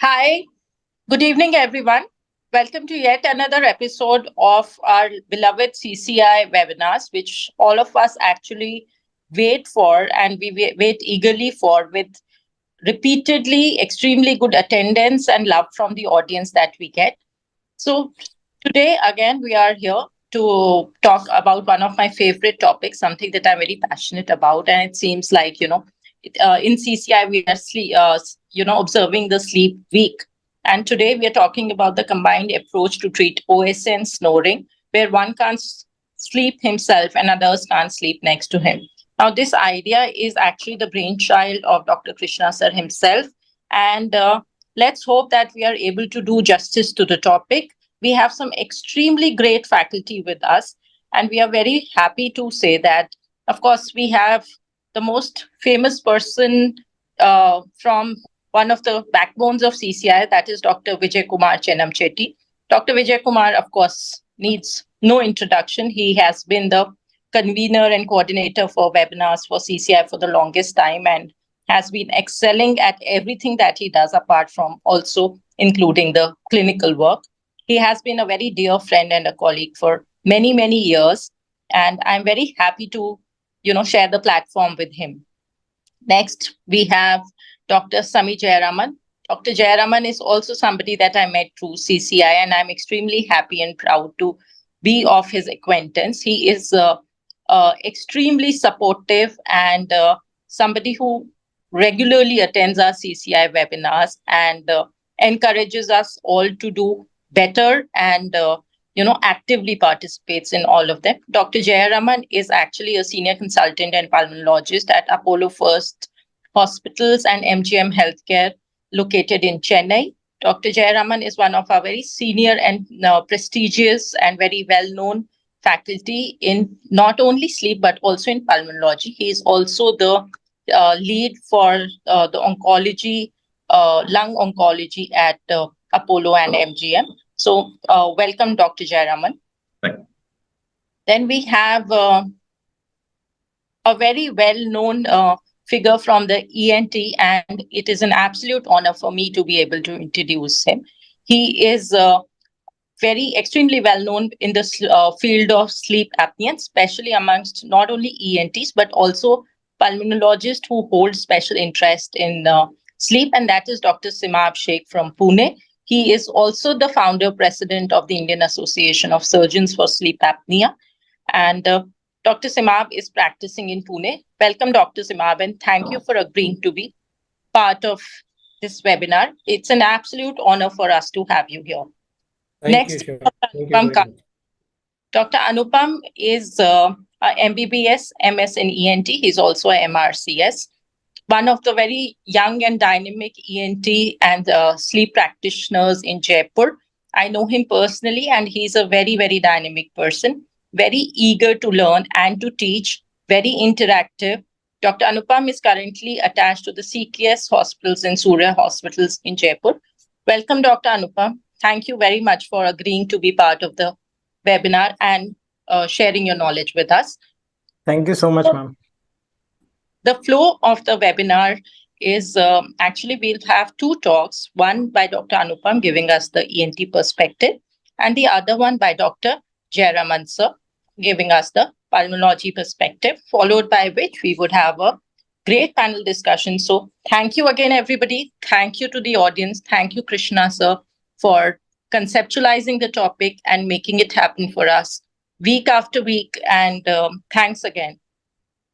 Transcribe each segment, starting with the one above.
Hi, good evening, everyone. Welcome to yet another episode of our beloved CCI webinars, which all of us actually wait for and we wait eagerly for with repeatedly extremely good attendance and love from the audience that we get. So, today again, we are here to talk about one of my favorite topics, something that I'm very passionate about. And it seems like, in CCI, we are observing the sleep week. And today we are talking about the combined approach to treat OSA and snoring, where one can't sleep himself and others can't sleep next to him. Now, this idea is actually the brainchild of Dr. Krishna sir himself. And let's hope that we are able to do justice to the topic. We have some extremely great faculty with us, and we are very happy to say that, of course, we have the most famous person from one of the backbones of CCI, that is Dr. Vijay Kumar Chennamchetty. Dr. Vijay Kumar, of course, needs no introduction. He has been the convener and coordinator for webinars for CCI for the longest time and has been excelling at everything that he does, apart from also including the clinical work. He has been a very dear friend and a colleague for many, many years, and I'm very happy to, share the platform with him. Next, we have Dr. S Jayaraman. Dr. Jayaraman is also somebody that I met through CCI, and I'm extremely happy and proud to be of his acquaintance. He is extremely supportive and somebody who regularly attends our CCI webinars and encourages us all to do better and actively participates in all of them. Dr. Jayaraman is actually a senior consultant and pulmonologist at Apollo First Hospitals and MGM Healthcare located in Chennai. Dr. Jayaraman is one of our very senior and prestigious and very well-known faculty in not only sleep but also in pulmonology. He is also the lead for the oncology, lung oncology at Apollo and MGM. So, welcome, Dr. Jayaraman. Right. Then we have a very well-known figure from the ENT, and it is an absolute honor for me to be able to introduce him. He is very extremely well known in the field of sleep apnea, especially amongst not only ENTs but also pulmonologists who hold special interest in sleep, and that is Dr. Seemab Shaikh from Pune. He is also the founder president of the Indian Association of Surgeons for Sleep Apnea, and Dr. Seemab is practicing in Pune. Welcome, Dr. Seemab, and thank you for agreeing to be part of this webinar. It's an absolute honor for us to have you here. Next, Dr. Anupam is a MBBS, MS in ENT. He's also a MRCS. One of the very young and dynamic ENT and sleep practitioners in Jaipur. I know him personally, and he's a very, very dynamic person, very eager to learn and to teach, very interactive. Dr. Anupam is currently attached to the CKS hospitals and Surya hospitals in Jaipur. Welcome, Dr. Anupam. Thank you very much for agreeing to be part of the webinar and sharing your knowledge with us. Thank you so much, ma'am. The flow of the webinar is actually we'll have two talks, one by Dr. Anupam giving us the ENT perspective, and the other one by Dr. Jayaraman sir giving us the pulmonology perspective, followed by which we would have a great panel discussion. So thank you again, everybody. Thank you to the audience. Thank you, Krishna sir, for conceptualizing the topic and making it happen for us week after week. And thanks again.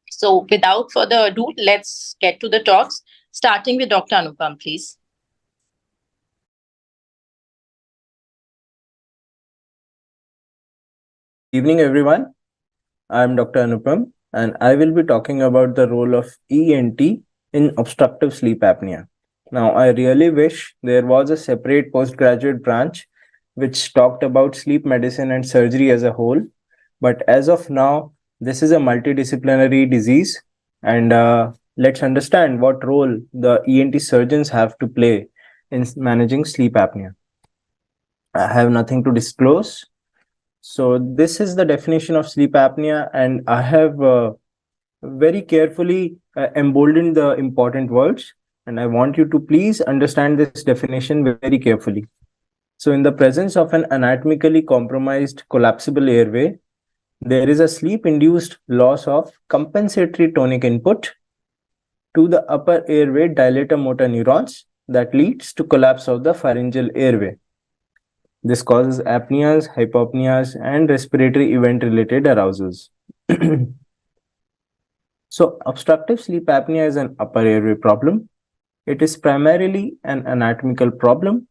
So without further ado, let's get to the talks, starting with Dr. Anupam, please. Evening, everyone. I'm Dr. Anupam, and I will be talking about the role of ENT in obstructive sleep apnea. Now, I really wish there was a separate postgraduate branch which talked about sleep medicine and surgery as a whole. But as of now, this is a multidisciplinary disease, and let's understand what role the ENT surgeons have to play in managing sleep apnea. I have nothing to disclose. So this is the definition of sleep apnea, and I have very carefully emboldened the important words. and I want you to please understand this definition very carefully. So, in the presence of an anatomically compromised collapsible airway, there is a sleep induced loss of compensatory tonic input to the upper airway dilator motor neurons that leads to collapse of the pharyngeal airway. This causes apneas, hypopneas, and respiratory event related arousals. So, obstructive sleep apnea is an upper airway problem. It is primarily an anatomical problem.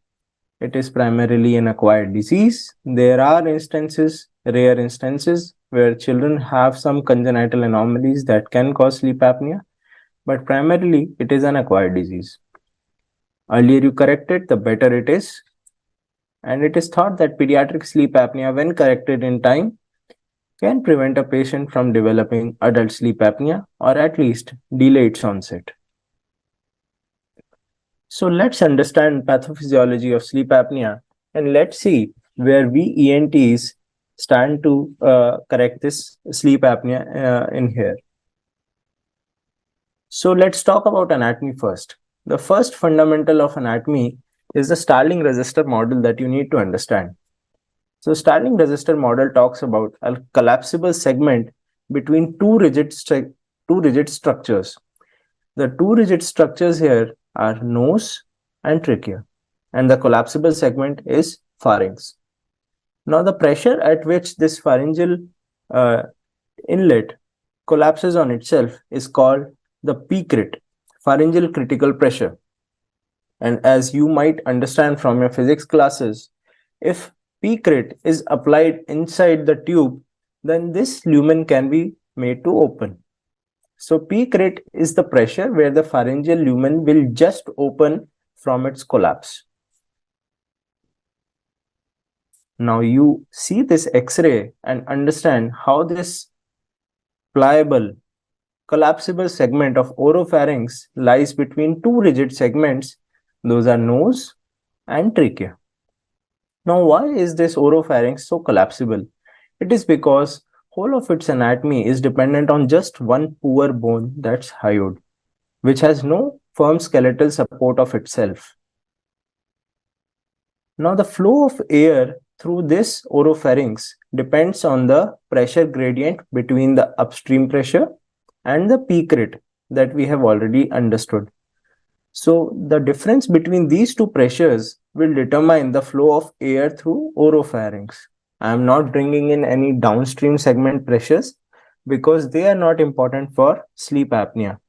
It is primarily an acquired disease. There are instances, rare instances, where children have some congenital anomalies that can cause sleep apnea, but primarily it is an acquired disease. Earlier you correct it, the better it is. And it is thought that pediatric sleep apnea, when corrected in time, can prevent a patient from developing adult sleep apnea or at least delay its onset. So let's understand pathophysiology of sleep apnea and let's see where we ENTs stand to correct this sleep apnea in here. So let's talk about anatomy first. The first fundamental of anatomy is the Starling resistor model that you need to understand. So Starling resistor model talks about a collapsible segment between two rigid structures. The two rigid structures here are nose and trachea, and the collapsible segment is pharynx. Now, the pressure at which this pharyngeal inlet collapses on itself is called the P crit, pharyngeal critical pressure. And as you might understand from your physics classes, if P crit is applied inside the tube, then this lumen can be made to open. So P crit is the pressure where the pharyngeal lumen will just open from its collapse. Now you see this X-ray and understand how this pliable, collapsible segment of oropharynx lies between two rigid segments. Those are nose and trachea. Now, why is this oropharynx so collapsible? It is because whole of its anatomy is dependent on just one poor bone, that's hyoid, which has no firm skeletal support of itself. Now, the flow of air through this oropharynx depends on the pressure gradient between the upstream pressure and the P crit that we have already understood. So the difference between these two pressures will determine the flow of air through oropharynx. I am not bringing in any downstream segment pressures because they are not important for sleep apnea.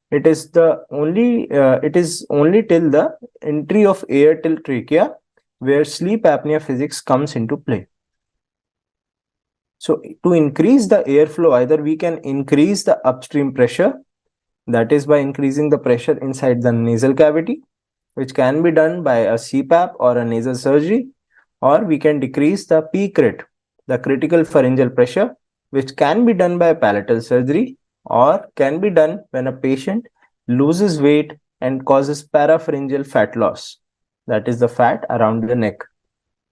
It is only till the entry of air till trachea where sleep apnea physics comes into play. So to increase the airflow, either we can increase the upstream pressure, that is by increasing the pressure inside the nasal cavity, which can be done by a CPAP or a nasal surgery, or we can decrease the P crit, the critical pharyngeal pressure, which can be done by palatal surgery or can be done when a patient loses weight and causes parapharyngeal fat loss, that is the fat around the neck.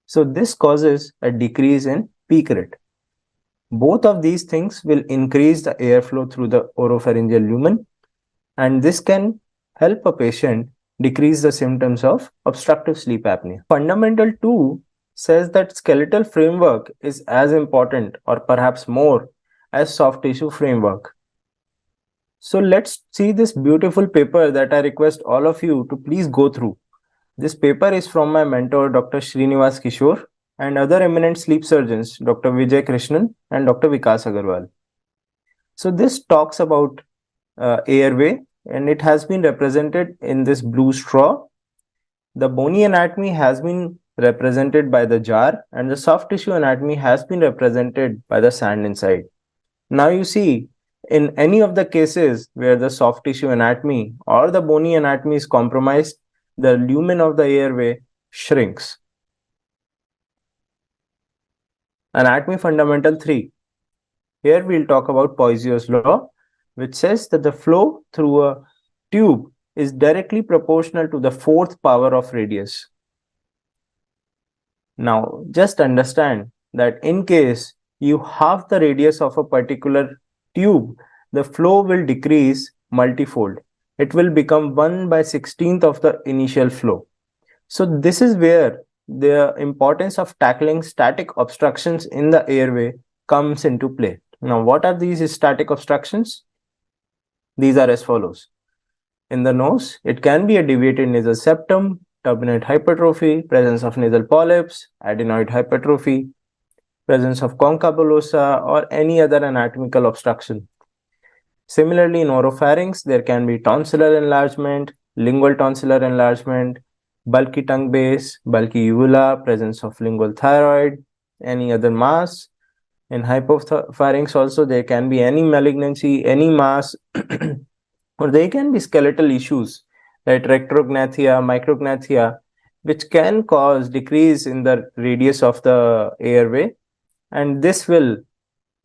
So this causes a decrease in P crit. Both of these things will increase the airflow through the oropharyngeal lumen, and this can help a patient decrease the symptoms of obstructive sleep apnea. Fundamental 2 says that skeletal framework is as important or perhaps more as soft tissue framework. So let's see this beautiful paper that I request all of you to please go through. This paper is from my mentor Dr. Srinivas Kishore and other eminent sleep surgeons Dr. Vijay Krishnan and Dr. Vikas Agarwal. So this talks about airway, and it has been represented in this blue straw. The bony anatomy has been represented by the jar, and the soft tissue anatomy has been represented by the sand inside. Now you see, in any of the cases where the soft tissue anatomy or the bony anatomy is compromised, the lumen of the airway shrinks. Anatomy fundamental 3. Here we'll talk about Poiseuille's law, which says that the flow through a tube is directly proportional to the fourth power of radius. Now, just understand that in case you halve the radius of a particular tube, the flow will decrease multifold. it will become 1 by 16th of the initial flow. So this is where the importance of tackling static obstructions in the airway comes into play. Now, what are these static obstructions? These are as follows. In the nose, it can be a deviated nasal septum, turbinate hypertrophy, presence of nasal polyps, adenoid hypertrophy, presence of concabulosa, or any other anatomical obstruction. Similarly, in oropharynx, there can be tonsillar enlargement, lingual tonsillar enlargement, bulky tongue base, bulky uvula, presence of lingual thyroid, any other mass. In hypopharynx also, there can be any malignancy, any mass, or there can be skeletal issues like retrognathia, micrognathia, which can cause decrease in the radius of the airway, and this will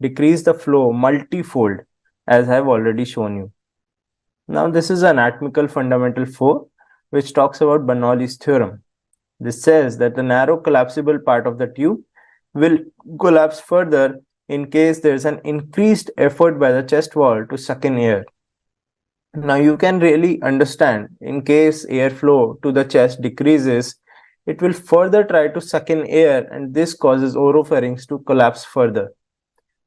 decrease the flow multifold, as I have already shown you. Now, this is anatomical fundamental 4, which talks about Bernoulli's theorem. This says that the narrow collapsible part of the tube will collapse further in case there is an increased effort by the chest wall to suck in air. Now, you can really understand, in case airflow to the chest decreases, it will further try to suck in air, and this causes oropharynx to collapse further.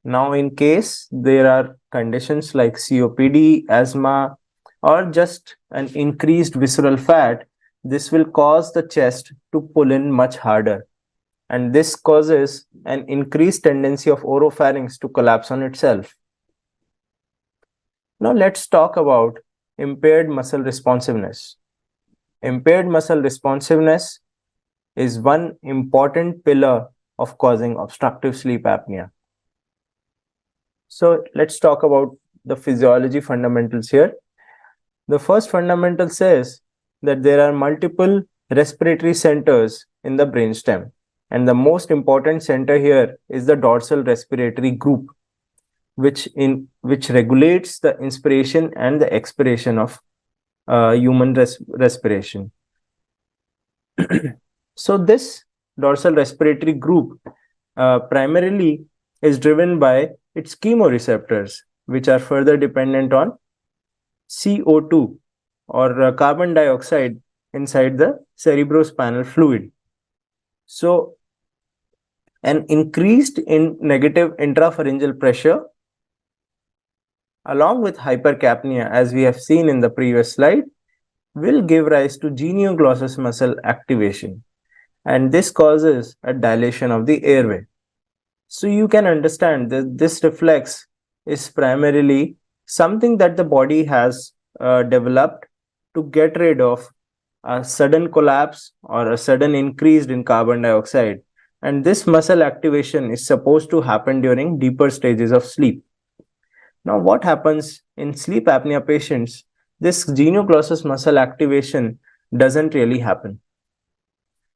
Now, in case there are conditions like COPD, asthma, or just an increased visceral fat, this will cause the chest to pull in much harder. And this causes an increased tendency of oropharynx to collapse on itself. Now, let's talk about impaired muscle responsiveness. Impaired muscle responsiveness is one important pillar of causing obstructive sleep apnea. So let's talk about the physiology fundamentals here. The first fundamental says that there are multiple respiratory centers in the brainstem, and the most important center here is the dorsal respiratory group, which regulates the inspiration and the expiration of human respiration. So this dorsal respiratory group primarily is driven by its chemoreceptors, which are further dependent on CO2 or carbon dioxide inside the cerebrospinal fluid. So an increased in negative intrapharyngeal pressure along with hypercapnia, as we have seen in the previous slide, will give rise to genioglossus muscle activation, and this causes a dilation of the airway. So you can understand that this reflex is primarily something that the body has developed to get rid of a sudden collapse or a sudden increase in carbon dioxide. And this muscle activation is supposed to happen during deeper stages of sleep. Now, what happens in sleep apnea patients? This genioglossus muscle activation doesn't really happen.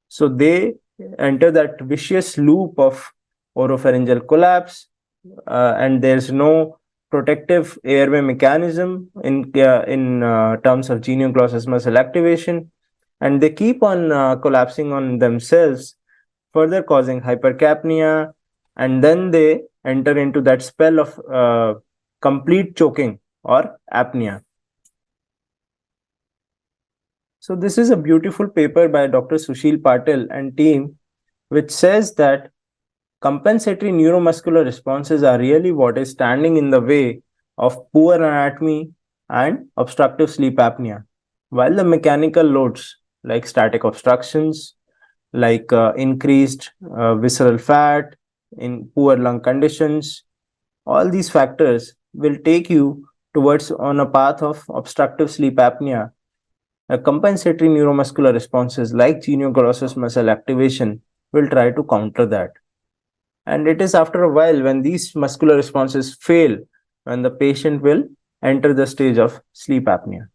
So they enter that vicious loop of oropharyngeal collapse, and there's no protective airway mechanism in terms of genioglossus muscle activation, and they keep on collapsing on themselves, further causing hypercapnia, and then they enter into that spell of complete choking or apnea. So this is a beautiful paper by Dr. Sushil Patil and team, which says that compensatory neuromuscular responses are really what is standing in the way of poor anatomy and obstructive sleep apnea, while the mechanical loads like static obstructions, like increased visceral fat, in poor lung conditions, all these factors will take you towards on a path of obstructive sleep apnea. Compensatory neuromuscular responses like genioglossus muscle activation will try to counter that. And it is after a while when these muscular responses fail when the patient will enter the stage of sleep apnea.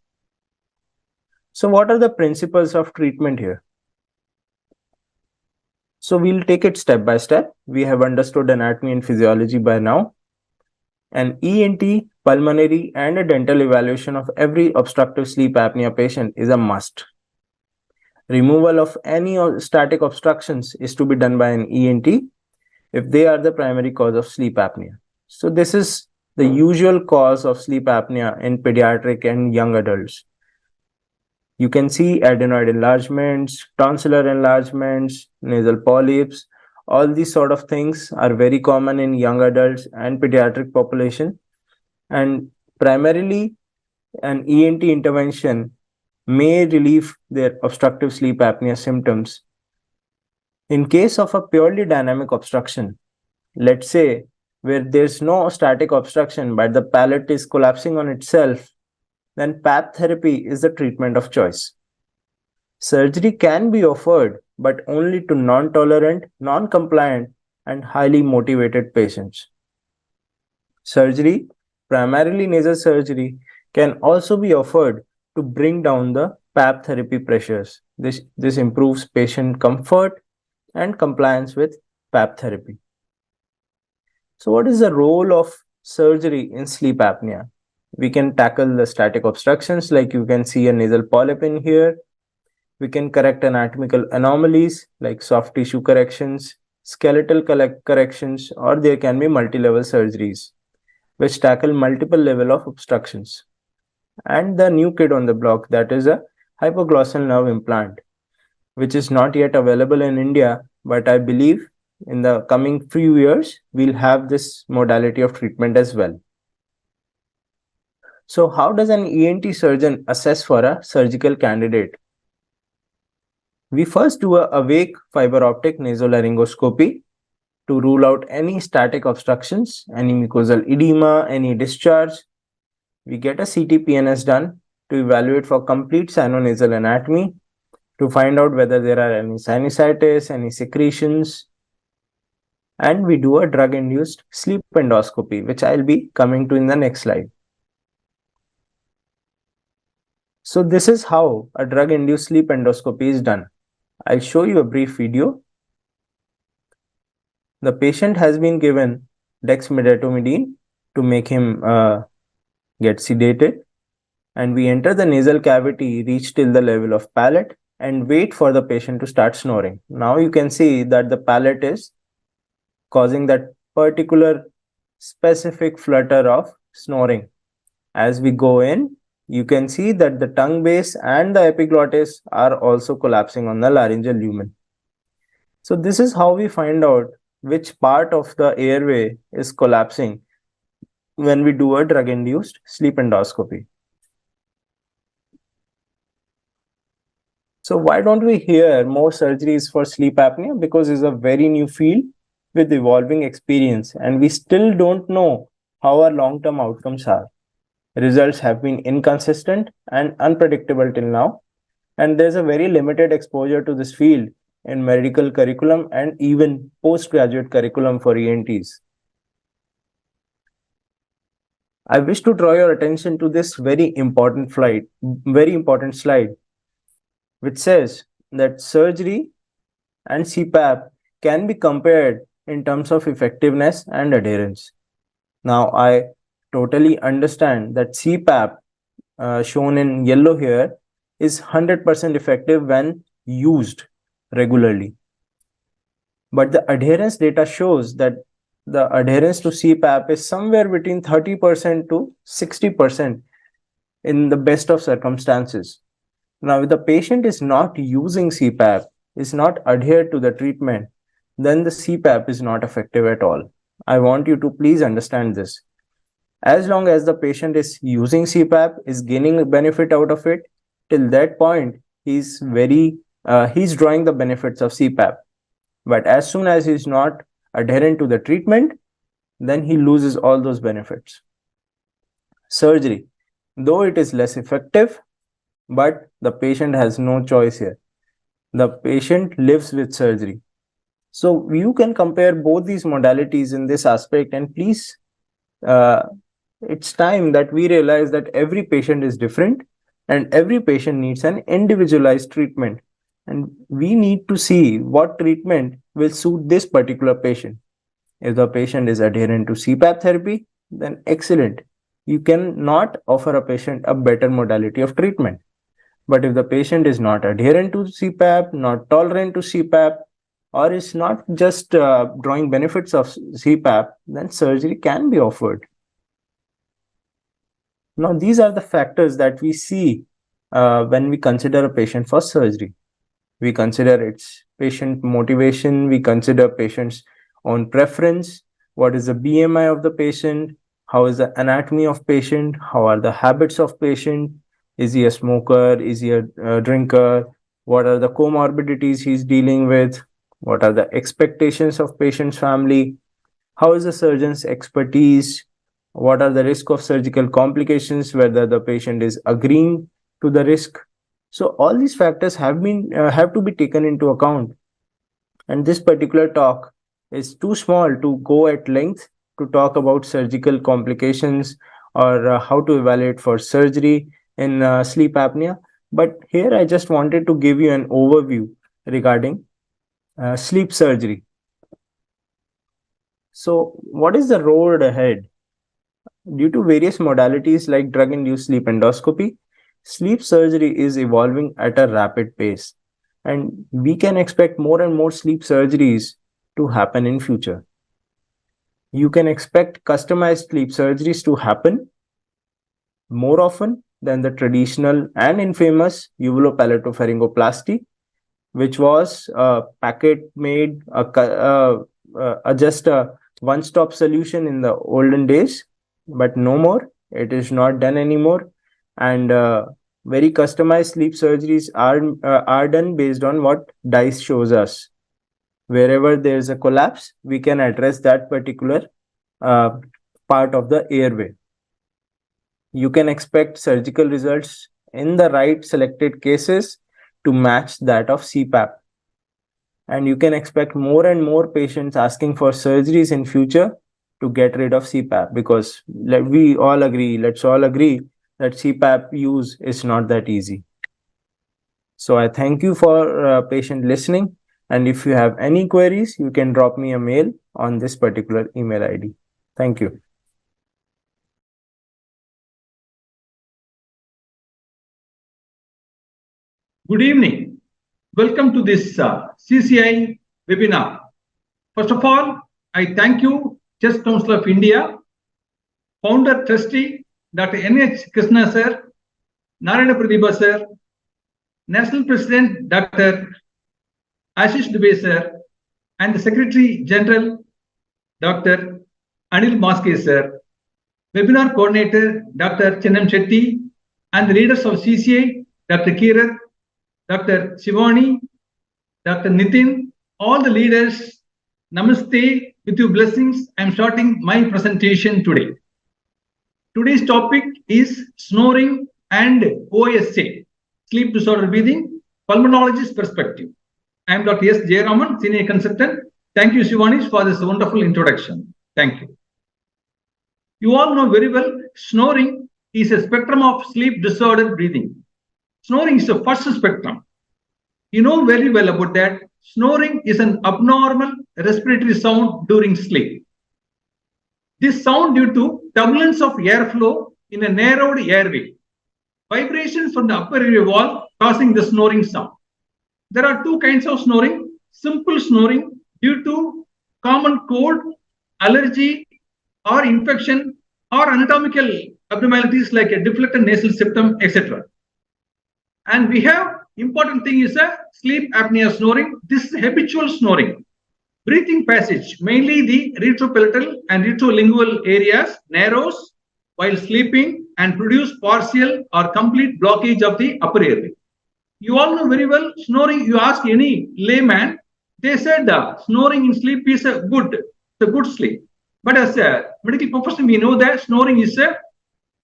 So what are the principles of treatment here? So we'll take it step by step. We have understood anatomy and physiology by now. An ENT, pulmonary, and a dental evaluation of every obstructive sleep apnea patient is a must. Removal of any static obstructions is to be done by an ENT if they are the primary cause of sleep apnea. So this is the usual cause of sleep apnea in pediatric and young adults. You can see adenoid enlargements, tonsillar enlargements, nasal polyps. All these sort of things are very common in young adults and pediatric population. And primarily, an ENT intervention may relieve their obstructive sleep apnea symptoms. In case of a purely dynamic obstruction, let's say where there's no static obstruction but the palate is collapsing on itself, then PAP therapy is the treatment of choice. Surgery can be offered, but only to non tolerant, non compliant, and highly motivated patients. Surgery, primarily nasal surgery, can also be offered to bring down the PAP therapy pressures. This improves patient comfort and compliance with PAP therapy. So, what is the role of surgery in sleep apnea? We can tackle the static obstructions, like you can see a nasal polyp in here. We can correct anatomical anomalies like soft tissue corrections, skeletal corrections, or there can be multi-level surgeries which tackle multiple level of obstructions. And the new kid on the block, that is a hypoglossal nerve implant, which is not yet available in India, but I believe in the coming few years, we'll have this modality of treatment as well. So how does an ENT surgeon assess for a surgical candidate? We first do a awake fiber optic nasolaryngoscopy to rule out any static obstructions, any mucosal edema, any discharge. We get a CT-PNS done to evaluate for complete sinonasal anatomy to find out whether there are any sinusitis, any secretions. And we do a drug-induced sleep endoscopy, which I'll be coming to in the next slide. So this is how a drug-induced sleep endoscopy is done. I'll show you a brief video. The patient has been given dexmedetomidine to make him get sedated, and we enter the nasal cavity, reach till the level of palate, and wait for the patient to start snoring. Now you can see that the palate is causing that particular specific flutter of snoring. As we go in, you can see that the tongue base and the epiglottis are also collapsing on the laryngeal lumen. So this is how we find out which part of the airway is collapsing when we do a drug-induced sleep endoscopy. So why don't we hear more surgeries for sleep apnea? Because it's a very new field with evolving experience, and we still don't know how our long-term outcomes are. Results have been inconsistent and unpredictable till now, and there's a very limited exposure to this field in medical curriculum and even postgraduate curriculum for ENTs. I wish to draw your attention to this very important slide, which says that surgery and CPAP can be compared in terms of effectiveness and adherence. Now, I totally understand that CPAP, shown in yellow here, is 100% effective when used regularly. But the adherence data shows that the adherence to CPAP is somewhere between 30% to 60% in the best of circumstances. Now, if the patient is not using CPAP, is not adhered to the treatment, then the CPAP is not effective at all. I want you to please understand this. As long as the patient is using CPAP, is gaining a benefit out of it, till that point, he's drawing the benefits of CPAP. But as soon as he's not adherent to the treatment, then he loses all those benefits. Surgery, though it is less effective, but the patient has no choice here. The patient lives with surgery. So you can compare both these modalities in this aspect, and please, it's time that we realize that every patient is different and every patient needs an individualized treatment. And we need to see what treatment will suit this particular patient. If the patient is adherent to CPAP therapy, then excellent. You cannot offer a patient a better modality of treatment. But if the patient is not adherent to CPAP, not tolerant to CPAP, or is not just drawing benefits of CPAP, then surgery can be offered. Now, these are the factors that we see when we consider a patient for surgery. We consider its patient motivation, we consider patient's own preference, what is the BMI of the patient, how is the anatomy of patient, how are the habits of patient, is he a smoker, is he a drinker, what are the comorbidities he's dealing with, what are the expectations of patient's family, how is the surgeon's expertise, what are the risk of surgical complications, whether the patient is agreeing to the risk. So all these factors have to be taken into account, and this particular talk is too small to go at length to talk about surgical complications or how to evaluate for surgery in sleep apnea. But here I just wanted to give you an overview regarding sleep surgery. So what is the road ahead? Due to various modalities like drug-induced sleep endoscopy, sleep surgery is evolving at a rapid pace, and we can expect more and more sleep surgeries to happen in future. You can expect customized sleep surgeries to happen more often than the traditional and infamous uvulopalatopharyngoplasty, which was a packet made, just a one-stop solution in the olden days, but no more. It is not done anymore, and very customized sleep surgeries are done based on what DICE shows us. Wherever there is a collapse, we can address that particular part of the airway. You can expect surgical results in the right selected cases to match that of CPAP. And you can expect more and more patients asking for surgeries in future to get rid of CPAP, because let's all agree that CPAP use is not that easy. So I thank you for patient listening. And if you have any queries, you can drop me a mail on this particular email ID. Thank you. Good evening. Welcome to this CCI webinar. First of all, I thank you, Chess Council of India, Founder Trustee Dr. N.H. Krishna Sir, Narayana Pradeepa Sir, National President Dr. Ashish Dubey Sir, and the Secretary General Dr. Anil Maske Sir, Webinar Coordinator Dr. Chennamchetty, and the leaders of CCI, Dr. Kirat, Dr. Shivani, Dr. Nitin, all the leaders, Namaste, with your blessings. I am starting my presentation today. Today's topic is snoring and OSA, sleep disorder breathing, pulmonologist perspective. I am Dr. S Jayaraman, Senior Consultant. Thank you, Shivani, for this wonderful introduction. Thank you. You all know very well, snoring is a spectrum of sleep disorder breathing. Snoring is the first spectrum. You know very well about that. Snoring is an abnormal respiratory sound during sleep. This sound due to turbulence of airflow in a narrowed airway, vibrations from the upper airway wall causing the snoring sound. There are two kinds of snoring. Simple snoring due to common cold, allergy, or infection, or anatomical abnormalities like a deflected nasal septum, etc. And we have important thing is a sleep apnea snoring. This is habitual snoring. Breathing passage, mainly the retropalatal and retrolingual areas, narrows while sleeping and produce partial or complete blockage of the upper airway. You all know very well snoring. You ask any layman, they said snoring in sleep is a good sleep. But as a medical profession, we know that snoring is a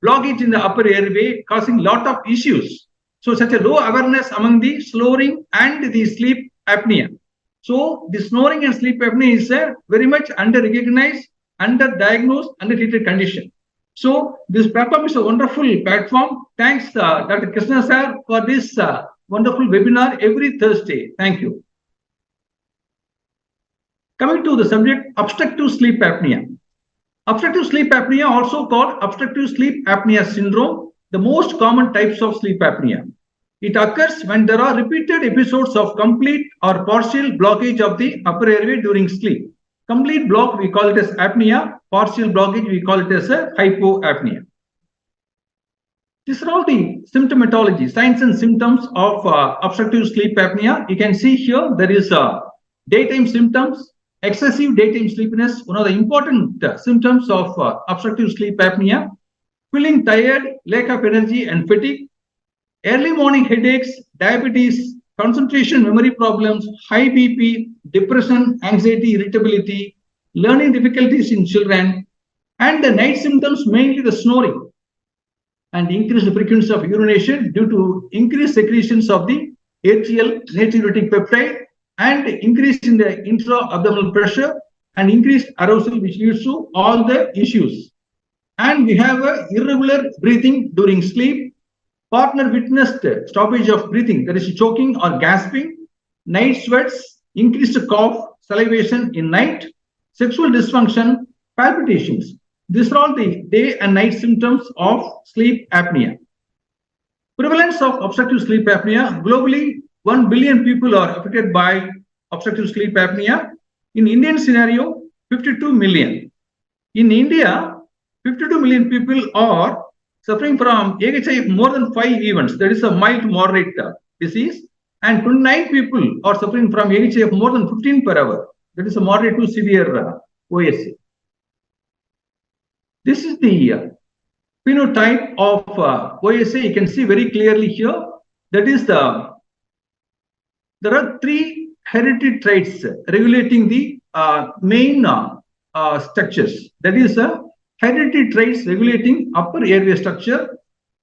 blockage in the upper airway causing lot of issues. So such a low awareness among the snoring and the sleep apnea. So the snoring and sleep apnea is a very much under-recognized, under-diagnosed, under-treated condition. So this platform is a wonderful platform. Thanks Dr. Krishna sir for this wonderful webinar every Thursday. Thank you. Coming to the subject, obstructive sleep apnea. Obstructive sleep apnea, also called obstructive sleep apnea syndrome, the most common types of sleep apnea. It occurs when there are repeated episodes of complete or partial blockage of the upper airway during sleep. Complete block, we call it as apnea. Partial blockage, we call it as a hypoapnea. These are all the symptomatology, signs and symptoms of obstructive sleep apnea. You can see here there is daytime symptoms, excessive daytime sleepiness, one of the important symptoms of obstructive sleep apnea, feeling tired, lack of energy and fatigue, early morning headaches, diabetes, concentration, memory problems, high BP, depression, anxiety, irritability, learning difficulties in children, and the night symptoms mainly the snoring and increased frequency of urination due to increased secretions of the atrial natriuretic peptide and increase in the intra-abdominal pressure and increased arousal, which leads to all the issues. And we have a irregular breathing during sleep, partner witnessed stoppage of breathing, that is choking or gasping, night sweats, increased cough, salivation in night, sexual dysfunction, palpitations. These are all the day and night symptoms of sleep apnea. Prevalence of obstructive sleep apnea. Globally, 1 billion people are affected by obstructive sleep apnea. In Indian scenario, 52 million. In India, 52 million people are suffering from AHI of more than 5 events. That is a mild to moderate disease. And 29 people are suffering from AHI of more than 15 per hour. That is a moderate to severe OSA. This is the phenotype of OSA. You can see very clearly here. That is there are 3 hereditary traits regulating the main structures. That is hereditary traits regulating upper airway structure,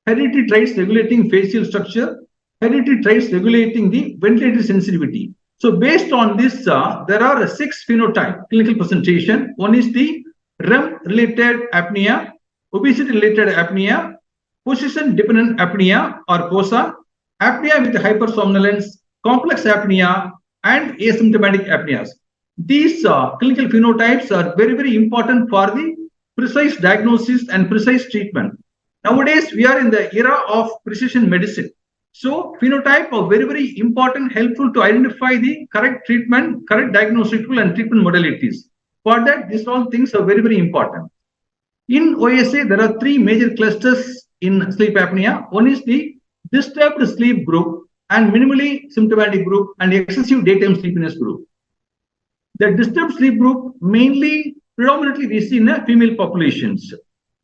hereditary traits regulating facial structure, hereditary traits regulating the ventilatory sensitivity. So based on this, there are 6 phenotype clinical presentation. One is the REM-related apnea, obesity-related apnea, position-dependent apnea or POSA, apnea with hypersomnolence, complex apnea, and asymptomatic apneas. These clinical phenotypes are very, very important for the precise diagnosis and precise treatment. Nowadays, we are in the era of precision medicine. So, phenotype are very, very important, helpful to identify the correct treatment, correct diagnostic tool and treatment modalities. For that, these all things are very, very important. In OSA, there are 3 major clusters in sleep apnea. One is the disturbed sleep group and minimally symptomatic group and excessive daytime sleepiness group. The disturbed sleep group predominantly we see in female populations.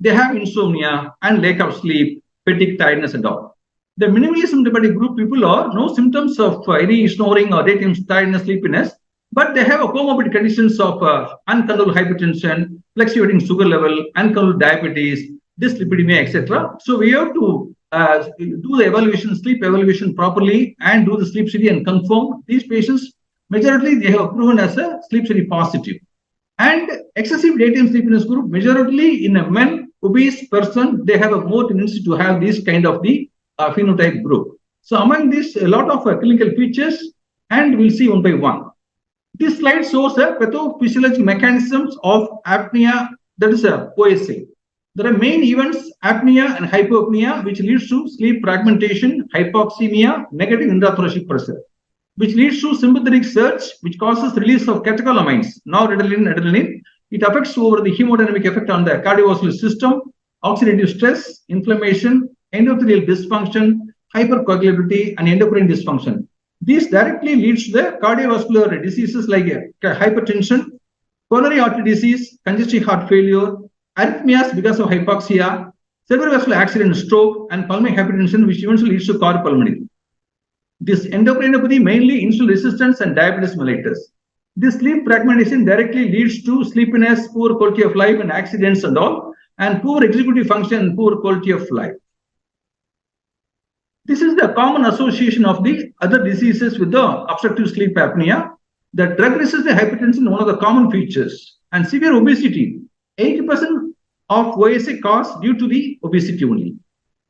They have insomnia and lack of sleep, fatigue, tiredness and all. The minimally symptomatic group people are no symptoms of any snoring or daytime tiredness, sleepiness, but they have a comorbid conditions of uncontrolled hypertension, fluctuating sugar level, uncontrolled diabetes, dyslipidemia, etc. So we have to do the evaluation, sleep evaluation properly and do the sleep study and confirm these patients. Majority they have proven as a sleep study positive. And excessive daytime sleepiness group, majority in a men, obese person, they have a more tendency to have this kind of the phenotype group. So among these, a lot of clinical features, and we'll see one by one. This slide shows the pathophysiological mechanisms of apnea, that is OSA. There are main events, apnea and hypopnea, which leads to sleep fragmentation, hypoxemia, negative intrathoracic pressure, which leads to sympathetic surge, which causes release of catecholamines, noradrenaline, adrenaline. It affects over the hemodynamic effect on the cardiovascular system, oxidative stress, inflammation, endothelial dysfunction, hypercoagulability, and endocrine dysfunction. This directly leads to the cardiovascular diseases like hypertension, coronary artery disease, congestive heart failure, arrhythmias because of hypoxia, cerebrovascular accident, stroke, and pulmonary hypertension, which eventually leads to cardiopulmonary. This endocrinopathy mainly insulin resistance and diabetes mellitus. This sleep fragmentation directly leads to sleepiness, poor quality of life, and accidents and all, and poor executive function and poor quality of life. This is the common association of the other diseases with the obstructive sleep apnea. The drug-resistant hypertension is one of the common features, and severe obesity. 80% of OSA caused due to the obesity only.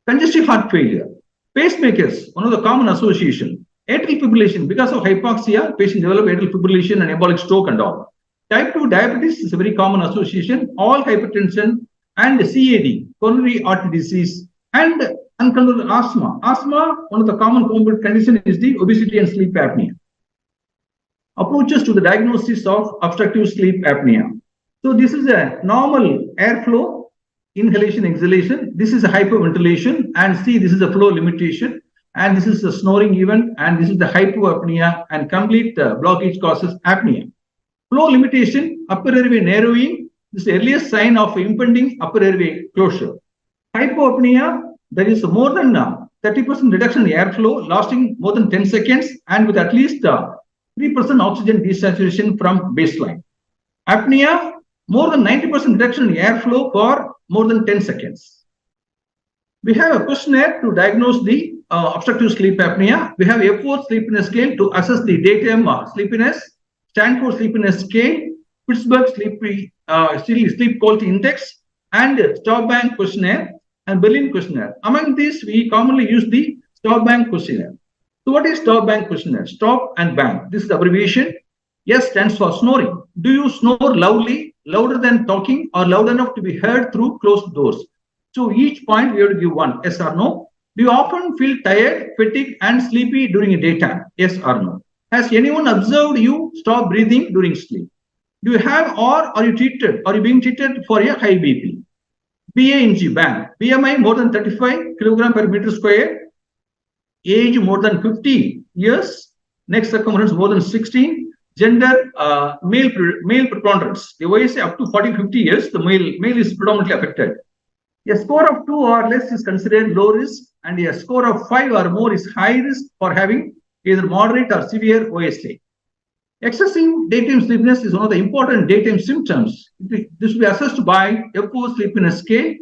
Congestive heart failure, pacemakers, one of the common association. Atrial fibrillation, because of hypoxia, patients develop atrial fibrillation and embolic stroke and all. Type 2 diabetes is a very common association. All hypertension and CAD, coronary artery disease, and uncontrolled asthma. Asthma, one of the common comorbid conditions is the obesity and sleep apnea. Approaches to the diagnosis of obstructive sleep apnea. So this is a normal airflow. inhalation, exhalation. This is a hyperventilation, and see, this is a flow limitation, and this is a snoring event, and this is the hypoapnea, and complete blockage causes apnea. Flow limitation, upper airway narrowing, this is the earliest sign of impending upper airway closure. Hypoapnea, there is more than 30% reduction in airflow lasting more than 10 seconds and with at least 3% oxygen desaturation from baseline. Apnea, more than 90% reduction in airflow for more than 10 seconds. We have a questionnaire to diagnose the obstructive sleep apnea. We have Epworth sleepiness scale to assess the daytime sleepiness, Stanford sleepiness scale, Pittsburgh sleep quality index, and Stop-Bank questionnaire and Berlin questionnaire. Among these, we commonly use the Stop-Bank questionnaire. So what is Stop-Bank questionnaire? Stop and bank. This is the abbreviation. S stands for snoring. Do you snore loudly, louder than talking, or loud enough to be heard through closed doors? So each point we have to give one, yes or no. Do you often feel tired, fatigued, and sleepy during a daytime? Yes or no. Has anyone observed you stop breathing during sleep? Do you have or are you being treated for a high BP? BANG band. BMI more than 35 kilogram per meter square. Age more than 50 years. Neck circumference more than 16. Gender male preponderance. The OSA up to 40-50 years, the male is predominantly affected. A score of 2 or less is considered low risk, and a score of 5 or more is high risk for having either moderate or severe OSA. Excessive daytime sleepiness is one of the important daytime symptoms. This will be assessed by Epworth sleepiness scale.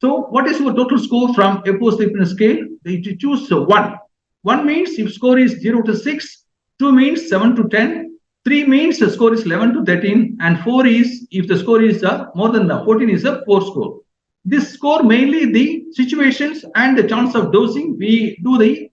So, what is your total score from Epworth sleepiness scale? You choose 1. 1 means if score is 0 to 6, 2 means 7 to 10, 3 means the score is 11 to 13, and 4 is if the score is more than 14 is a 4 score. This score mainly the situations and the chance of dosing. We do the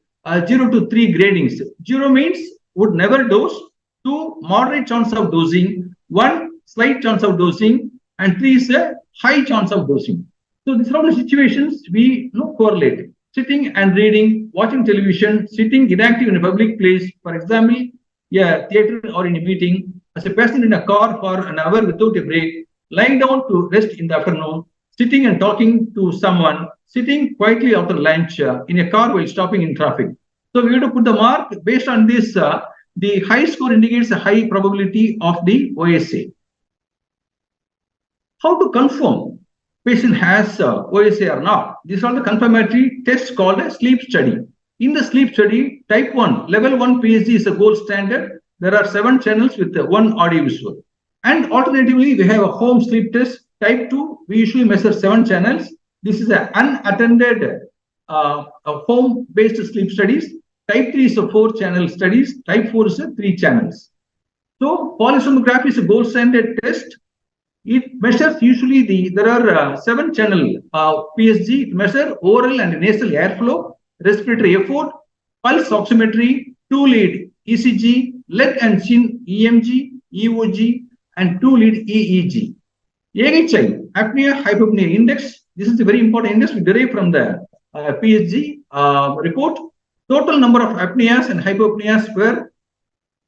0 to 3 gradings. 0 means would never dose, 2 moderate chance of dosing, 1 slight chance of dosing, and 3 is a high chance of dosing. So these are all the situations we correlate. Sitting and reading, watching television, sitting inactive in a public place, for example, a theater or in a meeting, as a person in a car for an hour without a break, lying down to rest in the afternoon, sitting and talking to someone, sitting quietly after lunch, in a car while stopping in traffic. So we have to put the mark based on this. The high score indicates a high probability of the OSA. How to confirm patient has OSA or not? These are the confirmatory tests called a sleep study. In the sleep study, type 1, level 1 PSG is a gold standard. There are 7 channels with 1 audiovisual. And alternatively, we have a home sleep test. Type 2, we usually measure 7 channels. This is an unattended home-based sleep studies. Type 3 is a 4-channel studies. Type 4 is a 3 channels. So polysomnography is a gold standard test. It measures usually there are 7-channel PSG. It measures oral and nasal airflow, respiratory effort, pulse oximetry, 2-lead ECG, leg and chin EMG, EOG, and 2-lead EEG. AHI, apnea hypopnea index. This is a very important index we derive from the PSG report. Total number of apneas and hypopneas were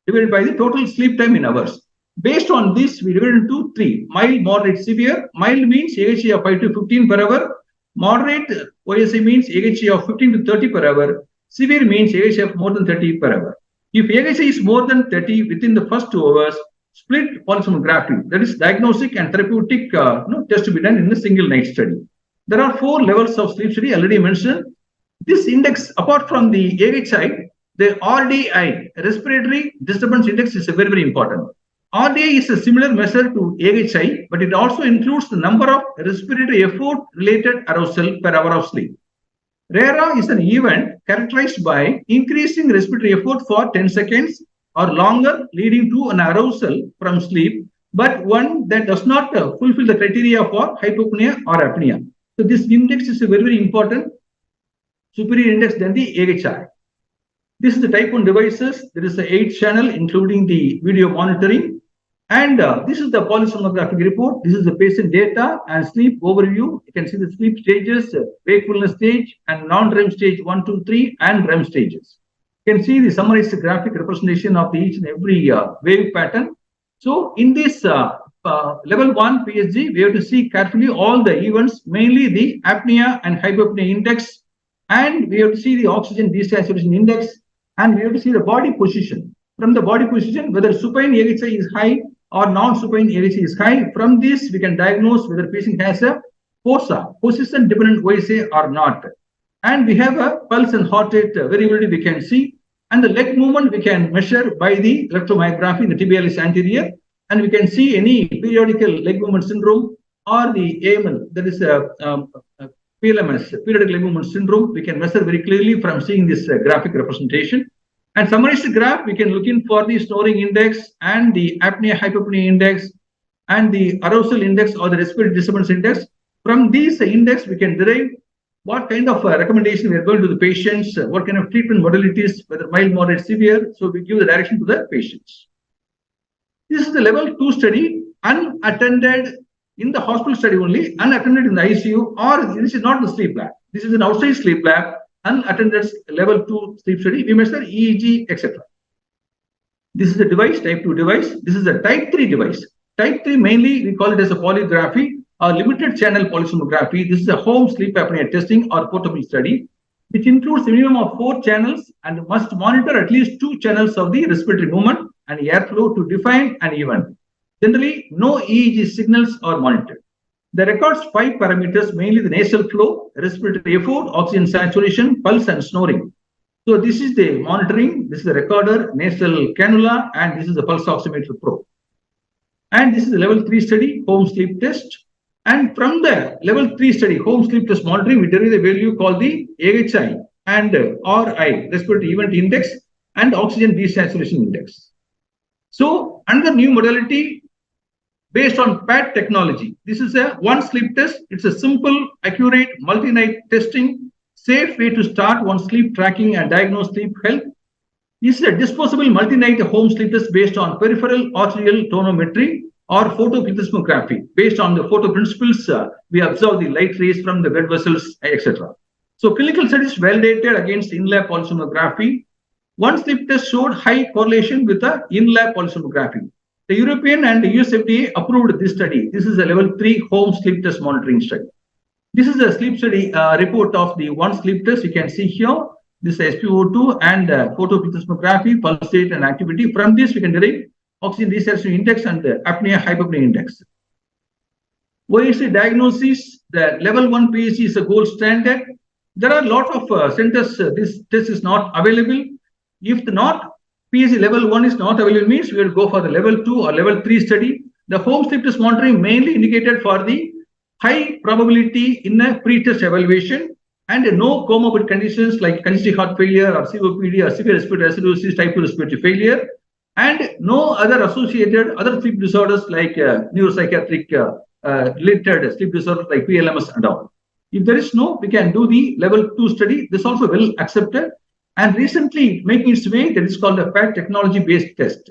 divided by the total sleep time in hours. Based on this, we divided into 3: mild, moderate, severe. Mild means AHI of 5 to 15 per hour. Moderate OSA means AHI of 15 to 30 per hour. Severe means AHI of more than 30 per hour. If AHI is more than 30 within the first 2 hours, split polysomnography, that is diagnostic and therapeutic test to be done in a single night study. There are 4 levels of sleep study already mentioned. This index, apart from the AHI, the RDI, respiratory disturbance index, is very, very important. RDI is a similar measure to AHI, but it also includes the number of respiratory effort related arousal per hour of sleep. RERA is an event characterized by increasing respiratory effort for 10 seconds or longer, leading to an arousal from sleep, but one that does not fulfill the criteria for hypopnea or apnea. So this index is a very, very important superior index than the AHI. This is the type 1 devices. There is an 8-channel, including the video monitoring. And this is the polysomnographic report. This is the patient data and sleep overview. You can see the sleep stages, wakefulness stage, and non-REM stage 1, 2, 3, and REM stages. You can see the summarized graphic representation of each and every wave pattern. So in this level 1 PSG, we have to see carefully all the events, mainly the apnea and hypopnea index, and we have to see the oxygen desaturation index, and we have to see the body position. From the body position, whether supine AHI is high or non-supine AHI is high. From this, we can diagnose whether patient has a POSA, position-dependent OSA or not. And we have a pulse and heart rate variability we can see. And the leg movement we can measure by the electromyography, the tibialis anterior. And we can see any periodical leg movement syndrome or the AML, that is PLMS, periodic leg movement syndrome. We can measure very clearly from seeing this graphic representation. And summarized graph, we can look in for the snoring index and the apnea hypopnea index and the arousal index or the respiratory disturbance index. From these index, we can derive what kind of recommendation we are going to the patients, what kind of treatment modalities, whether mild, moderate, severe. So we give the direction to the patients. This is the level 2 study, unattended in the hospital study only, unattended in the ICU, or this is not the sleep lab. This is an outside sleep lab, unattended level 2 sleep study. We measure EEG, etc. This is the device, type 2 device. This is a type 3 device. Type 3 mainly we call it as a polygraphy or limited channel polysomnography. This is a home sleep apnea testing or portable study, which includes a minimum of 4 channels and must monitor at least 2 channels of the respiratory movement and airflow to define an event. Generally, no EEG signals are monitored. The records 5 parameters, mainly the nasal flow, respiratory effort, oxygen saturation, pulse, and snoring. So this is the monitoring, this is the recorder, nasal cannula, and this is the pulse oximeter probe. And this is the level 3 study, home sleep test. And from the level 3 study, home sleep test monitoring, we derive the value called the AHI and RI, respiratory event index, and oxygen desaturation index. So another new modality based on PAT technology. This is a one sleep test. It's a simple, accurate, multi-night testing, safe way to start one sleep tracking and diagnose sleep health. This is a disposable multi-night home sleep test based on peripheral arterial tonometry or photoplethysmography. Based on the photo principles, we observe the light rays from the blood vessels, etc. So clinical studies validated against in-lab polysomnography. One sleep test showed high correlation with the in-lab polysomnography. The European and the US FDA approved this study. This is a level 3 home sleep test monitoring study. This is a sleep study report of the one sleep test. You can see here, this is SpO2 and photoplethysmography, pulse rate and activity. From this, we can derive oxygen desaturation index and the apnea hypopnea index. OSA diagnosis, the level 1 PhD is a gold standard. There are a lot of centers, this test is not available. If not, PhD level 1 is not available, means we will go for the level 2 or level 3 study. The home sleep test monitoring mainly indicated for the high probability in a pre-test evaluation and no comorbid conditions like congestive heart failure or COPD or severe respiratory acidosis, type 2 respiratory failure, and no other associated other sleep disorders like neuropsychiatric related sleep disorders like PLMS and all. If there is no, we can do the level 2 study. This also well accepted and recently making its way, that is called a PAT technology based test.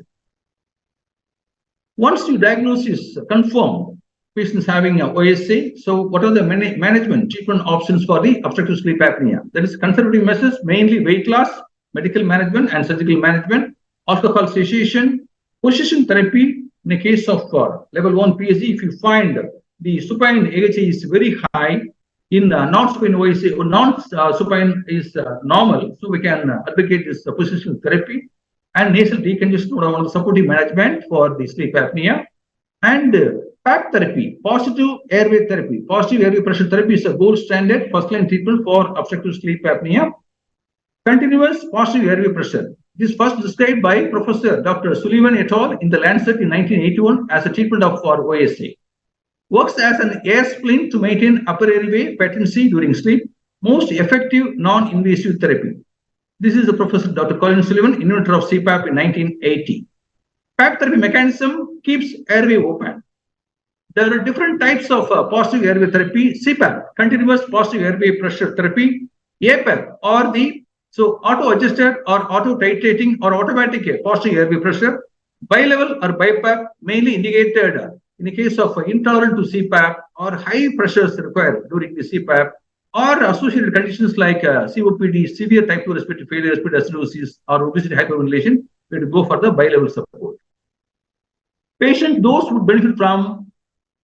Once you diagnose is confirmed, patients having a OSA, so what are the management treatment options for the obstructive sleep apnea? That is conservative measures, mainly weight loss, medical management and surgical management, alcohol cessation, position therapy. In the case of level 1 PhD, if you find the supine AHI is very high, in non-supine OSA, or non-supine is normal, so we can advocate this position therapy and nasal decongestion or one of the supportive management for the sleep apnea. And PAP therapy, positive airway therapy, positive airway pressure therapy is a gold standard first-line treatment for obstructive sleep apnea. Continuous positive airway pressure. This first described by Professor Dr. Sullivan et al. In the Lancet in 1981 as a treatment for OSA. Works as an air splint to maintain upper airway patency during sleep. Most effective non-invasive therapy. This is the Professor Dr. Colin Sullivan, inventor of CPAP in 1980. PAP therapy mechanism keeps airway open. There are different types of positive airway therapy. CPAP, continuous positive airway pressure therapy. APAP, or the auto-adjusted or auto-titrating or automatic positive airway pressure. Bilevel or BiPAP, mainly indicated in the case of intolerant to CPAP or high pressures required during the CPAP or associated conditions like COPD, severe type 2 respiratory failure, respiratory acidosis, or obesity hyperventilation, we have to go for the bilevel support. Those who benefit from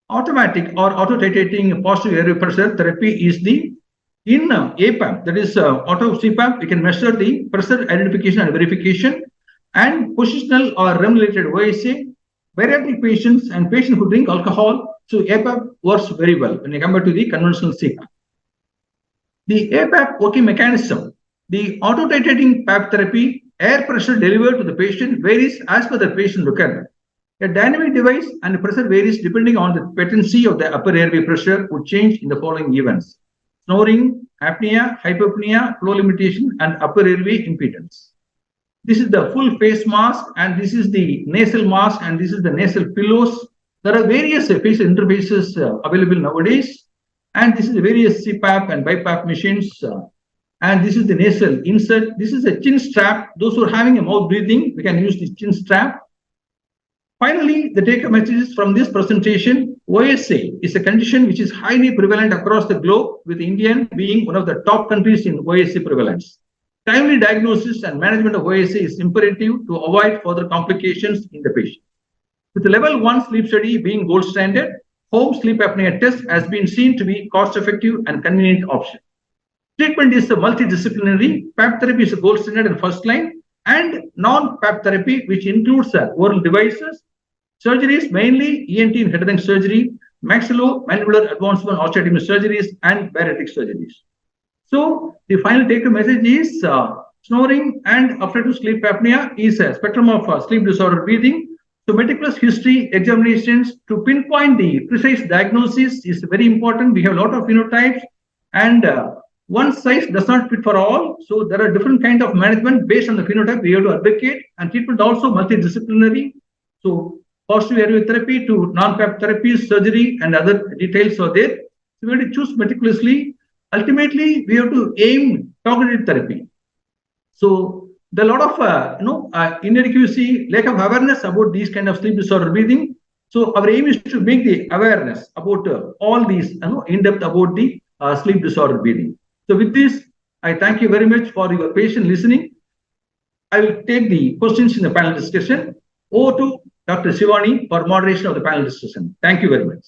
automatic or auto-titrating positive airway pressure therapy is the in APAP, that is auto CPAP. We can measure the pressure identification and verification, and positional or REM-related OSA, bariatric patients and patients who drink alcohol. So APAP works very well when you compare to the conventional CPAP. The APAP working mechanism, the auto-titrating PAP therapy, air pressure delivered to the patient varies as per the patient requirement. A dynamic device and pressure varies depending on the patency of the upper airway pressure would change in the following events: snoring, apnea, hypopnea, flow limitation, and upper airway impedance. This is the full face mask, and this is the nasal mask, and this is the nasal pillows. There are various facial interfaces available nowadays, and this is the various CPAP and BiPAP machines. And this is the nasal insert. This is a chin strap. Those who are having a mouth breathing, we can use this chin strap. Finally, the take-home messages from this presentation: OSA is a condition which is highly prevalent across the globe, with India being one of the top countries in OSA prevalence. Timely diagnosis and management of OSA is imperative to avoid further complications in the patient. With the level 1 sleep study being gold standard, home sleep apnea test has been seen to be cost-effective and convenient option. Treatment is multidisciplinary. PAP therapy is a gold standard and first line, and non-PAP therapy, which includes oral devices, surgeries, mainly ENT and head and neck surgery, maxillomandibular advancement osteotomy surgeries, and bariatric surgeries. So the final take-home message is snoring and obstructive sleep apnea is a spectrum of sleep disorder breathing. So meticulous history examinations to pinpoint the precise diagnosis is very important. We have a lot of phenotypes, and one size does not fit for all. So there are different kinds of management based on the phenotype we have to advocate, and treatment also multidisciplinary. So positive airway therapy to non-PAP therapies, surgery, and other details are there. So we have to choose meticulously. Ultimately, we have to aim targeted therapy. So there are a lot of inadequacy, lack of awareness about these kind of sleep disorder breathing. So our aim is to make the awareness about all these in depth about the sleep disorder breathing. So with this, I thank you very much for your patient listening. I will take the questions in the panel discussion. Over to Dr. Shivani for moderation of the panel discussion. Thank you very much.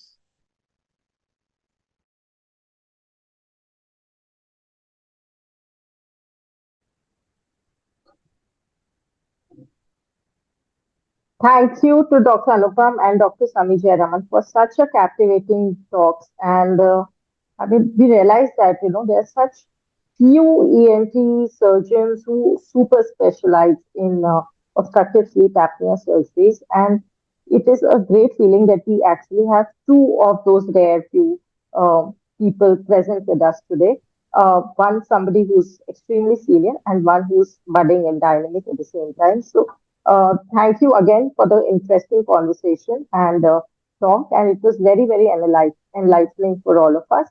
Thank you to Dr. Anupam and Dr. S Jayaraman for such a captivating talks. And we realize that, there are such few ENT surgeons who super specialize in obstructive sleep apnea surgeries. And it is a great feeling that we actually have two of those rare few people present with us today. One, somebody who's extremely senior, and one who's budding and dynamic at the same time. So thank you again for the interesting conversation and talk, and it was very, very enlightening for all of us.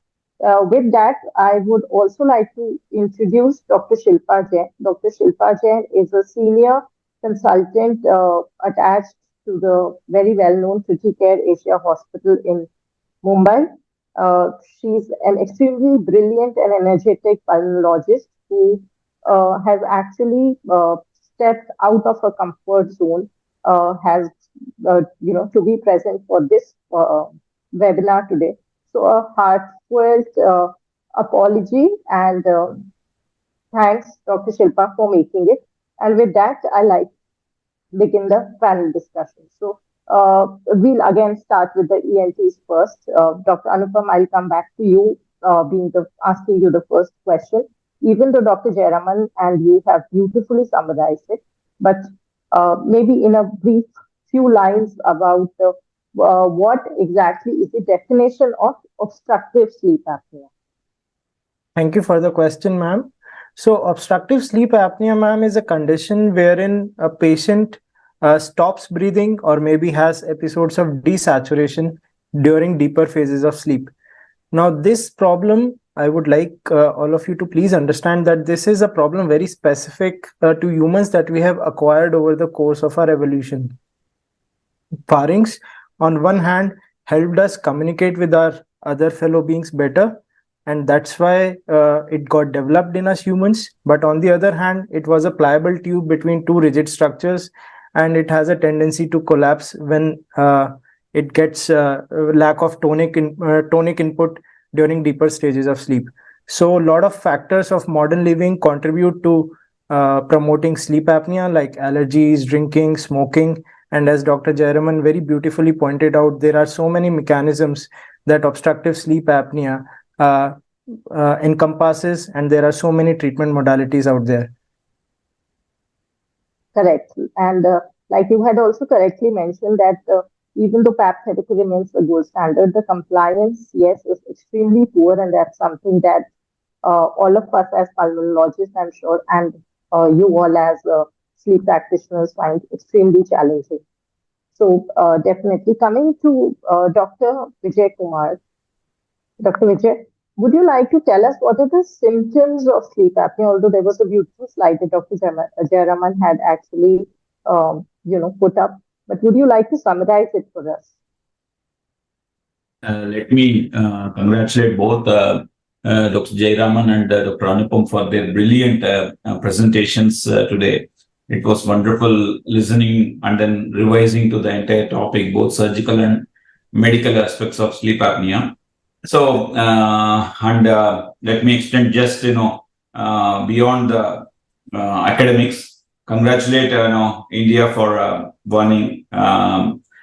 With that, I would also like to introduce Dr. Shilpa Jain. Dr. Shilpa Jain is a senior consultant attached to the very well-known Criticare Asia Hospital in Mumbai. She's an extremely brilliant and energetic pulmonologist who has actually stepped out of her comfort zone, has to be present for this webinar today. So a heartfelt apology and thanks, Dr. Shilpa, for making it. And with that, I like begin the panel discussion. So we'll again start with the ENTs first. Dr. Anupam, I'll come back to you, asking you the first question. Even though Dr. Jayaraman and you have beautifully summarized it, but maybe in a brief few lines about what exactly is the definition of obstructive sleep apnea? Thank you for the question, ma'am. So obstructive sleep apnea, ma'am, is a condition wherein a patient stops breathing or maybe has episodes of desaturation during deeper phases of sleep. Now, this problem, I would like all of you to please understand that this is a problem very specific to humans that we have acquired over the course of our evolution. Pharynx, on one hand, helped us communicate with our other fellow beings better, and that's why it got developed in us humans. But on the other hand, it was a pliable tube between two rigid structures, and it has a tendency to collapse when it gets lack of tonic input during deeper stages of sleep. So a lot of factors of modern living contribute to promoting sleep apnea, like allergies, drinking, smoking. And as Dr. Jayaraman very beautifully pointed out, there are so many mechanisms that obstructive sleep apnea encompasses, and there are so many treatment modalities out there. Correct. And like you had also correctly mentioned that even though PAP therapy remains the gold standard, the compliance, yes, is extremely poor, and that's something that all of us as pulmonologists, I'm sure, and you all as sleep practitioners find extremely challenging. So definitely coming to Dr. Vijay Kumar. Dr. Vijay, would you like to tell us what are the symptoms of sleep apnea? Although there was a beautiful slide that Dr. Jayaraman had actually, put up, but would you like to summarize it for us? Let me congratulate both Dr. Jayaraman and Dr. Anupam for their brilliant presentations today. It was wonderful listening and then revising to the entire topic, both surgical and medical aspects of sleep apnea. So, let me extend just, beyond the academics, congratulate India for winning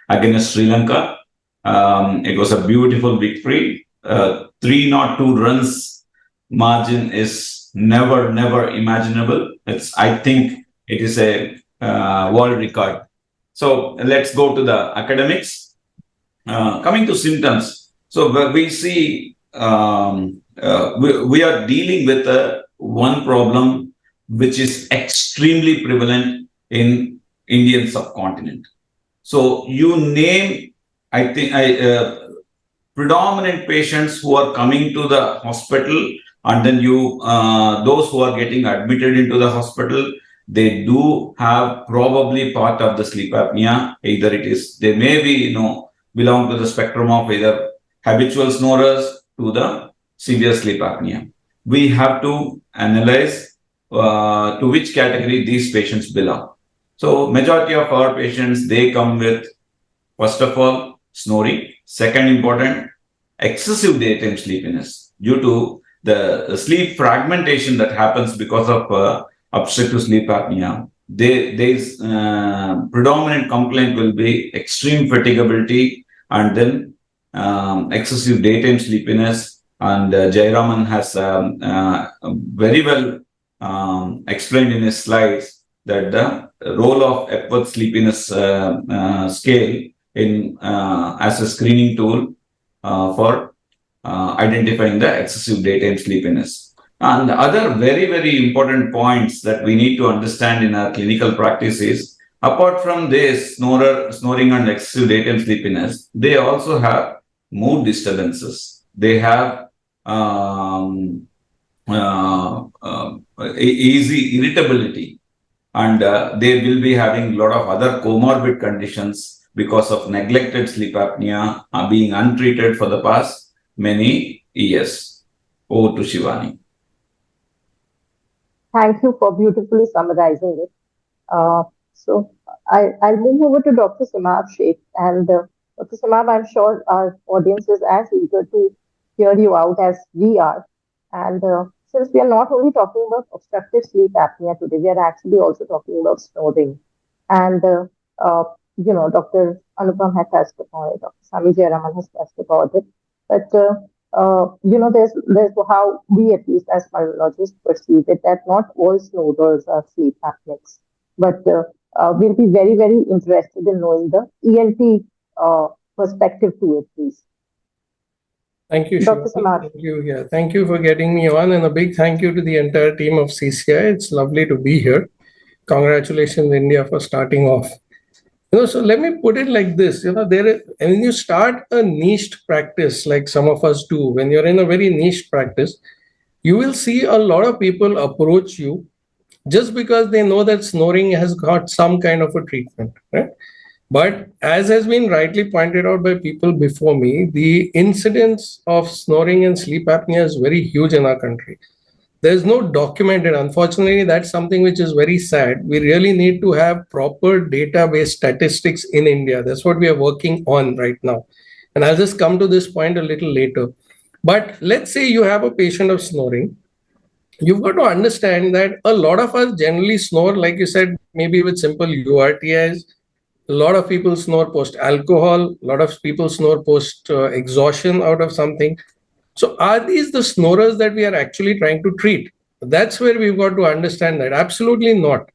against Sri Lanka. It was a beautiful victory. 302 runs margin is never imaginable. I think it is a world record. So let's go to the academics. Coming to symptoms. So we see we are dealing with one problem which is extremely prevalent in Indian subcontinent. So you name, I think, predominant patients who are coming to the hospital, and then those who are getting admitted into the hospital, they do have probably part of the sleep apnea. Either they may be, belong to the spectrum of either habitual snorers to the severe sleep apnea. We have to analyze to which category these patients belong. So majority of our patients, they come with, first of all, snoring. Second important, excessive daytime sleepiness due to the sleep fragmentation that happens because of obstructive sleep apnea. This predominant complaint will be extreme fatigability and then excessive daytime sleepiness. And Jayaraman has very well explained in his slides that the role of Epworth sleepiness scale in as a screening tool for identifying the excessive daytime sleepiness. And the other very important points that we need to understand in our clinical practice is, apart from this snoring and excessive daytime sleepiness, they also have mood disturbances. They have easy irritability, and they will be having a lot of other comorbid conditions because of neglected sleep apnea being untreated for the past many years. Over to Shivani. Thank you for beautifully summarizing it. So I'll move over to Dr. Seemab Sheikh. And Dr. Seemab, I'm sure our audience is as eager to hear you out as we are. And since we are not only talking about obstructive sleep apnea today, we are actually also talking about snoring. And, Dr. Anupam has touched upon it, Dr. Swamy Jayaraman has touched about it. But, there's how we, at least as pulmonologists, perceive it, that not all snorers are sleep apneics. But we'll be very interested in knowing the ENT perspective to it, please. Thank you, Dr. Shilpa. Thank you. Yeah, thank you for getting me on, and a big thank you to the entire team of CCI. It's lovely to be here. Congratulations, India, for starting off. So let me put it like this. When you start a niched practice, like some of us do, when you're in a very niche practice, you will see a lot of people approach you just because they know that snoring has got some kind of a treatment, right? But as has been rightly pointed out by people before me, the incidence of snoring and sleep apnea is very huge in our country. There's no documented. Unfortunately, that's something which is very sad. We really need to have proper database statistics in India. That's what we are working on right now. And I'll just come to this point a little later. But let's say you have a patient of snoring. You've got to understand that a lot of us generally snore, like you said, maybe with simple URTIs. A lot of people snore post alcohol. A lot of people snore post exhaustion out of something. So are these the snorers that we are actually trying to treat? That's where we've got to understand that. Absolutely not.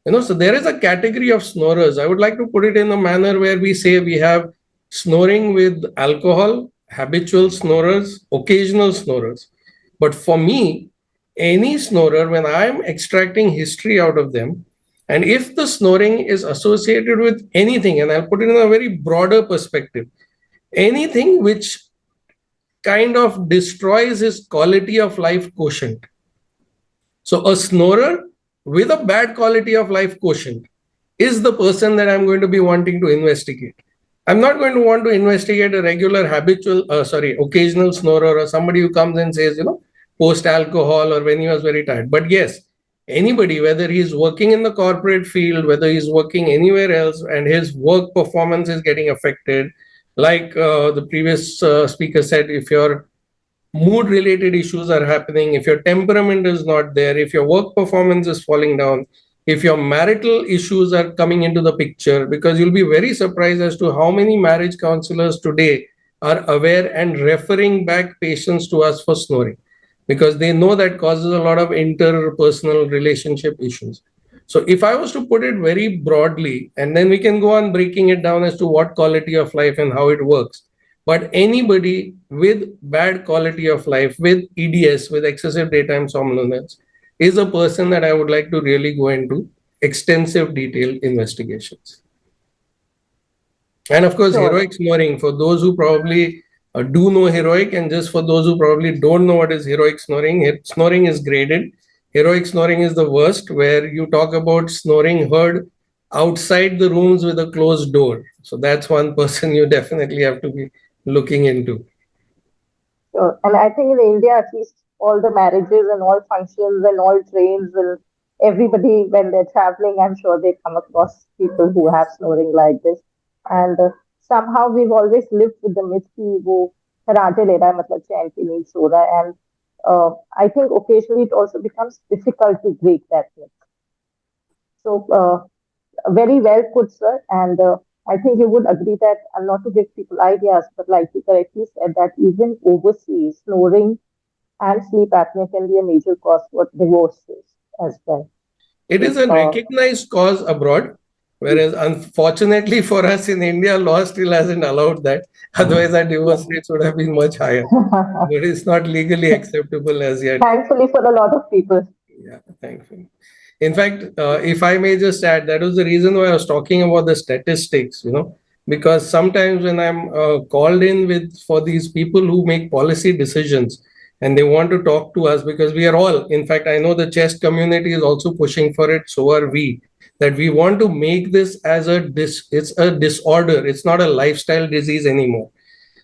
So there is a category of snorers. I would like to put it in a manner where we say we have snoring with alcohol, habitual snorers, occasional snorers. But for me, any snorer, when I'm extracting history out of them, and if the snoring is associated with anything, and I'll put it in a very broader perspective, anything which kind of destroys his quality of life quotient. So a snorer with a bad quality of life quotient is the person that I'm going to be wanting to investigate. I'm not going to want to investigate a regular occasional snorer or somebody who comes and says, post alcohol or when he was very tired. But yes, anybody, whether he's working in the corporate field, whether he's working anywhere else and his work performance is getting affected, like the previous speaker said, if your mood related issues are happening, if your temperament is not there, if your work performance is falling down, if your marital issues are coming into the picture, because you'll be very surprised as to how many marriage counselors today are aware and referring back patients to us for snoring, because they know that causes a lot of interpersonal relationship issues. So if I was to put it very broadly, and then we can go on breaking it down as to what quality of life and how it works. But anybody with bad quality of life, with EDS, with excessive daytime somnolence, is a person that I would like to really go into extensive detailed investigations. And of course, heroic snoring, for those who probably do know heroic, and just for those who probably don't know what is heroic snoring, snoring is graded. Heroic snoring is the worst, where you talk about snoring heard outside the rooms with a closed door. So that's one person you definitely have to be looking into. Sure. And I think in India, at least all the marriages and all functions and all trains and everybody, when they're traveling, I'm sure they come across people who have snoring like this. And somehow we've always lived with the myth कि वो karate ले रहा है मतलब चैन की नींद सो रहा है. And I think occasionally it also becomes difficult to break that myth. So very well put, sir. And I think you would agree that, and not to give people ideas, but like you correctly said, that even overseas, snoring and sleep apnea can be a major cause for divorces as well. It is a recognized cause abroad, whereas unfortunately for us in India, law still hasn't allowed that. Otherwise, our divorce rates would have been much higher. But it's not legally acceptable as yet. Thankfully for a lot of people. Yeah, thankfully. In fact, if I may just add, that was the reason why I was talking about the statistics, because sometimes when I'm called in for these people who make policy decisions and they want to talk to us, because we are all, in fact, I know the chest community is also pushing for it, so are we, that we want to make this as it's a disorder. It's not a lifestyle disease anymore.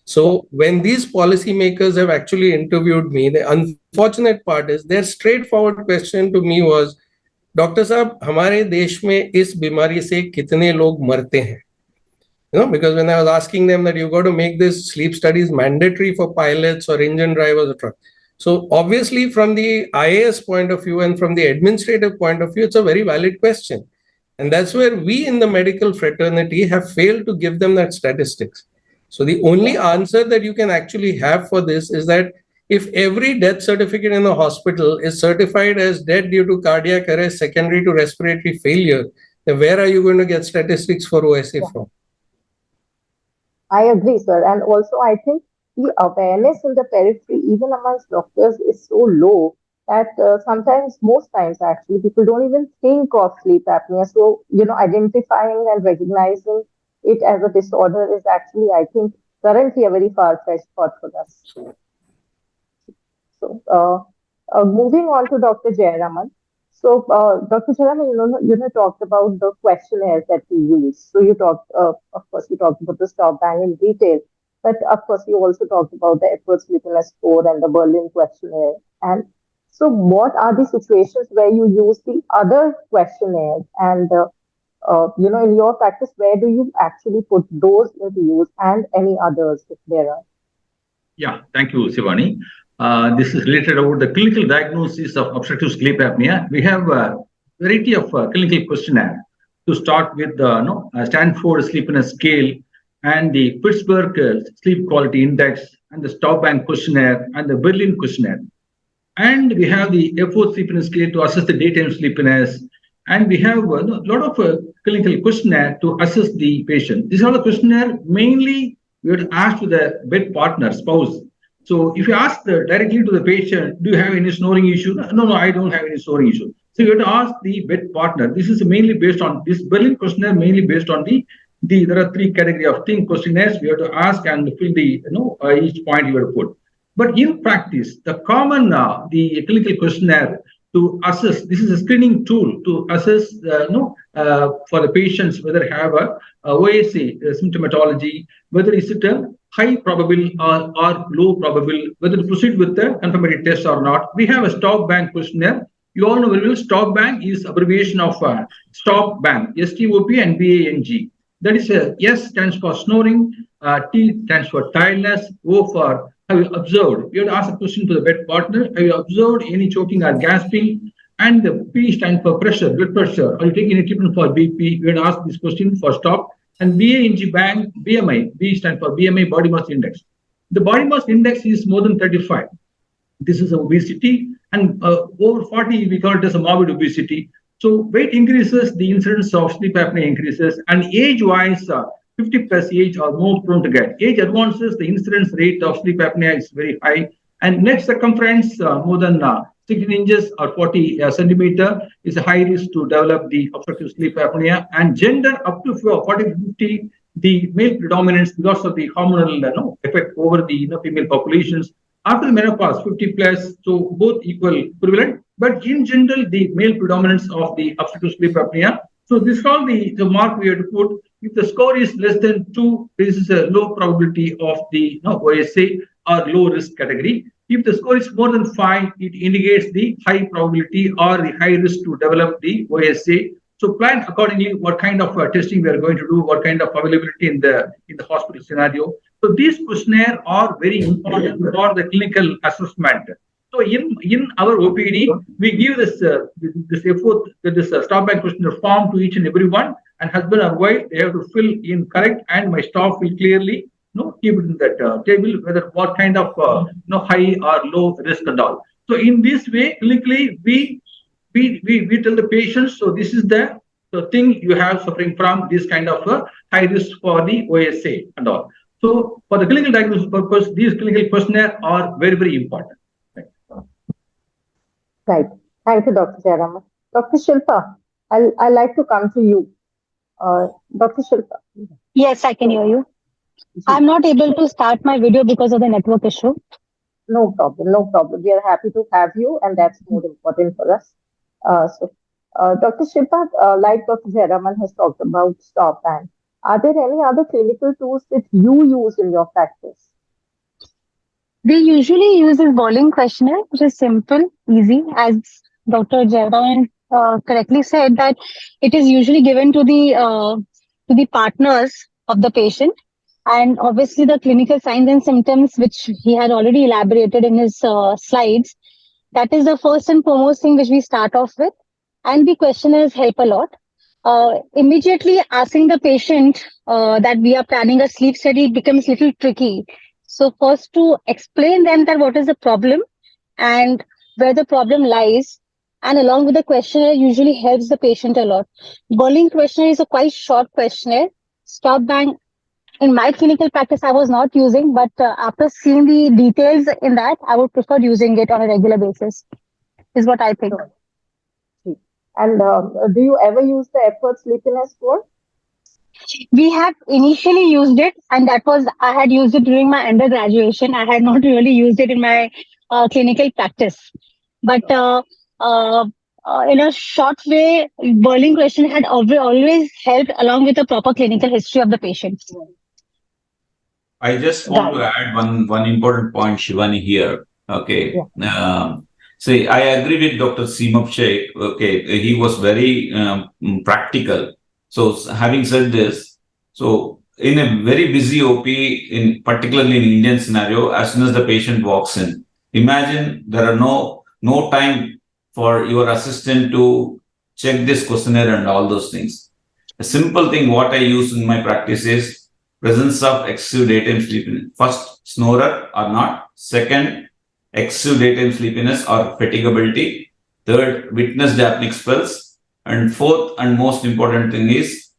So when these policymakers have actually interviewed me, the unfortunate part is their straightforward question to me was, doctor साहब हमारे देश में इस बीमारी से कितने लोग मरते हैं? Because when I was asking them that you got to make this sleep studies mandatory for pilots or engine drivers or truck. So obviously from the IAS point of view and from the administrative point of view, it's a very valid question. And that's where we in the medical fraternity have failed to give them that statistics. So the only answer that you can actually have for this is that if every death certificate in a hospital is certified as death due to cardiac arrest secondary to respiratory failure, then where are you going to get statistics for OSA from? I agree, sir. And also, I think the awareness in the periphery, even amongst doctors, is so low that most times actually, people don't even think of sleep apnea. So, identifying and recognizing it as a disorder is actually, I think, currently a very far-fetched thought for us. So, moving on to Dr. Jayaraman. So, Dr. Jayaraman, you talked about the questionnaires that we use. So, you talked, of course, you talked about the stop bang in detail, but of course, you also talked about the effort sleepiness score and the Berlin questionnaire. And So what are the situations where you use the other questionnaires and in your practice, where do you actually put those into use and any others if there are? Yeah, thank you, Shivani. This is related about the clinical diagnosis of obstructive sleep apnea. We have a variety of clinical questionnaire to start with the Stanford Sleepiness Scale and the Pittsburgh Sleep Quality Index and the Stop Bank Questionnaire and the Berlin Questionnaire. And we have the F4 sleepiness scale to assess the daytime sleepiness. And we have a lot of clinical questionnaire to assess the patient. These are the questionnaire mainly we would ask to the bed partner, spouse. So if you ask directly to the patient, do you have any snoring issue? No, I don't have any snoring issue. So you have to ask the bed partner. This is mainly based on this Berlin questionnaire, mainly based on there are three category of thing questionnaires we have to ask and fill the each point you have to put. But in practice, the common the clinical questionnaire to assess, this is a screening tool to assess for the patients whether have a OSA symptomatology, whether is it a high probable or low probable, whether to proceed with the confirmatory test or not. We have a stop bank questionnaire. You all know very well, stop bank is abbreviation of stop bank, STOP and BANG. That is S stands for snoring, T stands for tiredness, O for have you observed? You have to ask a question to the bed partner. Have you observed any choking or gasping? And the P stands for pressure, blood pressure. Are you taking any treatment for BP? You have to ask this question for stop. And BANG bank, BMI, B stands for BMI, body mass index. The body mass index is more than 35. This is obesity, and over 40 we call it as a morbid obesity. So weight increases, the incidence of sleep apnea increases, and age-wise, 50 plus age are more prone to get. Age advances, the incidence rate of sleep apnea is very high, and neck circumference more than 16 inches or 40 centimeter is a high risk to develop the obstructive sleep apnea. And gender up to 40 to 50, the male predominance because of the hormonal effect over the female populations. After the menopause, 50 plus, so both equal prevalent. But in general, the male predominance of the obstructive sleep apnea. So this is all the mark we have to put. If the score is less than 2, this is a low probability of the OSA or low risk category. If the score is more than 5, it indicates the high probability or the high risk to develop the OSA. So plan accordingly what kind of testing we are going to do, what kind of availability in the hospital scenario. So these questionnaires are very important for the clinical assessment. So in our OPD, we give this effort, this stop bank questionnaire form to each and every one, and husband or wife, they have to fill in correct, and my staff will clearly keep it in that table whether what kind of high or low risk and all. So in this way, clinically we tell the patients, so this is the thing you have suffering from, this kind of high risk for the OSA and all. So for the clinical diagnosis purpose, these clinical questionnaires are very, very important. Right. Thank you, Dr. Jayaraman. Dr. Shilpa, I'd like to come to you. Dr. Shilpa. Yes, I can hear you. I'm not able to start my video because of the network issue. No problem. We are happy to have you, and that's more important for us. Dr. Shilpa, like Dr. Jayaraman has talked about stop bank, are there any other clinical tools that you use in your practice? They usually use this bowling questionnaire, which is simple, easy, as Dr. Jayaraman correctly said, that it is usually given to the partners of the patient, and obviously the clinical signs and symptoms, which he had already elaborated in his slides. That is the first and foremost thing which we start off with, and the questionnaires help a lot. Immediately asking the patient that we are planning a sleep study becomes a little tricky. So first to explain them that what is the problem and where the problem lies, and along with the questionnaire usually helps the patient a lot. Bowling questionnaire is a quite short questionnaire. Stop bank, in my clinical practice, I was not using, but after seeing the details in that, I would prefer using it on a regular basis, is what I think. Sure. And do you ever use the Epworth sleepiness score? We have initially used it, and I had used it during my undergraduation. I had not really used it in my clinical practice. But in a short way, Berlin question had always helped along with a proper clinical history of the patient. I just want to add one important point, Shivani, here. Okay. Yeah. See, I agree with Dr. Seemab Shaikh. Okay, he was very practical. So, having said this, so in a very busy OP, particularly in Indian scenario, as soon as the patient walks in, imagine there are no time for your assistant to check this questionnaire and all those things. A simple thing what I use in my practice is presence of excessive daytime sleepiness. First, snorer or not. Second, excessive daytime sleepiness or fatigability. Third, witnessed apneic spells. And fourth and most important thing is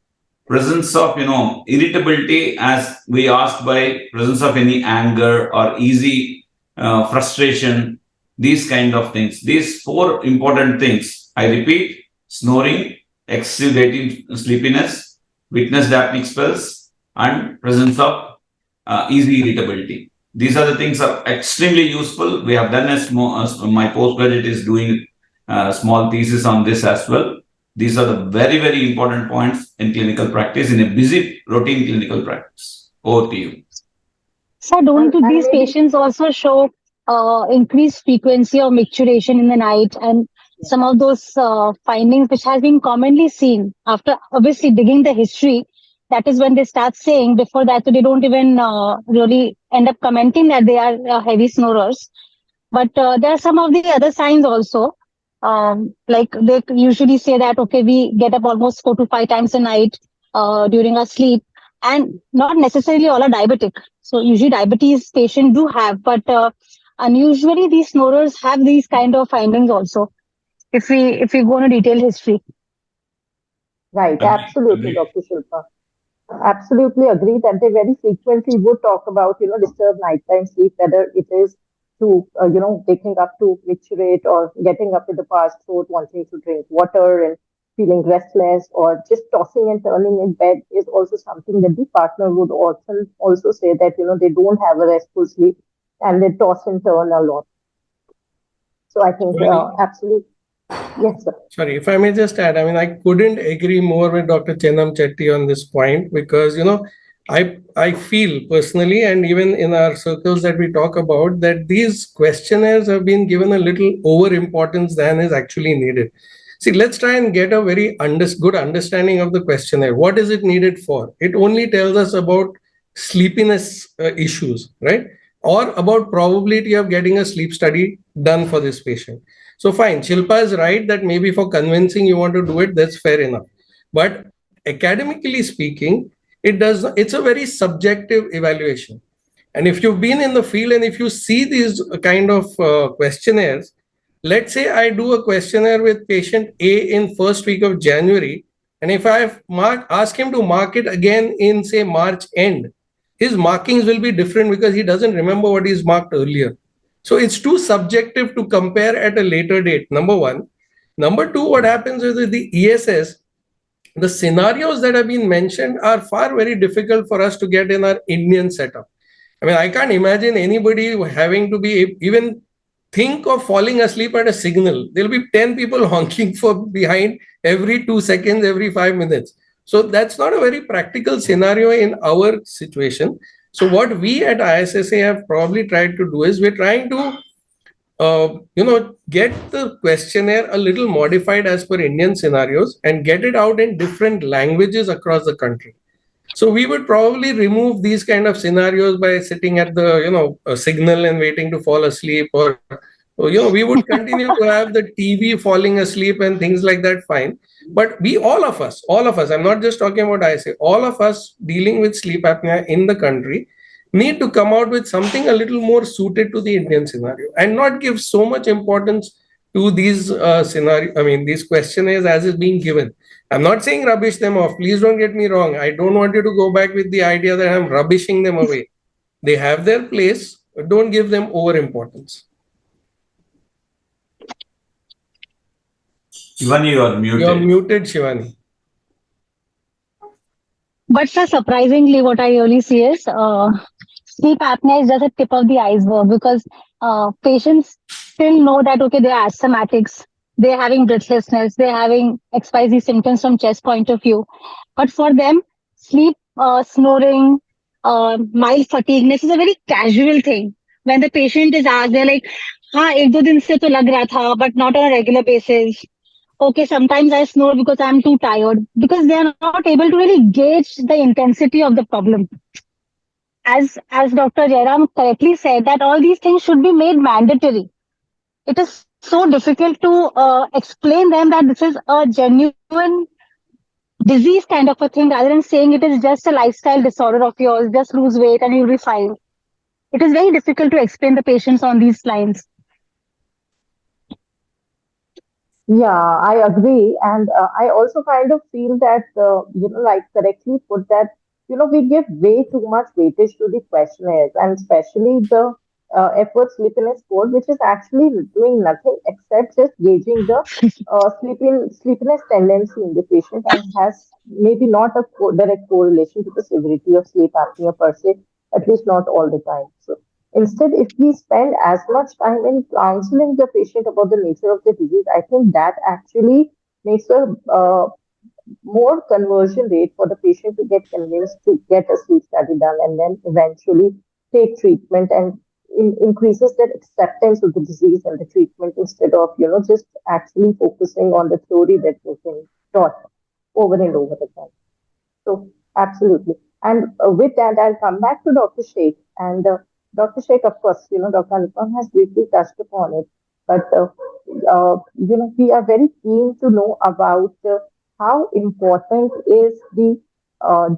presence of irritability, as we asked, by presence of any anger or easy frustration, these kind of things. These four important things, I repeat: snoring, excessive daytime sleepiness, witnessed apneic spells, and presence of easy irritability. These are the things are extremely useful. We have done my postgraduate is doing a small thesis on this as well. These are the very, very important points in clinical practice, in a busy routine clinical practice. Over to you. So don't these patients also show increased frequency of micturition in the night, and some of those findings which has been commonly seen after obviously digging the history, that is when they start saying. Before that, so they don't even really end up commenting that they are heavy snorers. But there are some of the other signs also. Like they usually say that, okay, we get up almost 4 to 5 times a night during our sleep, and not necessarily all are diabetic. So usually diabetes patients do have, but unusually these snorers have these kind of findings also. If we go into detailed history. Right, absolutely, Dr. Shilpa. Absolutely agree that they very frequently would talk about, disturbed nighttime sleep, whether it is to, waking up to micturate or getting up with the parched throat, wanting to drink water and feeling restless, or just tossing and turning in bed is also something that the partner would often also say that, they don't have a restful sleep and they toss and turn a lot. So I think absolutely. Yes, sir. Sorry, if I may just add, I mean, I couldn't agree more with Dr. Chennamchetty on this point, because, I feel personally, and even in our circles that we talk about, that these questionnaires have been given a little over importance than is actually needed. See, let's try and get a very good understanding of the questionnaire. What is it needed for? It only tells us about sleepiness issues, right? Or about probability of getting a sleep study done for this patient. So fine, Shilpa is right that maybe for convincing you want to do it, that's fair enough. But academically speaking, it's a very subjective evaluation. And if you've been in the field and if you see these kind of questionnaires, let's say I do a questionnaire with patient A in first week of January, and if I ask him to mark it again in, say, March end, his markings will be different because he doesn't remember what he's marked earlier. So it's too subjective to compare at a later date, number one. Number two, what happens is with the ESS, the scenarios that have been mentioned are far very difficult for us to get in our Indian setup. I mean, I can't imagine anybody having to be even think of falling asleep at a signal. There'll be 10 people honking for behind every 2 seconds, every 5 minutes. So that's not a very practical scenario in our situation. So what we at ISSA have probably tried to do is we're trying to, get the questionnaire a little modified as per Indian scenarios and get it out in different languages across the country. So we would probably remove these kind of scenarios by sitting at the, a signal and waiting to fall asleep, or we would continue to have the TV falling asleep and things like that, fine. But all of us, I'm not just talking about ISA, all of us dealing with sleep apnea in the country need to come out with something a little more suited to the Indian scenario and not give so much importance to these these questionnaires as is being given. I'm not saying rubbish them off. Please don't get me wrong. I don't want you to go back with the idea that I'm rubbishing them away. They have their place, but don't give them over importance. Shivani, you are muted. You're muted, Shivani. But sir, surprisingly, what I really see is sleep apnea is just a tip of the iceberg, because patients still know that, okay, they're asthmatics, they're having breathlessness, they're having XYZ symptoms from chest point of view. But for them, sleep, snoring, mild fatigueness is a very casual thing. when the patient is asked, they're like, हाँ एक दो दिन से तो लग रहा था, but not on a regular basis. Okay, sometimes I snore because I'm too tired, because they are not able to really gauge the intensity of the problem. As Dr. Jairam correctly said, that all these things should be made mandatory. It is so difficult to explain them that this is a genuine disease kind of a thing, rather than saying it is just a lifestyle disorder of yours, just lose weight and you'll be fine. It is very difficult to explain the patients on these lines. Yeah, I agree. And I also kind of feel that, like correctly put that, we give way too much weightage to the questionnaires, and especially the effort sleepiness score, which is actually doing nothing except just gauging the sleepiness tendency in the patient, and has maybe not a direct correlation to the severity of sleep apnea per se, at least not all the time. So instead, if we spend as much time in counseling the patient about the nature of the disease, I think that actually makes a more conversion rate for the patient to get convinced to get a sleep study done and then eventually take treatment, and increases their acceptance of the disease and the treatment, instead of just actually focusing on the theory that was been taught over and over again. So, absolutely. And with that, I'll come back to Dr. Sheikh. And Dr. Sheikh, of course, Dr. Anupam has briefly touched upon it. But, we are very keen to know about how important is the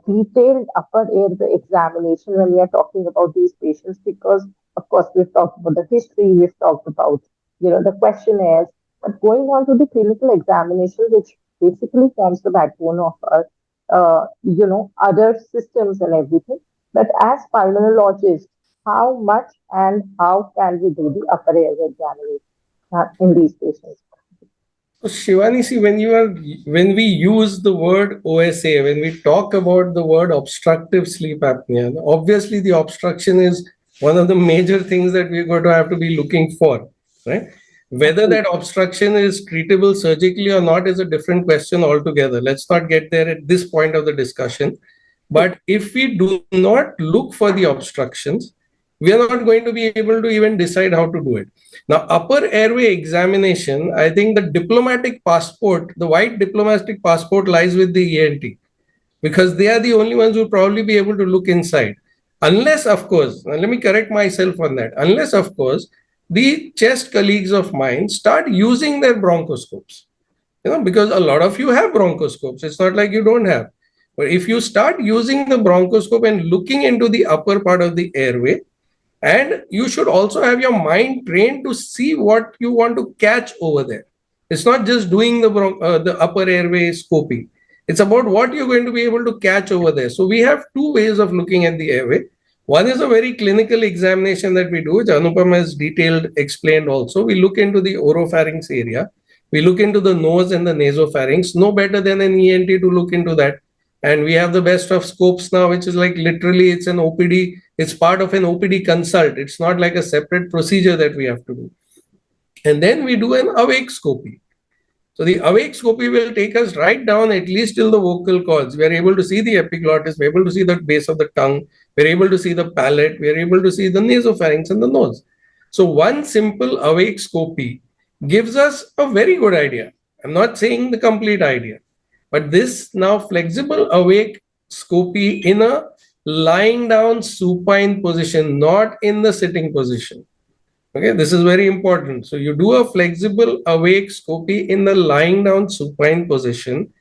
detailed upper airway examination when we are talking about these patients. Because, of course, we've talked about the history, we've talked about, the questionnaires. But going on to the clinical examination, which basically forms the backbone of our other systems and everything. But as pulmonologists, how much and how can we do the upper airway examination in these patients? So Shivani, see, when we use the word OSA, when we talk about the word obstructive sleep apnea, obviously the obstruction is one of the major things that we're going to have to be looking for, right? Whether that obstruction is treatable surgically or not is a different question altogether. Let's not get there at this point of the discussion. But if we do not look for the obstructions, we are not going to be able to even decide how to do it. Now, upper airway examination, I think the diplomatic passport, the white diplomatic passport lies with the ENT, because they are the only ones who will probably be able to look inside. Unless, of course, let me correct myself on that. Unless, of course, the chest colleagues of mine start using their bronchoscopes. Because a lot of you have bronchoscopes. It's not like you don't have. But if you start using the bronchoscope and looking into the upper part of the airway, and you should also have your mind trained to see what you want to catch over there. It's not just doing the upper airway scoping. It's about what you're going to be able to catch over there. So we have two ways of looking at the airway. One is a very clinical examination that we do, which Anupam has detailed, explained also. We look into the oropharynx area. We look into the nose and the nasopharynx. No better than an ENT to look into that. And we have the best of scopes now, which is like literally it's an OPD. It's part of an OPD consult. It's not like a separate procedure that we have to do. And then we do an awake scopy. So the awake scopy will take us right down at least till the vocal cords. We are able to see the epiglottis. We're able to see the base of the tongue. We're able to see the palate. We're able to see the nasopharynx and the nose. So one simple awake scopy gives us a very good idea. I'm not saying the complete idea, but this now flexible awake scopy in a lying down supine position, not in the sitting position. Okay, this is very important. So you do a flexible awake scopy in the lying down supine position.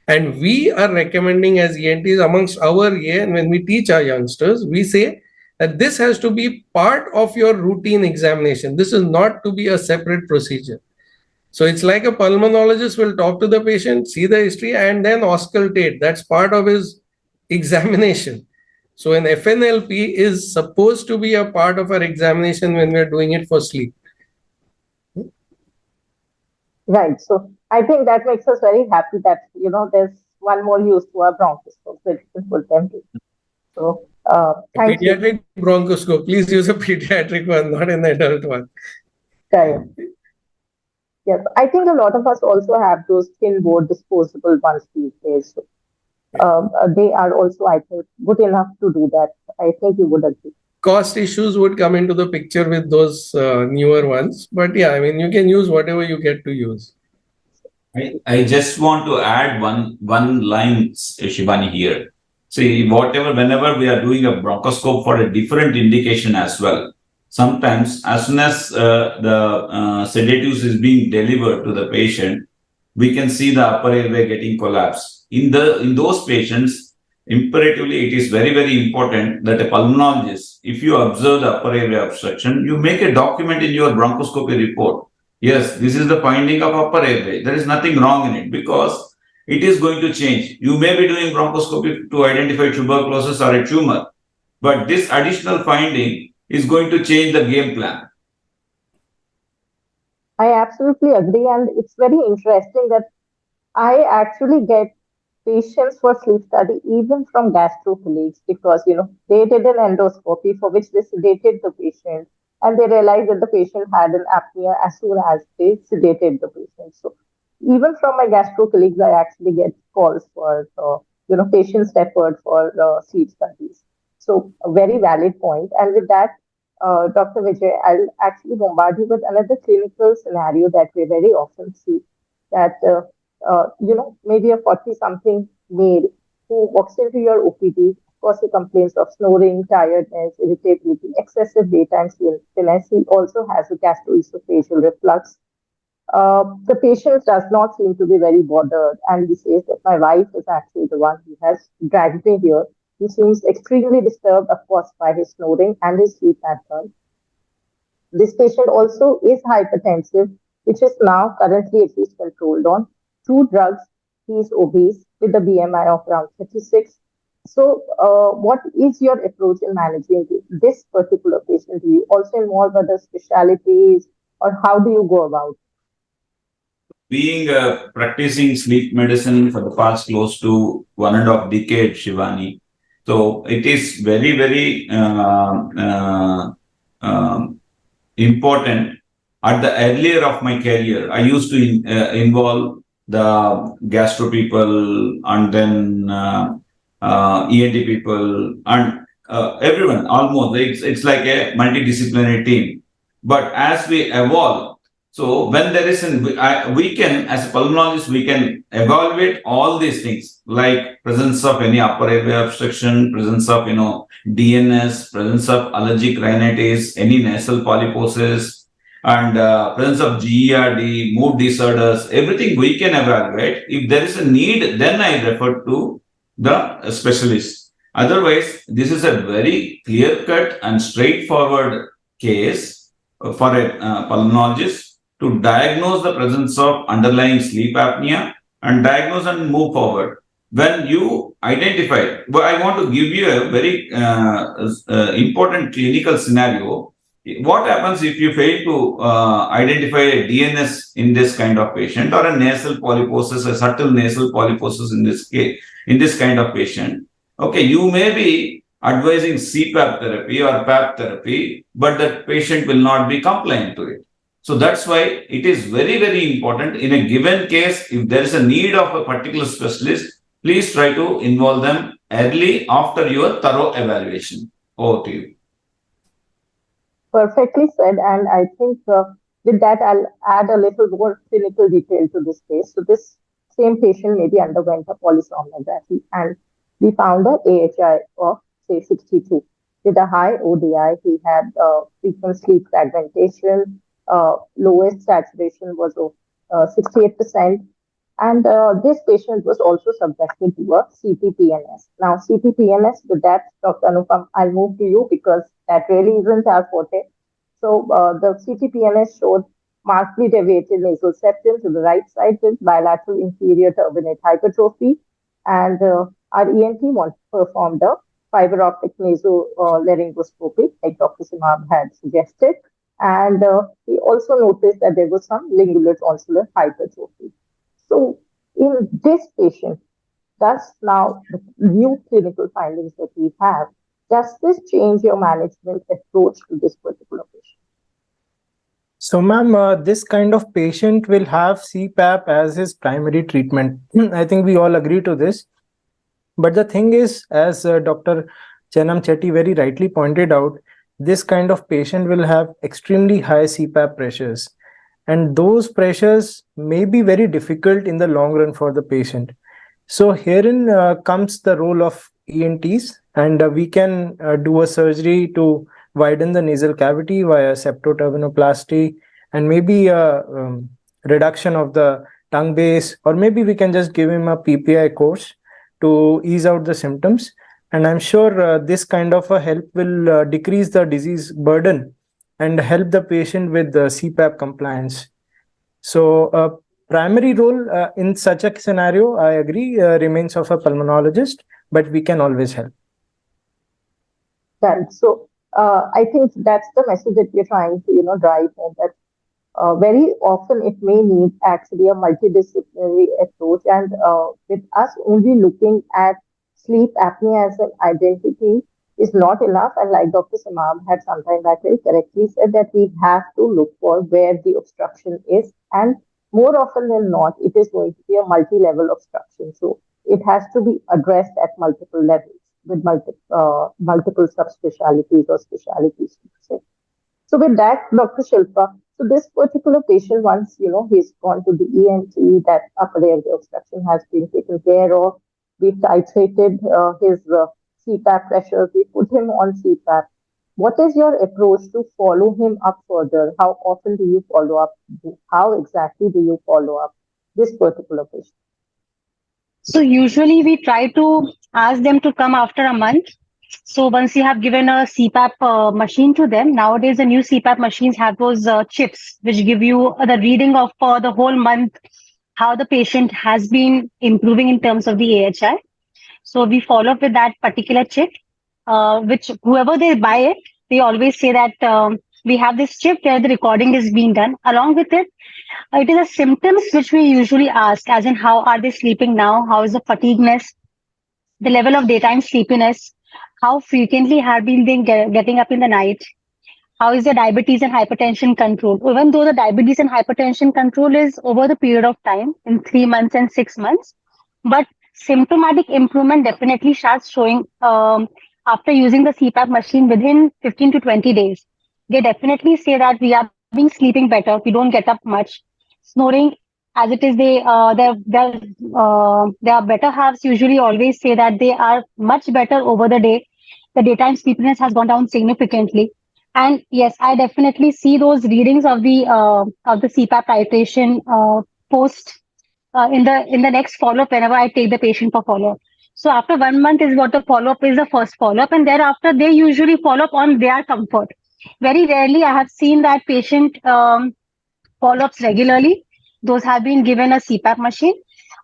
And we are recommending as ENTs amongst our and when we teach our youngsters, we say that this has to be part of your routine examination. This is not to be a separate procedure. So it's like a pulmonologist will talk to the patient, see the history, and then auscultate. That's part of his examination. So an FNLP is supposed to be a part of our examination when we're doing it for sleep. Right. So I think that makes us very happy that, there's one more use to our bronchoscope that you can put them to. So thank you. Pediatric bronchoscope. Please use a pediatric one, not an adult one. Correct. Yes, I think a lot of us also have those thin board disposable ones these days. So, they are also, I think, good enough to do that. I think you would agree. cost issues would come into the picture with those newer ones. But yeah, I mean, you can use whatever you get to use. I just want to add one line, Shivani, here. See, whenever we are doing a bronchoscope for a different indication as well, sometimes as soon as the sedatives is being delivered to the patient, we can see the upper airway getting collapsed. In those patients, imperatively, it is very, very important that a pulmonologist, if you observe the upper airway obstruction, you make a document in your bronchoscopy report. Yes, this is the finding of upper airway. There is nothing wrong in it because it is going to change. You may be doing bronchoscopy to identify tuberculosis or a tumor, but this additional finding is going to change the game plan. I absolutely agree, and it's very interesting that I actually get patients for sleep study even from gastro colleagues because they did an endoscopy for which they sedated the patient and they realized that the patient had an apnea as soon as they sedated the patient. So even from my gastro colleagues, I actually get calls for patients referred for sleep studies. So a very valid point. And with that, Dr. Vijay, I'll actually bombard you with another clinical scenario that we very often see that maybe a 40 something male who walks into your OPD, of course, he complains of snoring, tiredness, irritability, excessive daytime sleepiness. He also has a gastroesophageal reflux. The patient does not seem to be very bothered, and he says that my wife is actually the one who has dragged me here. He seems extremely disturbed, of course, by his snoring and his sleep pattern. This patient also is hypertensive, which is now currently at least controlled on two drugs. He is obese with a BMI of around 36. So, what is your approach in managing this particular patient? Do you also involve other specialities, or how do you go about? Being practicing sleep medicine for the past close to 1.5 decades, Shivani, so it is very, very important. At the earlier of my career, I used to involve the gastro people and then ENT people and everyone almost. It's like a multidisciplinary team. But as we evolve, so when there is we can, as a pulmonologist, we can evaluate all these things like presence of any upper airway obstruction, presence of DNS, presence of allergic rhinitis, any nasal polyposis, and presence of GERD, mood disorders, everything we can evaluate. If there is a need, then I refer to the specialist. Otherwise, this is a very clear-cut and straightforward case for a pulmonologist to diagnose the presence of underlying sleep apnea and diagnose and move forward. When you identify, well, I want to give you a very important clinical scenario. What happens if you fail to identify a DNS in this kind of patient or a nasal polyposis, a subtle nasal polyposis in this case, in this kind of patient? Okay, you may be advising CPAP therapy or PAP therapy, but that patient will not be compliant to it. So that's why it is very, very important in a given case, if there is a need of a particular specialist, please try to involve them early after your thorough evaluation. Over to you. Perfectly said. And I think with that, I'll add a little more clinical detail to this case. So this same patient maybe underwent a polysomnography and we found a AHI of say 62. With a high ODI, he had frequent sleep fragmentation, lowest saturation was 68%. And this patient was also subjected to a CTPNS. Now, CTPNS, with that, Dr. Anupam, I'll move to you because that really isn't our forte. So the CTPNS showed markedly deviated nasal septum to the right side with bilateral inferior turbinate hypertrophy. And our ENT performed a fiber optic nasolaryngoscopy, like Dr. Seemab had suggested. And he also noticed that there was some lingular tonsillar hypertrophy. So in this patient, that's now the new clinical findings that we have. Does this change your management approach to this particular patient? So, ma'am, this kind of patient will have CPAP as his primary treatment. I think we all agree to this. But the thing is, as Dr. Chennamchetty very rightly pointed out, this kind of patient will have extremely high CPAP pressures, and those pressures may be very difficult in the long run for the patient. So herein comes the role of ENTs, and we can do a surgery to widen the nasal cavity via septoturbinoplasty, and maybe a reduction of the tongue base, or maybe we can just give him a PPI course to ease out the symptoms. And I'm sure this kind of a help will decrease the disease burden and help the patient with the CPAP compliance. So primary role in such a scenario, I agree, remains of a pulmonologist, but we can always help. Right. So I think that's the message that we're trying to, drive home, that very often it may need actually a multidisciplinary approach. And with us only looking at sleep apnea as an identity is not enough. And like Dr. Seemab had sometime back very correctly said, that we have to look for where the obstruction is. And more often than not, it is going to be a multi-level obstruction. So it has to be addressed at multiple levels with multiple subspecialties or specialties. So with that, Dr. Shilpa, so this particular patient, once he's gone to the ENT, that upper airway obstruction has been taken care of. We've titrated his CPAP pressure. We put him on CPAP. What is your approach to follow him up further? How often do you follow up? How exactly do you follow up this particular patient? So usually we try to ask them to come after a month. So once you have given a CPAP machine to them, nowadays the new CPAP machines have those chips which give you the reading of the whole month, how the patient has been improving in terms of the AHI. So we follow up with that particular chip, which whoever they buy it, they always say that we have this chip where the recording is being done. Along with it, it is the symptoms which we usually ask, as in how are they sleeping now, how is the fatigueness, the level of daytime sleepiness, how frequently have been they getting up in the night, how is the diabetes and hypertension control. Even though the diabetes and hypertension control is over the period of time in 3 months and 6 months, but symptomatic improvement definitely starts showing after using the CPAP machine within 15 to 20 days. They definitely say that we are being sleeping better, we don't get up much. Snoring, as it is, their better halves usually always say that they are much better over the day. The daytime sleepiness has gone down significantly. And yes, I definitely see those readings of the CPAP titration post in the next follow-up whenever I take the patient for follow-up. So after 1 month is what the follow-up is, the first follow-up, and thereafter they usually follow up on their comfort. Very rarely I have seen that patient follow-ups regularly. Those have been given a CPAP machine.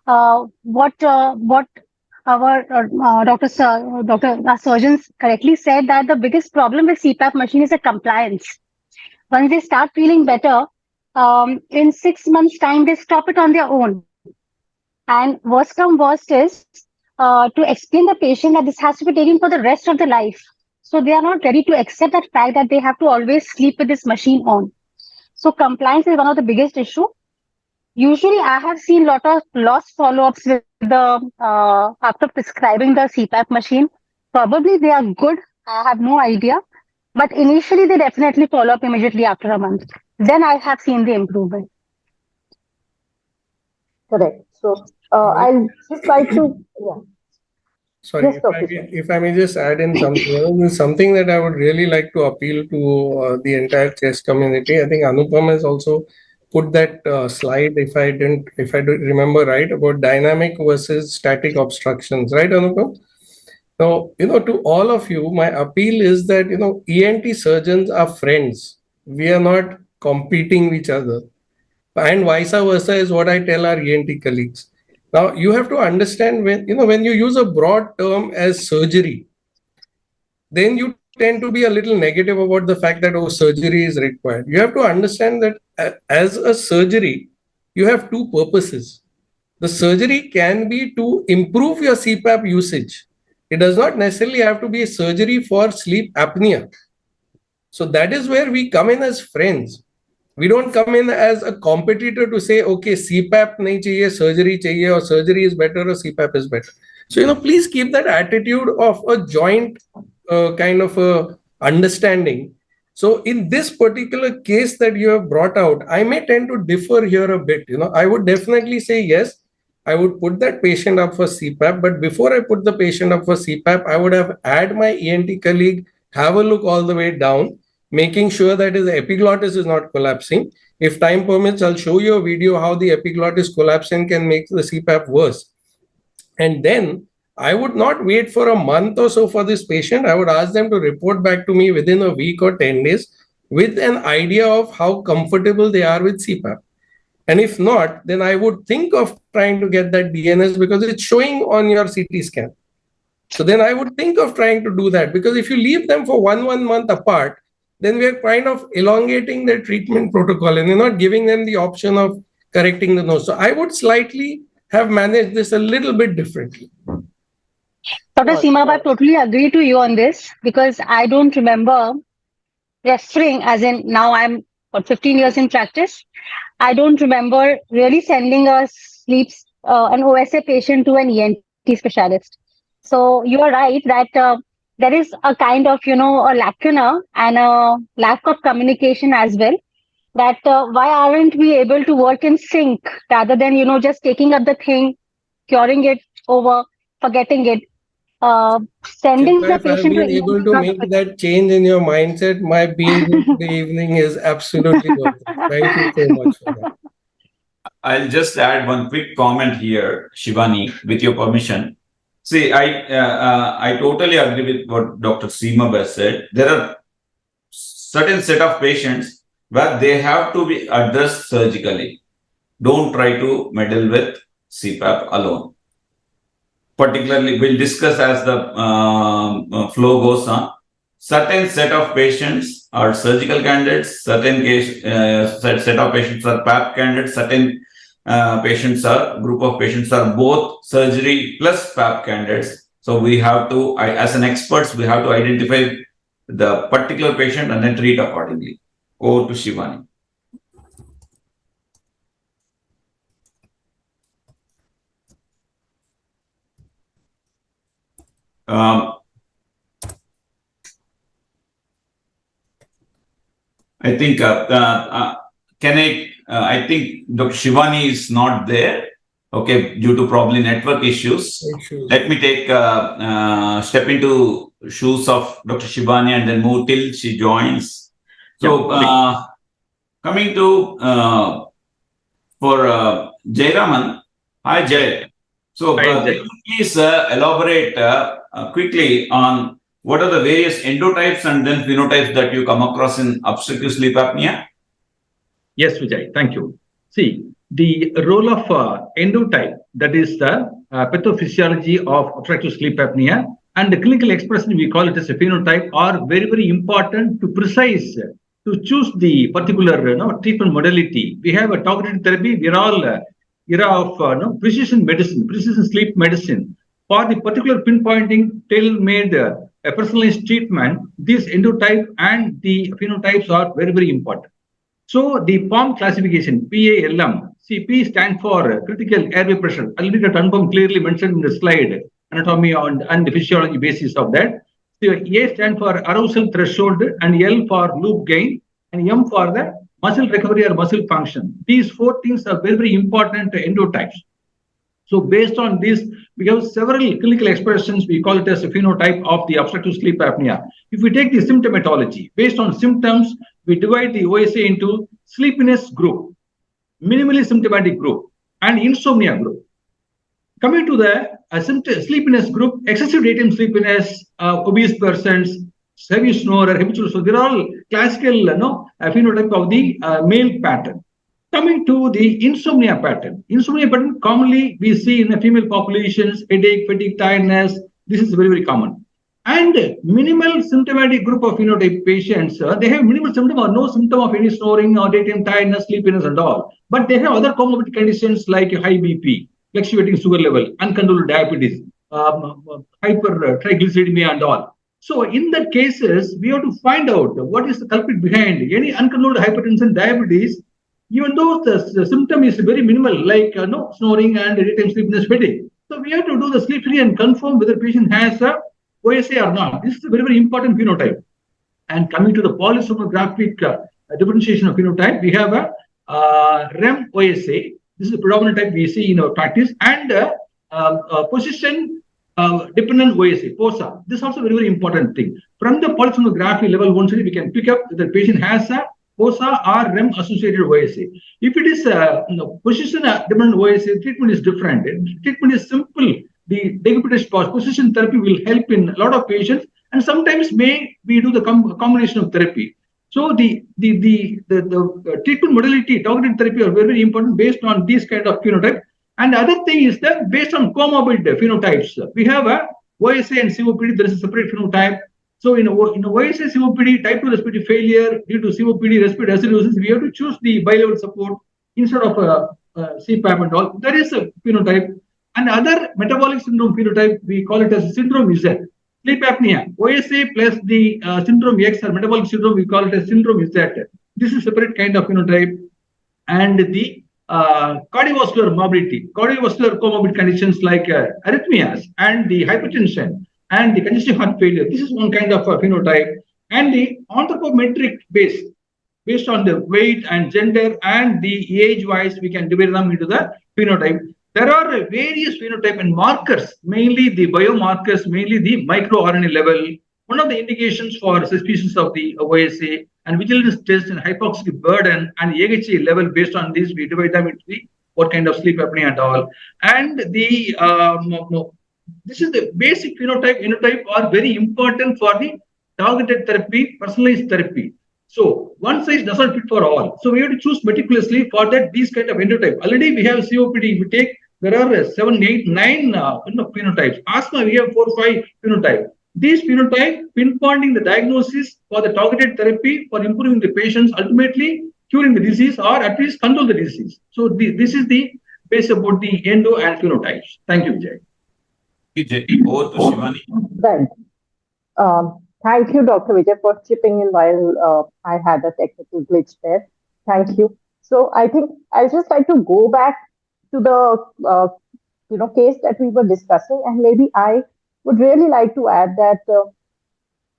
What our surgeons correctly said, that the biggest problem with CPAP machine is the compliance. Once they start feeling better, in 6 months' time, they stop it on their own. And worst come worst is to explain the patient that this has to be taken for the rest of the life. So they are not ready to accept that fact that they have to always sleep with this machine on. So compliance is one of the biggest issue. Usually, I have seen a lot of lost follow-ups with the after prescribing the CPAP machine. Probably they are good. I have no idea. But initially, they definitely follow up immediately after a month. Then I have seen the improvement. Correct. So I'll just like to, yeah. Sorry, Yes, if I may just add in something, something that I would really like to appeal to the entire chest community. I think Anupam has also put that slide, if I do remember right, about dynamic versus static obstructions, right, Anupam? So, to all of you, my appeal is that, ENT surgeons are friends. We are not competing with each other. And vice versa is what I tell our ENT colleagues. Now, you have to understand when you use a broad term as surgery, then you tend to be a little negative about the fact that, surgery is required. You have to understand that as a surgery, you have two purposes. The surgery can be to improve your CPAP usage. It does not necessarily have to be a surgery for sleep apnea. So that is where we come in as friends. We don't come in as a competitor to say, okay, CPAP nahi chahiye, surgery chahiye, or surgery is better, or CPAP is better. So, please keep that attitude of a joint kind of a understanding. So in this particular case that you have brought out, I may tend to differ here a bit. I would definitely say yes, I would put that patient up for CPAP, but before I put the patient up for CPAP, I would have had my ENT colleague have a look all the way down, making sure that his epiglottis is not collapsing. If time permits, I'll show you a video how the epiglottis collapsing can make the CPAP worse. And then I would not wait for a month or so for this patient. I would ask them to report back to me within a week or 10 days with an idea of how comfortable they are with CPAP. And if not, then I would think of trying to get that DNS because it's showing on your CT scan. So then I would think of trying to do that, because if you leave them for one month apart, then we are kind of elongating their treatment protocol and you're not giving them the option of correcting the nose. So I would slightly have managed this a little bit differently. Dr. Seemab, I totally agree to you on this, because I don't remember referring, as in now I'm 15 years in practice. I don't remember really sending an OSA patient to an ENT specialist. So you are right that there is a kind of, a lacuna and a lack of communication as well. That why aren't we able to work in sync rather than, just taking up the thing, curing it over, forgetting it. Sending Shilpa, the if I've patient been able to make that change in your mindset, my being here today evening is absolutely worth it. Thank you so much for that. I'll just add one quick comment here, Shivani, with your permission. See, I totally agree with what Dr. Seemab has said. There are certain set of patients where they have to be addressed surgically. Don't try to meddle with CPAP alone. Particularly, we'll discuss as the flow goes on. Certain set of patients are surgical candidates, certain set of patients are PAP candidates, certain group of patients are both surgery plus PAP candidates. So we have to, as an experts, we have to identify the particular patient and then treat accordingly. Over to Shivani. I think I think Dr. Shivani is not there. Okay, due to probably network issues. Let me take step into shoes of Dr. Shivani and then move till she joins. So coming to for Jayaraman. Hi Jay. So please elaborate quickly on what are the various endotypes and then phenotypes that you come across in obstructive sleep apnea? Yes, Vijay, thank you. See, the role of endotype, that is the pathophysiology of obstructive sleep apnea, and the clinical expression, we call it as a phenotype, are very, very important to precise, to choose the particular treatment modality. We have a targeted therapy. We are all era of precision medicine, precision sleep medicine. For the particular pinpointing, tailor-made, personalized treatment, this endotype and the phenotypes are very, very important. So the PALM classification, PALM, P stands for critical airway pressure. I'll read that Anupam clearly mentioned in the slide, anatomy and the physiology basis of that. So A stands for arousal threshold, and L for loop gain, and M for the muscle recovery or muscle function. These four things are very, very important endotypes. So based on this, we have several clinical expressions. We call it as a phenotype of the obstructive sleep apnea. If we take the symptomatology, based on symptoms, we divide the OSA into sleepiness group, minimally symptomatic group, and insomnia group. Coming to the sleepiness group, excessive daytime sleepiness, obese persons, heavy snorer, habitual. So they're all classical phenotype of the male pattern. Coming to the insomnia pattern. Insomnia pattern commonly we see in the female populations, headache, fatigue, tiredness. This is very, very common. And minimal symptomatic group of phenotype patients, they have minimal symptom or no symptom of any snoring or daytime tiredness, sleepiness and all. But they have other comorbid conditions like high BP, fluctuating sugar level, uncontrolled diabetes, hypertriglyceridemia and all. So in that cases, we have to find out what is the culprit behind any uncontrolled hypertension, diabetes. Even though the symptom is very minimal, like snoring and daytime sleepiness, fatigue. So we have to do the sleep study and confirm whether the patient has a OSA or not. This is a very, very important phenotype. And coming to the polysomnographic differentiation of phenotype, we have a REM OSA. This is the predominant type we see in our practice, and position dependent OSA, POSA. This is also a very, very important thing. From the polysomnography level, once we can pick up that the patient has a POSA or REM associated OSA. If it is position dependent OSA, treatment is different. Treatment is simple. The decubitus position therapy will help in a lot of patients, and sometimes we do the combination of therapy. So the treatment modality, targeted therapy are very, very important based on these kind of phenotype. And the other thing is that based on comorbid phenotypes, we have a OSA and COPD. There is a separate phenotype. So in OSA COPD, type 2 respiratory failure due to COPD respiratory acidosis, we have to choose the bilevel support instead of CPAP and all. That is a phenotype. And other metabolic syndrome phenotype, we call it as syndrome Z. Sleep apnea, OSA plus the syndrome X or metabolic syndrome, we call it as syndrome Z. This is a separate kind of phenotype. And the cardiovascular morbidity, cardiovascular comorbid conditions like arrhythmias and the hypertension and the congestive heart failure. This is one kind of phenotype. And the anthropometric based on the weight and gender and the age-wise, we can divide them into the phenotype. There are various phenotype and markers, mainly the biomarkers, mainly the microRNA level. One of the indications for suspicions of the OSA and vigilance test and hypoxic burden and AHA level. Based on this, we divide them into what kind of sleep apnea and all. And the this is the basic phenotype are very important for the targeted therapy, personalized therapy. So one size does not fit for all. So we have to choose meticulously for that these kind of phenotype. Already we have COPD. We take there are 7, 8, 9 phenotypes. Asthma we have 4, 5 phenotype. These phenotype pinpointing the diagnosis for the targeted therapy for improving the patients, ultimately curing the disease or at least control the disease. So this is the base about the endo and phenotypes. Thank you, Vijay. Vijay, over to Shivani. Right. Thank you, Dr. Vijay, for chipping in while I had a technical glitch there. Thank you. So I think I just like to go back to the case that we were discussing, and maybe I would really like to add that the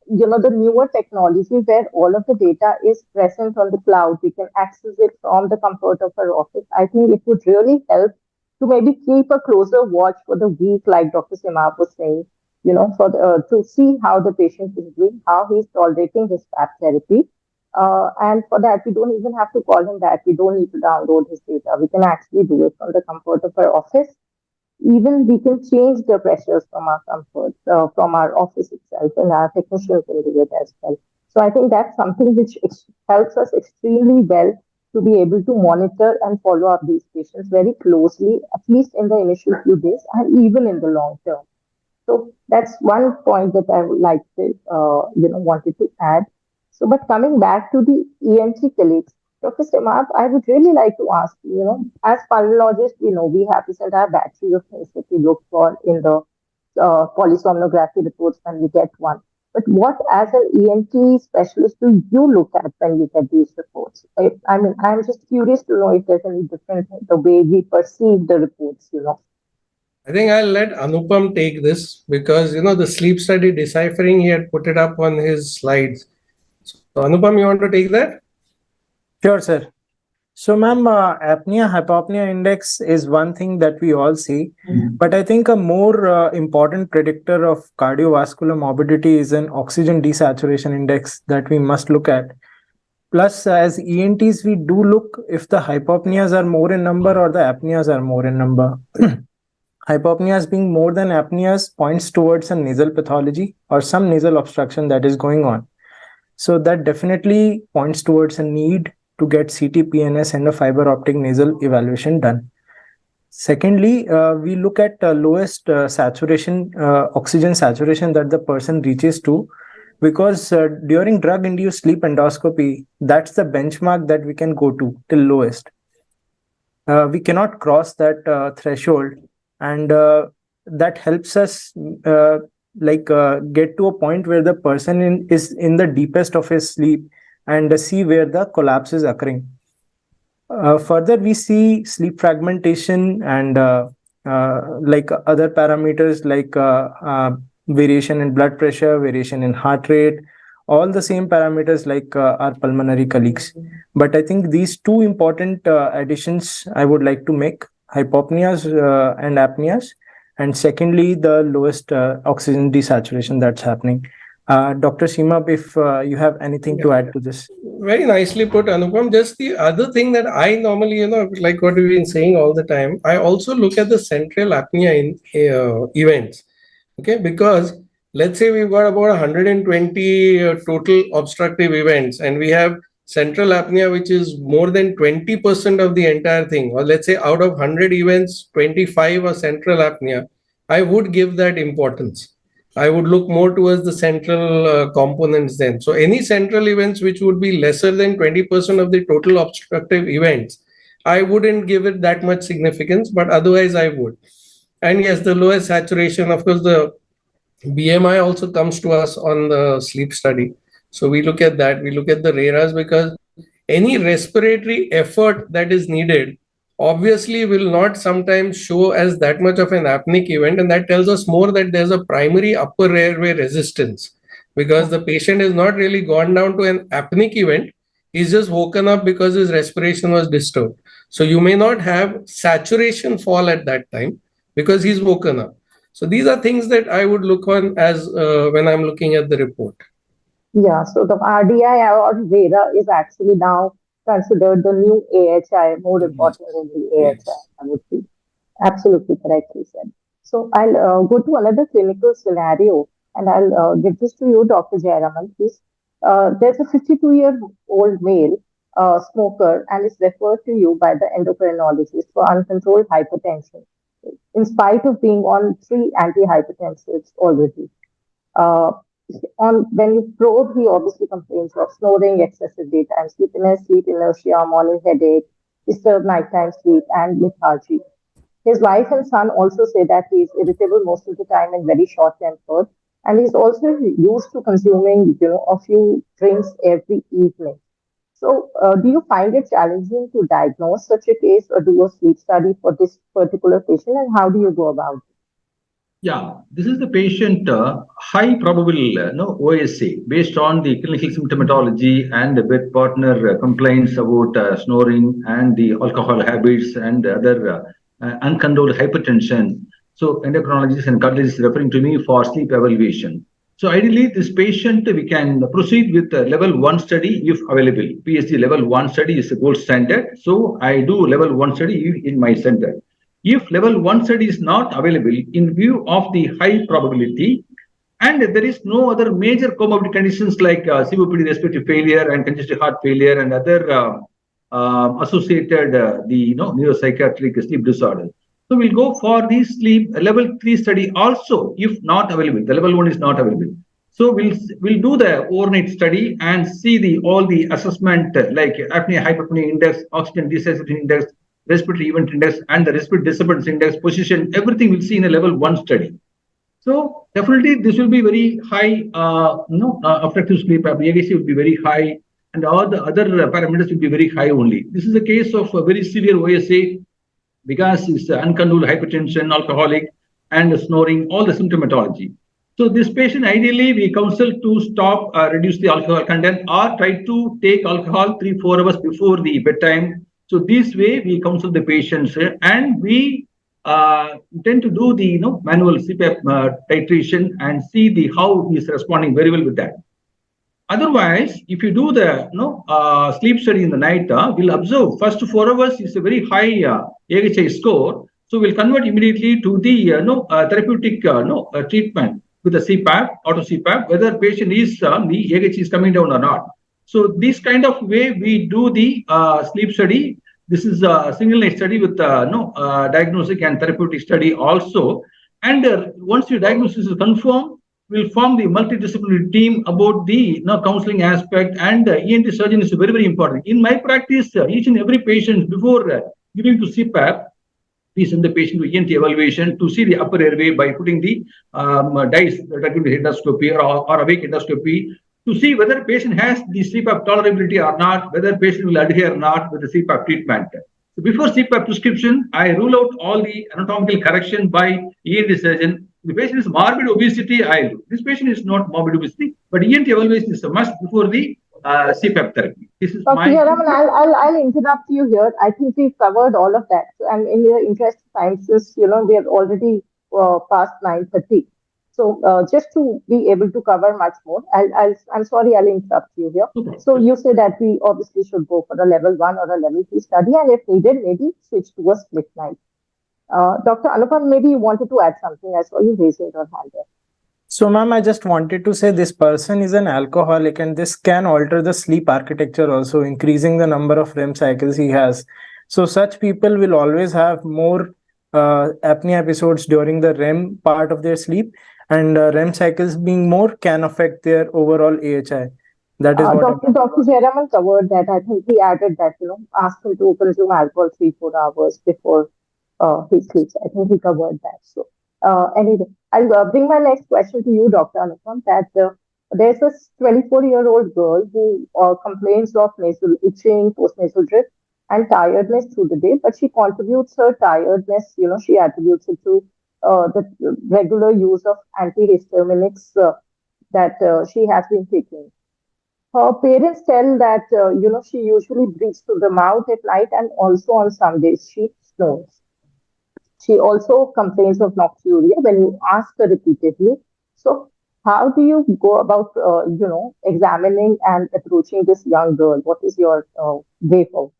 newer technology where all of the data is present on the cloud, we can access it from the comfort of our office. I think it would really help to maybe keep a closer watch for the week, like Dr. Seemab was saying, to see how the patient is doing, how he's tolerating his PAP therapy. And for that, we don't even have to call him back. We don't need to download his data. We can actually do it from the comfort of our office. Even we can change the pressures from our comfort, from our office itself, and our technicians can do it as well. So I think that's something which helps us extremely well to be able to monitor and follow up these patients very closely, at least in the initial few days and even in the long term. So that's one point that I would like to, wanted to add. So, but coming back to the ENT colleagues, Dr. Seemab, I would really like to ask you, as pulmonologists, we have this entire battery of things that we look for in the polysomnography reports when we get one. But what, as an ENT specialist, do you look at when you get these reports? I mean, I'm just curious to know if there's any difference in the way we perceive the reports, I think I'll let Anupam take this because, the sleep study deciphering, he had put it up on his slides. So, Anupam, you want to take that? Sure, sir. So, ma'am, apnea-hypopnea index is one thing that we all see. But I think a more important predictor of cardiovascular morbidity is an oxygen desaturation index that we must look at. Plus, as ENTs, we do look if the hypopneas are more in number or the apneas are more in number. Hypopneas being more than apneas points towards a nasal pathology or some nasal obstruction that is going on. So that definitely points towards a need to get CT-PNS and a fiber optic nasal evaluation done. Secondly, we look at lowest oxygen saturation that the person reaches to, because during drug-induced sleep endoscopy, that's the benchmark that we can go to till lowest. We cannot cross that threshold, and that helps us get to a point where the person is in the deepest of his sleep and see where the collapse is occurring. Further, we see sleep fragmentation and other parameters like variation in blood pressure, variation in heart rate, all the same parameters like our pulmonary colleagues. But I think these two important additions I would like to make: hypopneas and apneas, and secondly, the lowest oxygen desaturation that's happening. Dr. Seemab, if you have anything to add to this. Very nicely put, Anupam. Just the other thing that I normally, like what we've been saying all the time, I also look at the central apnea in events. Okay, because let's say we've got about 120 total obstructive events, and we have central apnea, which is more than 20% of the entire thing. Or let's say out of 100 events, 25 are central apnea. I would give that importance. I would look more towards the central components then. So any central events which would be lesser than 20% of the total obstructive events, I wouldn't give it that much significance, but otherwise I would. And yes, the lowest saturation, of course, the BMI also comes to us on the sleep study. So we look at that. We look at the RERAs, because any respiratory effort that is needed obviously will not sometimes show as that much of an apneic event, and that tells us more that there's a primary upper airway resistance, because the patient has not really gone down to an apneic event. He's just woken up because his respiration was disturbed. So you may not have saturation fall at that time because he's woken up. So these are things that I would look on as when I'm looking at the report. Yeah, so the RDI or VERA is actually now considered the new AHI, more important than the AHI, I would say. Absolutely correctly said. So I'll go to another clinical scenario, and I'll give this to you, Dr. Jayaraman, please. There's a 52-year-old male smoker and is referred to you by the endocrinologist for uncontrolled hypertension, in spite of being on 3 antihypertensives already. When you probe, he obviously complains of snoring, excessive daytime sleepiness, sleep inertia, morning headache, disturbed nighttime sleep, and lethargy. His wife and son also say that he is irritable most of the time and very short-tempered, and he's also used to consuming, a few drinks every evening. So, do you find it challenging to diagnose such a case or do a sleep study for this particular patient, and how do you go about it? Yeah, this is the patient high probable OSA based on the clinical symptomatology and the bed partner complaints about snoring and the alcohol habits and other uncontrolled hypertension. So endocrinologists and cardiologists referring to me for sleep evaluation. So ideally, this patient, we can proceed with level 1 study if available. PhD level 1 study is the gold standard. So I do level 1 study in my center. If level 1 study is not available in view of the high probability, and there is no other major comorbid conditions like COPD, respiratory failure, and congestive heart failure, and other associated neuropsychiatric sleep disorder. So we'll go for the sleep level 3 study also if not available. The level 1 is not available. So we'll do the overnight study and see all the assessment like apnea hypopnea index, oxygen desaturation index, respiratory event index, and the respiratory disturbance index, position, everything we'll see in a level 1 study. So definitely this will be very high, obstructive sleep apnea, AHI will be very high, and all the other parameters will be very high only. This is a case of a very severe OSA because it's uncontrolled hypertension, alcoholic, and snoring, all the symptomatology. So this patient, ideally, we counsel to stop, reduce the alcohol content, or try to take alcohol 3-4 hours before the bedtime. So this way, we counsel the patients, and we tend to do the manual CPAP titration and see how he is responding very well with that. Otherwise, if you do the sleep study in the night, we'll observe first 4 hours is a very high AHI score. So we'll convert immediately to the therapeutic treatment with the CPAP, auto CPAP, whether patient is the AHI is coming down or not. So this kind of way we do the sleep study. This is a single night study with diagnostic and therapeutic study also. And once your diagnosis is confirmed, we'll form the multidisciplinary team about the counseling aspect, and ENT surgeon is very, very important. In my practice, each and every patient before giving to CPAP, we send the patient to ENT evaluation to see the upper airway by putting the DICE, the endoscopy or awake endoscopy, to see whether patient has the CPAP tolerability or not, whether patient will adhere or not with the CPAP treatment. So before CPAP prescription, I rule out all the anatomical correction by ENT surgeon. The patient is morbid obesity, I'll do. This patient is not morbid obesity, but ENT evaluation is a must before the CPAP therapy. This is Dr. my. Jayaraman, I'll interrupt you here. I think we've covered all of that. So, and in the interest of time, since we are already past 9:30. So just to be able to cover much more, I'm sorry, I'll interrupt you here. So you say that we obviously should go for a level 1 or a level 2 study, and if needed, maybe switch to a split night. Dr. Anupam, maybe you wanted to add something. I saw you raising your hand there. So, ma'am, I just wanted to say this person is an alcoholic, and this can alter the sleep architecture also, increasing the number of REM cycles he has. So, such people will always have more apnea episodes during the REM part of their sleep, and REM cycles being more can affect their overall AHI. That is what Dr. Jayaraman covered that. I think he added that, ask him to consume alcohol 3-4 hours before he sleeps. I think he covered that. So, anyway, I'll bring my next question to you, Dr. Anupam, that there's this 24-year-old girl who complains of nasal itching, postnasal drip, and tiredness through the day, but she contributes her tiredness, she attributes it to the regular use of antihistaminics that she has been taking. Her parents tell that, she usually breathes through the mouth at night, and also on some days she snores. She also complains of nocturia when you ask her repeatedly. So, how do you go about, examining and approaching this young girl? What is your way forward?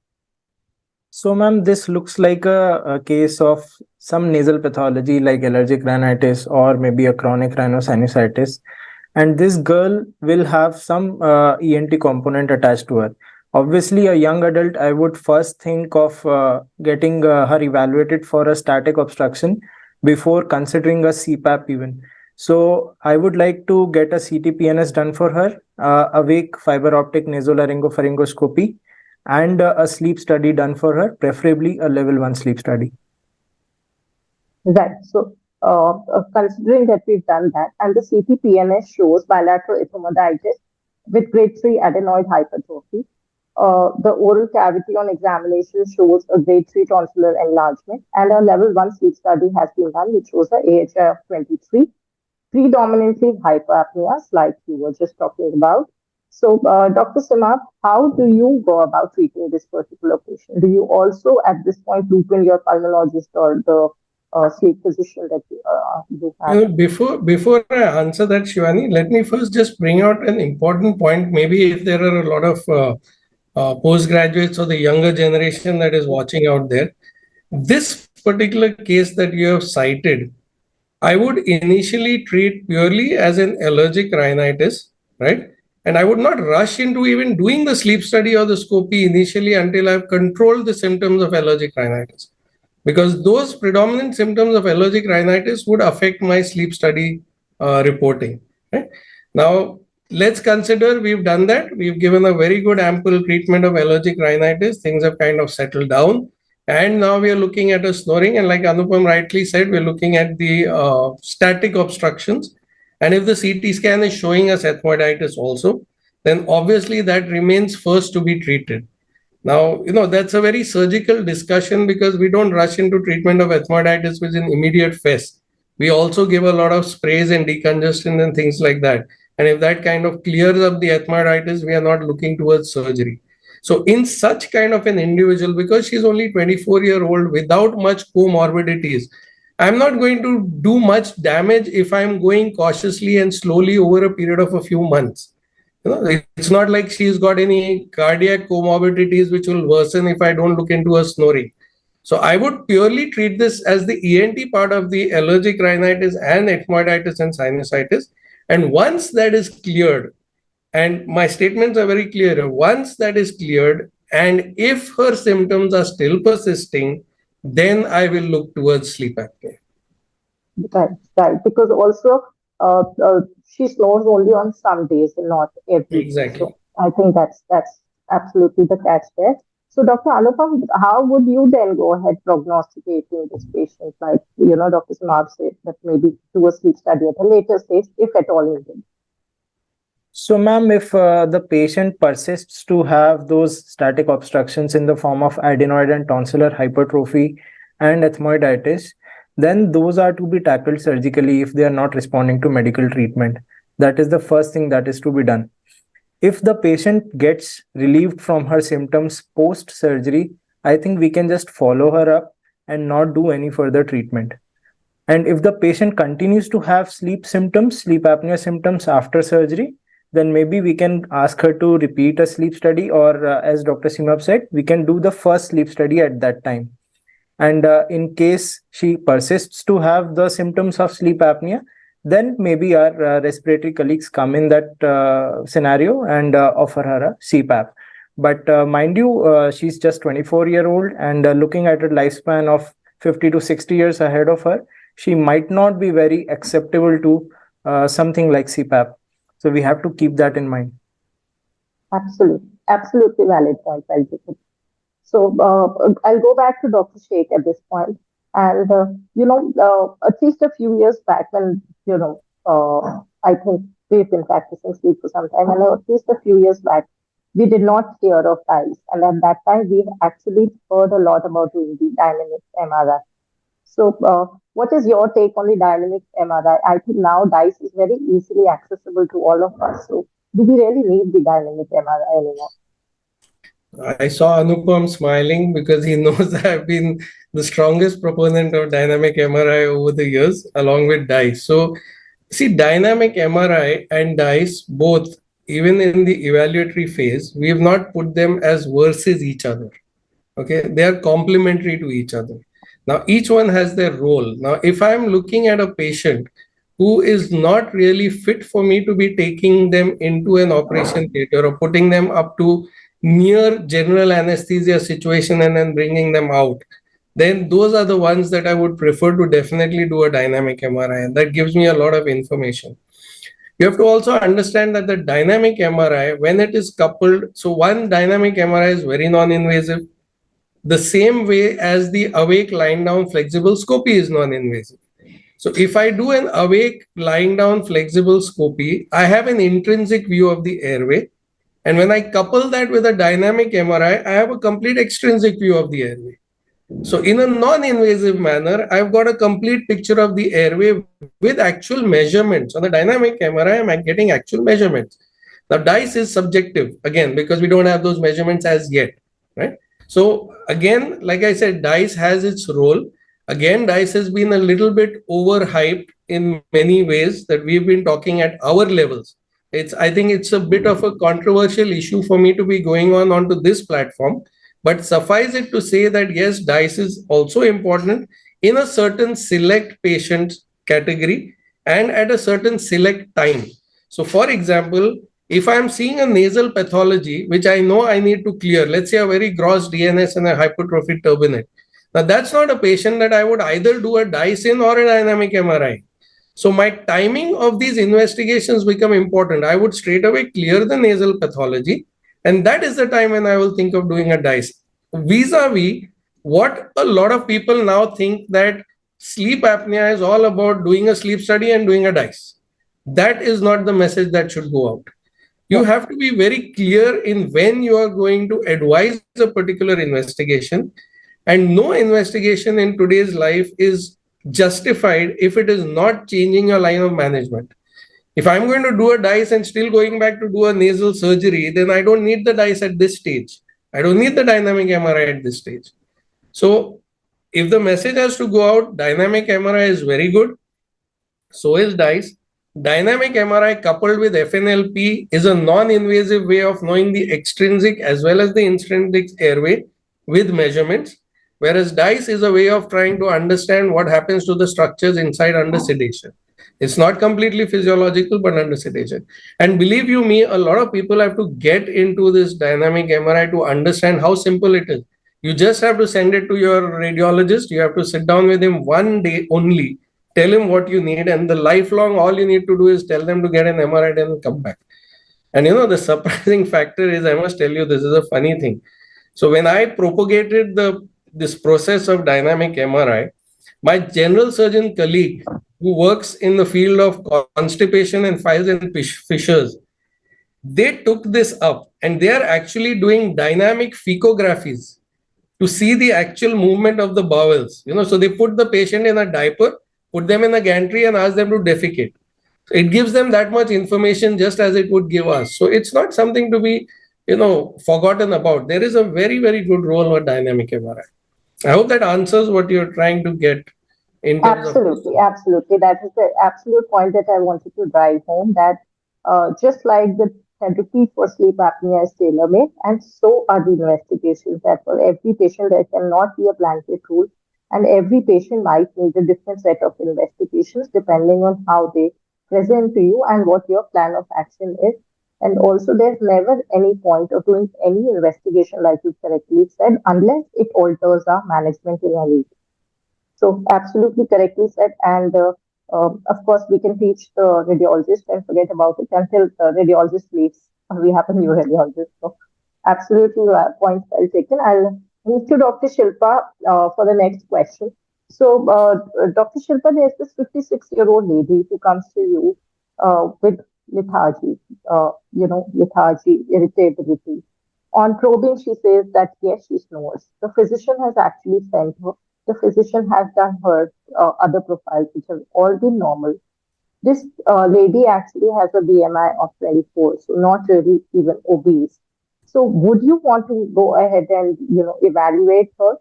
So, ma'am, this looks like a case of some nasal pathology like allergic rhinitis or maybe a chronic rhinosinusitis. And this girl will have some ENT component attached to her. Obviously, a young adult, I would first think of getting her evaluated for a static obstruction before considering a CPAP even. So I would like to get a CT-PNS done for her, awake fiber optic nasolaryngopharyngoscopy, and a sleep study done for her, preferably a level 1 sleep study. Right. So, considering that we've done that, and the CT-PNS shows bilateral ethmoiditis with grade 3 adenoid hypertrophy. The oral cavity on examination shows a grade 3 tonsillar enlargement, and a level 1 sleep study has been done, which shows the AHI of 23, predominantly hyperapnea, like you were just talking about. So, Dr. Seemab, how do you go about treating this particular patient? Do you also, at this point, loop in your pulmonologist or the sleep physician that you have? Before I answer that, Shivani, let me first just bring out an important point. Maybe if there are a lot of postgraduates or the younger generation that is watching out there, this particular case that you have cited, I would initially treat purely as an allergic rhinitis, right? And I would not rush into even doing the sleep study or the scopy initially until I've controlled the symptoms of allergic rhinitis, because those predominant symptoms of allergic rhinitis would affect my sleep study reporting. Right? Now, let's consider we've done that. We've given a very good ample treatment of allergic rhinitis. Things have kind of settled down. And now we are looking at a snoring. And like Anupam rightly said, we're looking at the static obstructions. And if the CT scan is showing us ethmoiditis also, then obviously that remains first to be treated. Now, that's a very surgical discussion because we don't rush into treatment of ethmoiditis with an immediate phase. We also give a lot of sprays and decongestant and things like that. And if that kind of clears up the ethmoiditis, we are not looking towards surgery. So in such kind of an individual, because she's only 24-year-old without much comorbidities, I'm not going to do much damage if I'm going cautiously and slowly over a period of a few months. It's not like she's got any cardiac comorbidities which will worsen if I don't look into her snoring. So I would purely treat this as the ENT part of the allergic rhinitis and ethmoiditis and sinusitis. And once that is cleared, and my statements are very clear, once that is cleared, and if her symptoms are still persisting, then I will look towards sleep apnea. Right. Because also she snores only on some days and not every Exactly. day. So I think that's absolutely the catch there. So Dr. Anupam, how would you then go ahead prognosticating this patient? Like, Dr. Seemab said that maybe do a sleep study at a later stage, if at all needed. So, ma'am, if the patient persists to have those static obstructions in the form of adenoid and tonsillar hypertrophy and ethmoiditis, then those are to be tackled surgically if they are not responding to medical treatment. That is the first thing that is to be done. If the patient gets relieved from her symptoms post surgery, I think we can just follow her up and not do any further treatment. And if the patient continues to have sleep apnea symptoms after surgery, then maybe we can ask her to repeat a sleep study, or as Dr. Seemab said, we can do the first sleep study at that time. And in case she persists to have the symptoms of sleep apnea, then maybe our respiratory colleagues come in that scenario and offer her a CPAP. But mind you, she's just 24-year-old, and looking at a lifespan of 50 to 60 years ahead of her, she might not be very acceptable to something like CPAP. So we have to keep that in mind. Absolutely valid point. Well taken. So I'll go back to Dr. Shaikh at this point. And, at least a few years back when, I think we've been practicing sleep for some time, and at least a few years back, we did not hear of DICE. And at that time, we actually heard a lot about doing the dynamic MRI. So what is your take on the dynamic MRI? I think now DICE is very easily accessible to all of us. So do we really need the dynamic MRI anymore? I saw Anupam smiling because he knows I've been the strongest proponent of dynamic MRI over the years, along with DICE. So, see, dynamic MRI and DICE, both, even in the evaluatory phase, we have not put them as versus each other. Okay, they are complementary to each other. Now, each one has their role. Now, if I'm looking at a patient who is not really fit for me to be taking them into an operation theater or putting them up to near general anesthesia situation and then bringing them out, then those are the ones that I would prefer to definitely do a dynamic MRI, and that gives me a lot of information. You have to also understand that the dynamic MRI, when it is coupled, so one dynamic MRI is very non-invasive, the same way as the awake lying down flexible scopy is non-invasive. So if I do an awake lying down flexible scopy, I have an intrinsic view of the airway. And when I couple that with a dynamic MRI, I have a complete extrinsic view of the airway. So in a non-invasive manner, I've got a complete picture of the airway with actual measurements. On the dynamic MRI, I'm getting actual measurements. Now, DICE is subjective, again, because we don't have those measurements as yet, right? So again, like I said, DICE has its role. Again, DICE has been a little bit overhyped in many ways that we've been talking at our levels. I think it's a bit of a controversial issue for me to be going on onto this platform, but suffice it to say that yes, DICE is also important in a certain select patient category and at a certain select time. So for example, if I'm seeing a nasal pathology, which I know I need to clear, let's say a very gross DNS and a hypertrophic turbinate. Now that's not a patient that I would either do a DICE in or a dynamic MRI. So my timing of these investigations become important. I would straight away clear the nasal pathology, and that is the time when I will think of doing a DICE. Vis-a-vis what a lot of people now think that sleep apnea is all about doing a sleep study and doing a DICE. That is not the message that should go out. You have to be very clear in when you are going to advise a particular investigation, and no investigation in today's life is justified if it is not changing your line of management. If I'm going to do a DICE and still going back to do a nasal surgery, then I don't need the DICE at this stage. I don't need the dynamic MRI at this stage. So if the message has to go out, dynamic MRI is very good. So is DICE. Dynamic MRI coupled with FNLP is a non-invasive way of knowing the extrinsic as well as the intrinsic airway with measurements. Whereas DICE is a way of trying to understand what happens to the structures inside under sedation. It's not completely physiological, but under sedation. And believe you me, a lot of people have to get into this dynamic MRI to understand how simple it is. You just have to send it to your radiologist. You have to sit down with him one day only, tell him what you need, and the lifelong, all you need to do is tell them to get an MRI and come back. And the surprising factor is, I must tell you, this is a funny thing. So when I propagated this process of dynamic MRI, my general surgeon colleague who works in the field of constipation and files and fissures, they took this up and they are actually doing dynamic fecographies to see the actual movement of the bowels. So they put the patient in a diaper, put them in a gantry and ask them to defecate. So it gives them that much information just as it would give us. So it's not something to be, forgotten about. There is a very, very good role for dynamic MRI. I hope that answers what you're trying to get in terms Absolutely, absolutely. That is the absolute point that I wanted to drive home, that just like the therapy for sleep apnea is tailor-made, and so are the investigations, that for every patient there cannot be a blanket rule, and every patient might need a different set of investigations depending on how they present to you and what your plan of action is. And also, there's never any point of doing any investigation, like you correctly said, unless it alters our management in any way. So absolutely correctly said. And of course, we can teach the radiologist and forget about it until the radiologist leaves. We have a new radiologist. So absolutely point well taken. I'll move to Dr. Shilpa for the next question. So, Dr. Shilpa, there's this 56-year-old lady who comes to you with lethargy, lethargy, irritability. On probing, she says that yes, she snores. The physician has actually sent her. The physician has done her other profiles, which have all been normal. This lady actually has a BMI of 24, so not really even obese. So, would you want to go ahead and evaluate her?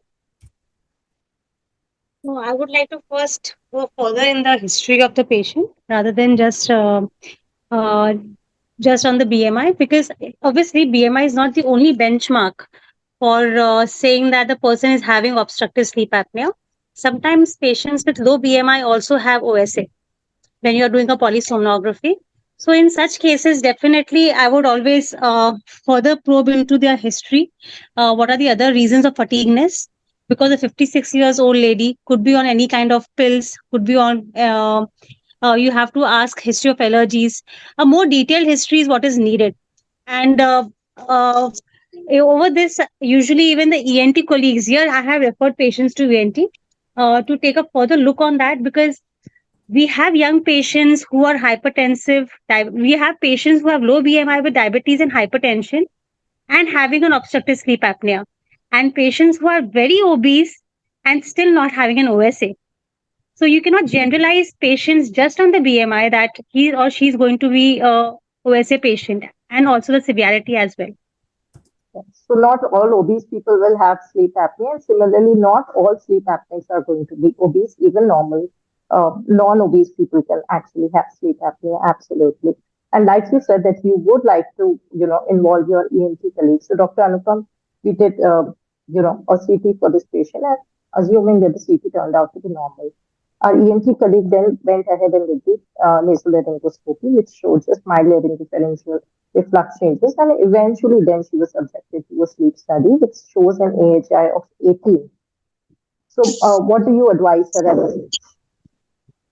No, I would like to first go further in the history of the patient rather than uh, just on the BMI, because obviously BMI is not the only benchmark for saying that the person is having obstructive sleep apnea. Sometimes patients with low BMI also have OSA when you're doing a polysomnography. So in such cases, definitely I would always further probe into their history. What are the other reasons of fatigueness? Because a 56 years old lady could be on any kind of pills, could be on, you have to ask history of allergies. A more detailed history is what is needed. And uh, over this, usually even the ENT colleagues here, I have referred patients to ENT to take a further look on that, because we have young patients who are hypertensive. We have patients who have low BMI with diabetes and hypertension and having an obstructive sleep apnea, and patients who are very obese and still not having an OSA. So you cannot generalize patients just on the BMI that he or she is going to be a OSA patient, and also the severity as well. So not all obese people will have sleep apnea, and similarly, not all sleep apneas are going to be obese. Even normal, non-obese people can actually have sleep apnea. Absolutely. And like you said, that you would like to, involve your ENT colleagues. So, Dr. Anupam, we did, a CT for this patient, and assuming that the CT turned out to be normal. Our ENT colleague then went ahead and did the nasal laryngoscopy, which showed just mild laryngopharyngeal reflux changes, and eventually then she was subjected to a sleep study, which shows an AHI of 18. So, what do you advise her at this?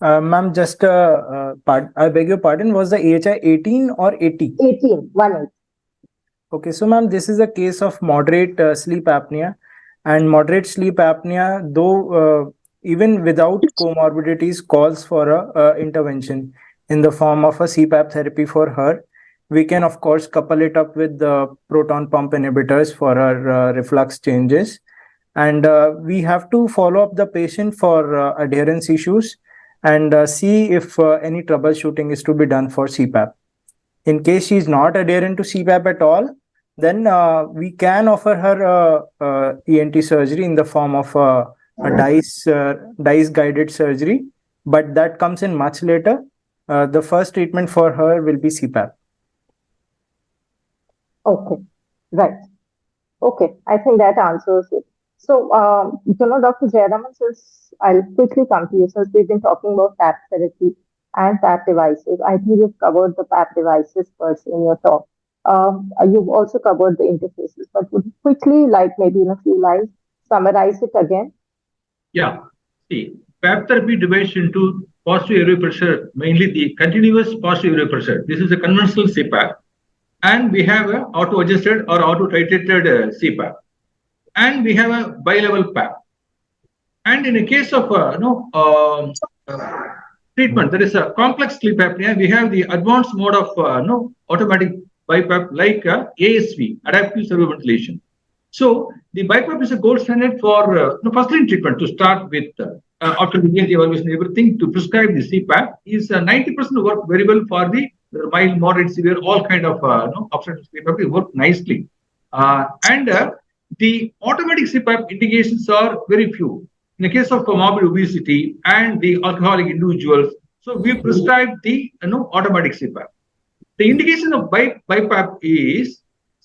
Ma'am, just I beg your pardon, was the AHI 18 or 80? 18, 1 8. Okay, so ma'am, this is a case of moderate sleep apnea, and moderate sleep apnea, though even without comorbidities, calls for a intervention in the form of a CPAP therapy for her. We can, of course, couple it up with the proton pump inhibitors for her reflux changes. And we have to follow up the patient for adherence issues and see if any troubleshooting is to be done for CPAP. In case she is not adherent to CPAP at all, then we can offer her ENT surgery in the form of a DICE guided surgery, but that comes in much later. The first treatment for her will be CPAP. Okay, right. Okay, I think that answers it. So, Dr. Jayaraman, since I'll quickly come to you, since we've been talking about PAP therapy and PAP devices, I think you've covered the PAP devices first in your talk. You've also covered the interfaces, but would you quickly, like maybe in a few lines, summarize it again? Yeah. See, PAP therapy divides into positive airway pressure, mainly the continuous positive airway pressure. This is a conventional CPAP. And we have a auto-adjusted or auto-titrated CPAP. And we have a bi-level PAP. And in a case of treatment, there is a complex sleep apnea. We have the advanced mode of automatic BiPAP like ASV, adaptive servo ventilation. So the BiPAP is a gold standard for first-line treatment to start with. After the ENT evaluation, everything to prescribe the CPAP is 90% work very well for the mild, moderate, severe, all kind of obstructive sleep apnea work nicely. And the automatic CPAP indications are very few. In the case of morbid obesity and the alcoholic individuals, so we prescribe the automatic CPAP. The indication of BiPAP is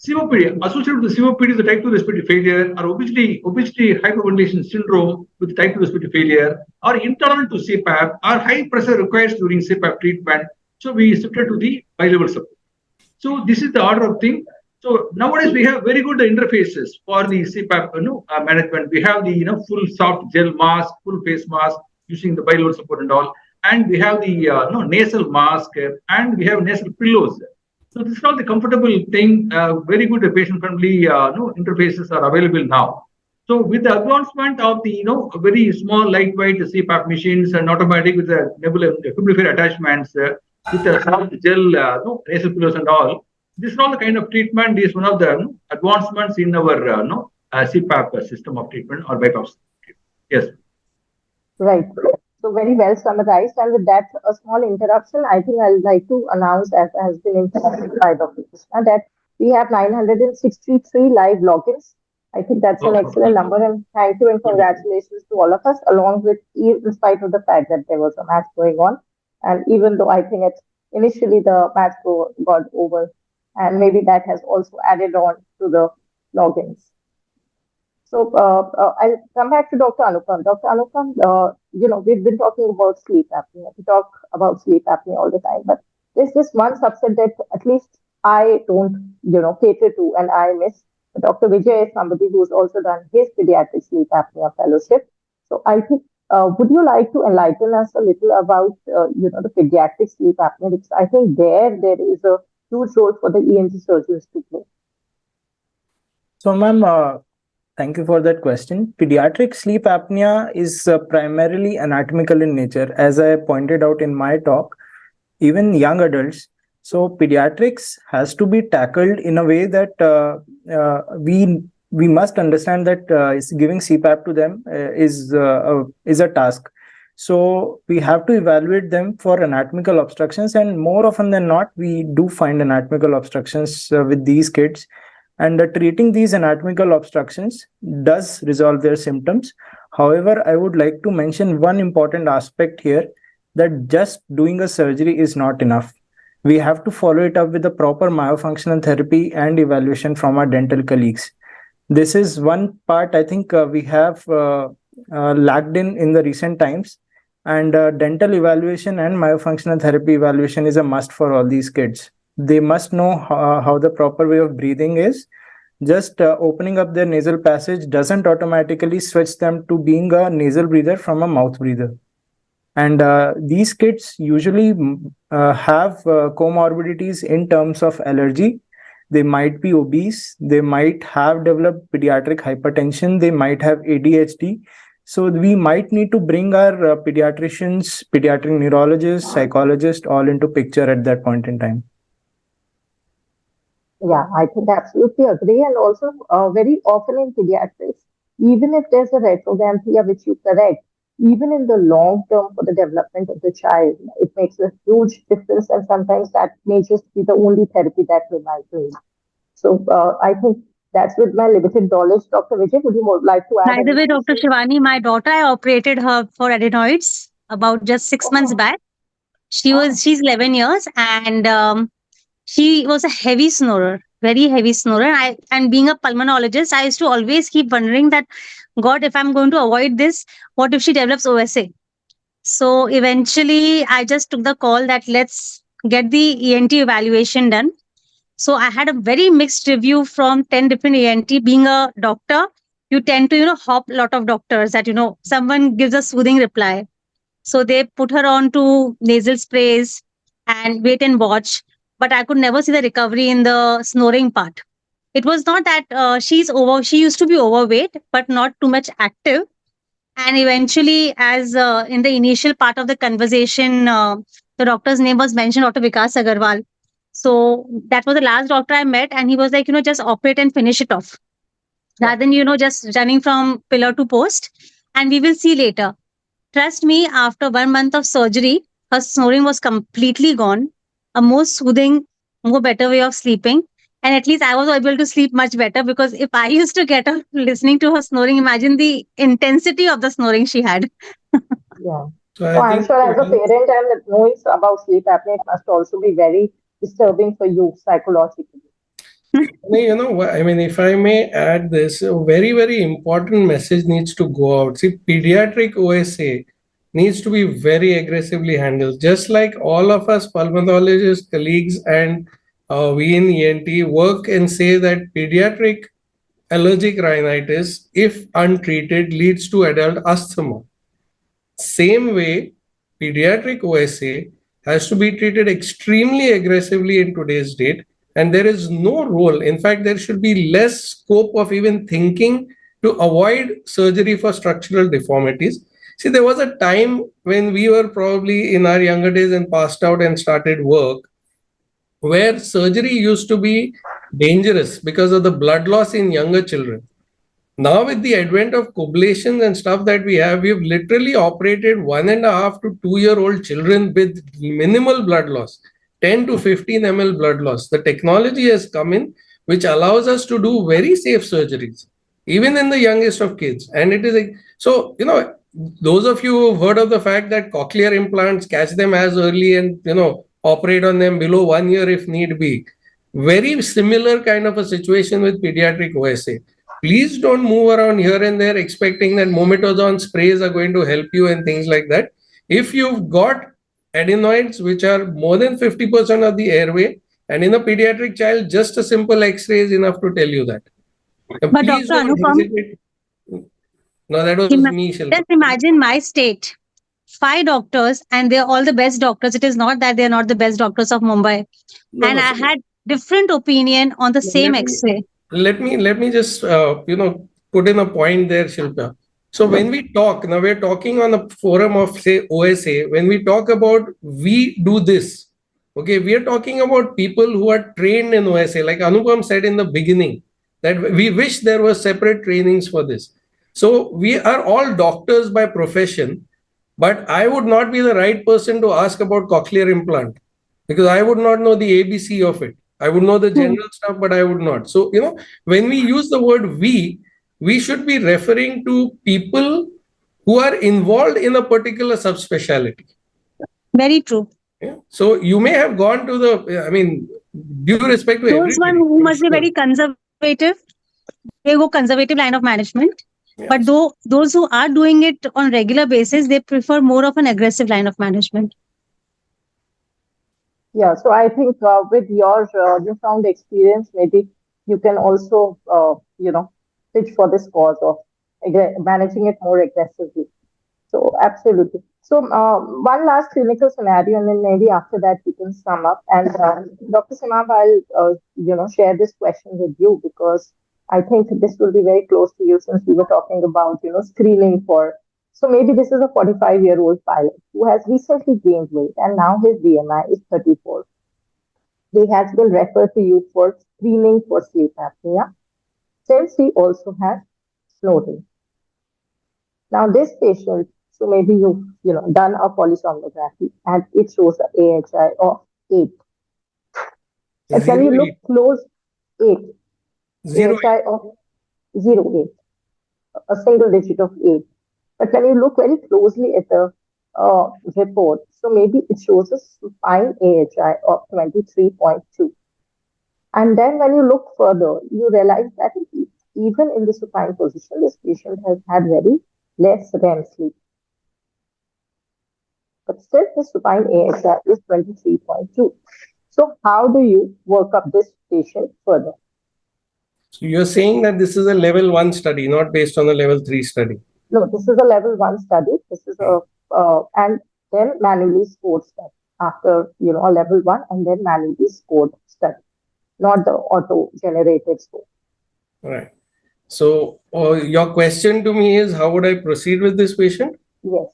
COPD. Associated with the COPD is the type 2 respiratory failure, or obesity hyperventilation syndrome with type 2 respiratory failure, or intolerant to CPAP, or high pressure required during CPAP treatment. So we shifted to the bilevel support. So this is the order of thing. So nowadays we have very good interfaces for the CPAP management. We have the full soft gel mask, full face mask using the bilevel support and all, and we have the nasal mask, and we have nasal pillows. So this is all the comfortable thing. Very good patient-friendly interfaces are available now. So with the advancement of the very small lightweight CPAP machines and automatic with the nebulizer attachments, with the soft gel nasal pillows and all, this is all the kind of treatment is one of the advancements in our CPAP system of treatment or BiPAP. Yes. Right. So very well summarized. And with that, a small interruption, I think I'd like to announce, as has been informed by Dr. Krishna, that we have 963 live logins. I think that's an excellent number, and thank you and congratulations to all of us, along with, in spite of the fact that there was a match going on. And even though I think initially the match got over, and maybe that has also added on to the logins. So I'll come back to Dr. Anupam. Dr. Anupam, we've been talking about sleep apnea. We talk about sleep apnea all the time, but there's this one subset that at least I don't, cater to, and I miss. Dr. Vijay is somebody who's also done his pediatric sleep apnea fellowship. So I think, would you like to enlighten us a little about, the pediatric sleep apnea? Because I think there is a huge role for the ENT surgeons to play. So, ma'am, thank you for that question. Pediatric sleep apnea is primarily anatomical in nature, as I pointed out in my talk, even young adults. So pediatrics has to be tackled in a way that we must understand that giving CPAP to them is a task. So we have to evaluate them for anatomical obstructions, and more often than not, we do find anatomical obstructions with these kids. And treating these anatomical obstructions does resolve their symptoms. However, I would like to mention one important aspect here, that just doing a surgery is not enough. We have to follow it up with a proper myofunctional therapy and evaluation from our dental colleagues. This is one part I think we have lagged in the recent times. And dental evaluation and myofunctional therapy evaluation is a must for all these kids. They must know how the proper way of breathing is. Just opening up their nasal passage doesn't automatically switch them to being a nasal breather from a mouth breather. And these kids usually have comorbidities in terms of allergy. They might be obese. They might have developed pediatric hypertension. They might have ADHD. So we might need to bring our pediatricians, pediatric neurologists, psychologists all into picture at that point in time. Yeah, I think absolutely agree. And also very often in pediatrics, even if there's a retrogranthia which you correct, even in the long term for the development of the child, it makes a huge difference. And sometimes that may just be the only therapy that we might need. So I think that's with my limited knowledge. Dr. Vijay, would you like to add? By the way, Dr. Shivani, my daughter, I operated her for adenoids about just 6 months back. She's 11 years, and she was a heavy snorer, very heavy snorer. And being a pulmonologist, I used to always keep wondering that, God, if I'm going to avoid this, what if she develops OSA? So eventually, I just took the call that let's get the ENT evaluation done. So I had a very mixed review from 10 different ENT. Being a doctor, you tend to, hop a lot of doctors that, someone gives a soothing reply. So they put her on to nasal sprays and wait and watch. But I could never see the recovery in the snoring part. It was not that she used to be overweight, but not too much active. And eventually, as in the initial part of the conversation, the doctor's name was mentioned, Dr. Vikas Agarwal. So that was the last doctor I met, and he was like, just operate and finish it off. rather than, just running from pillar to post. And we will see later. Trust me, after 1 month of surgery, her snoring was completely gone. A more soothing, more better way of sleeping. And at least I was able to sleep much better, because if I used to get up listening to her snoring, imagine the intensity of the snoring she had. Yeah. So So I I'm think sure as a parent and knowing about sleep apnea, it must also be very disturbing for you psychologically. I mean, if I may add this, a very, very important message needs to go out. See, pediatric OSA needs to be very aggressively handled. Just like all of us pulmonologists, colleagues, and we in ENT work and say that pediatric allergic rhinitis, if untreated, leads to adult asthma. Same way, pediatric OSA has to be treated extremely aggressively in today's date, and there is no role. In fact, there should be less scope of even thinking to avoid surgery for structural deformities. See, there was a time when we were probably in our younger days and passed out and started work, where surgery used to be dangerous because of the blood loss in younger children. Now, with the advent of coblations and stuff that we have literally operated 1.5 to 2 year old children with minimal blood loss, 10 to 15 ml blood loss. The technology has come in, which allows us to do very safe surgeries, even in the youngest of kids. And it is so, those of you who've heard of the fact that cochlear implants, catch them as early and, operate on them below 1 year if need be. Very similar kind of a situation with pediatric OSA. Please don't move around here and there expecting that mometazone sprays are going to help you and things like that. If you've got adenoids, which are more than 50% of the airway, and in a pediatric child, just a simple X-ray is enough to tell you that. But Please Dr. don't Anupam, hesitate. No, that was me, Shilpa. just imagine my state. 5 doctors, and they're all the best doctors. It is not that they're not the best doctors of Mumbai. No, And no. I had different opinion on the same X-ray. Let me just put in a point there, Shilpa. So when we talk now, we're talking on a forum of say OSA. When we talk about we do this, okay, we are talking about people who are trained in OSA. Like Anupam said in the beginning, that we wish there were separate trainings for this. So we are all doctors by profession, but I would not be the right person to ask about cochlear implant, because I would not know the ABC of it. I would know the general stuff, but I would not. So, when we use the word we should be referring to people who are involved in a particular subspecialty. Very true. Yeah? So, you may have gone to due respect to Those one everybody. who I'm must be sure. very conservative, they go conservative line of management. But Yes. those who are doing it on regular basis, they prefer more of an aggressive line of management. Yeah, so I think with your newfound experience, maybe you can also, pitch for this cause of managing it more aggressively. So, absolutely. So, one last clinical scenario, and then maybe after that we can sum up. And Dr. Seemab, I'll, share this question with you because I think this will be very close to you since we were talking about, screening for. So maybe this is a 45-year-old pilot who has recently gained weight and now his BMI is 34. He has been referred to you for screening for sleep apnea since he also has snoring. Now, this patient, so maybe you've done a polysomnography and it shows an AHI of 8. But when you look close, 8, AHI of 0.8, a single digit of 8. But when you look very closely at the report, so maybe it shows a supine AHI of 23.2. And then when you look further, you realize that even in the supine position, this patient has had very less REM sleep. But still, his supine AHI is 23.2. So how do you work up this patient further? So you're saying that this is a level 1 study, not based on a level 3 study? No, this is a level 1 study. This is and then manually scored study after, a level 1 and then manually scored study, not the auto-generated score. Right. So your question to me is, how would I proceed with this patient? Yes.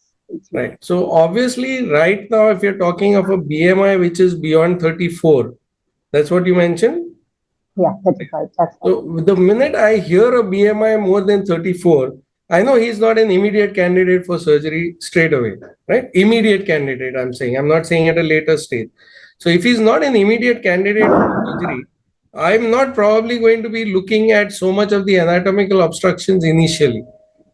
Right. So obviously, right now, if you're talking of a BMI which is beyond 34, that's what you mentioned? Yeah, 35. That's right. So the minute I hear a BMI more than 34, I know he's not an immediate candidate for surgery straight away, right? Immediate candidate, I'm saying. I'm not saying at a later stage. So if he's not an immediate candidate for surgery, I'm not probably going to be looking at so much of the anatomical obstructions initially.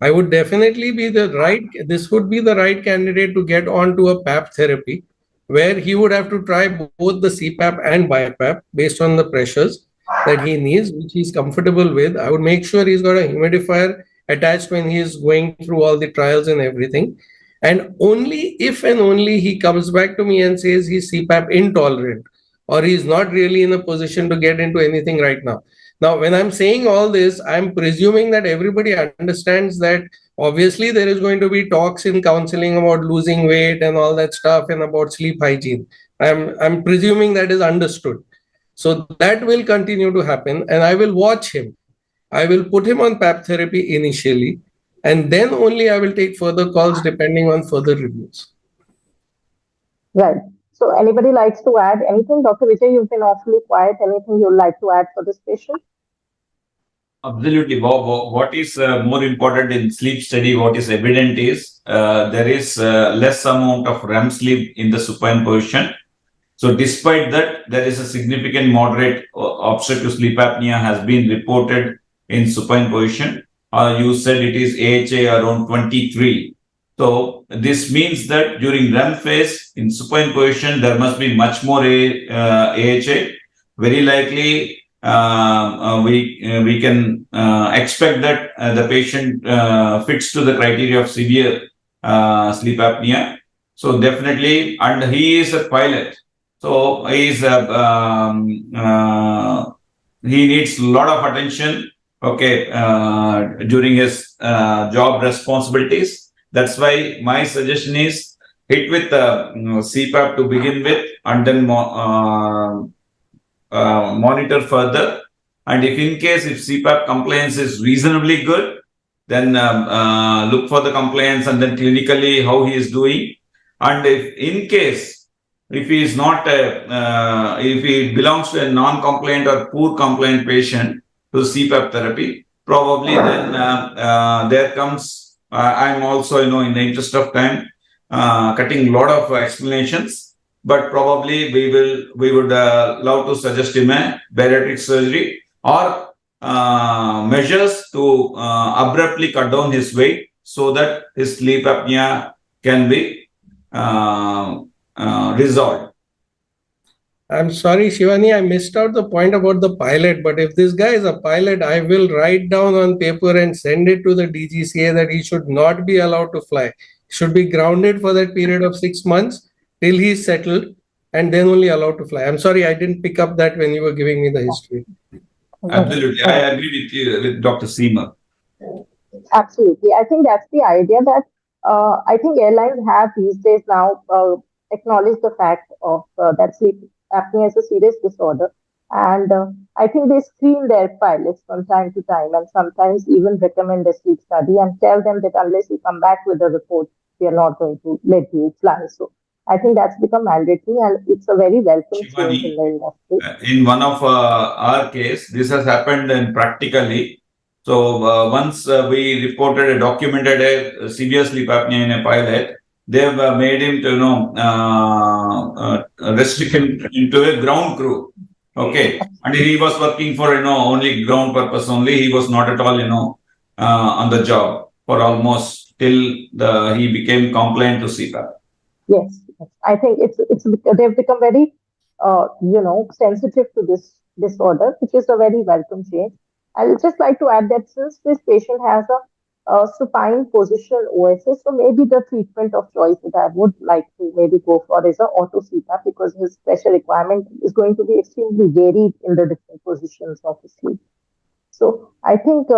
I would definitely be this would be the right candidate to get onto a PAP therapy, where he would have to try both the CPAP and BiPAP based on the pressures that he needs, which he's comfortable with. I would make sure he's got a humidifier attached when he is going through all the trials and everything. And only if and only he comes back to me and says he's CPAP intolerant or he's not really in a position to get into anything right now. Now, when I'm saying all this, I'm presuming that everybody understands that obviously there is going to be talks in counseling about losing weight and all that stuff and about sleep hygiene. I'm presuming that is understood. So that will continue to happen, and I will watch him. I will put him on PAP therapy initially, and then only I will take further calls depending on further reviews. Right. So anybody likes to add anything? Dr. Vijay, you've been awfully quiet. Anything you'd like to add for this patient? Absolutely. What is more important in sleep study, what is evident is there is less amount of REM sleep in the supine position. So despite that, there is a significant moderate obstructive sleep apnea has been reported in supine position. You said it is AHA around 23. So this means that during REM phase in supine position, there must be much more AHA. Very likely, we can expect that the patient fits to the criteria of severe sleep apnea. So definitely, and he is a pilot. So he needs a lot of attention, okay, during his job responsibilities. That's why my suggestion is hit with CPAP to begin with, and then monitor further. And if in case if CPAP compliance is reasonably good, then look for the compliance and then clinically how he is doing. And if in case if he is not, if he belongs to a non-compliant or poor compliant patient to CPAP therapy, probably then there comes, I'm also, in the interest of time, cutting a lot of explanations, but probably we would love to suggest him a bariatric surgery or measures to abruptly cut down his weight so that his sleep apnea can be resolved. I'm sorry, Shivani, I missed out the point about the pilot. But if this guy is a pilot, I will write down on paper and send it to the DGCA that he should not be allowed to fly. He should be grounded for that period of 6 months till he's settled and then only allowed to fly. I'm sorry, I didn't pick up that when you were giving me the history. Absolutely. I agree with you, with Dr. Seemab. Absolutely. I think that's the idea that I think airlines have these days now acknowledged the fact of that sleep apnea is a serious disorder. And I think they screen their pilots from time to time and sometimes even recommend a sleep study and tell them that unless you come back with a report, we are not going to let you fly. So I think that's become mandatory and it's a very welcome change in the industry. In one of our case, this has happened practically. So once we reported documented a severe sleep apnea in a pilot, they've made him to restrict him into a ground crew. Okay, and he was working for only ground purpose only. He was not at all on the job for almost till he became compliant to CPAP. Yes, I think it's they've become very sensitive to this disorder, which is a very welcome change. I would just like to add that since this patient has a supine position OSA, so maybe the treatment of choice that I would like to maybe go for is a auto CPAP because his pressure requirement is going to be extremely varied in the different positions of his sleep. So I think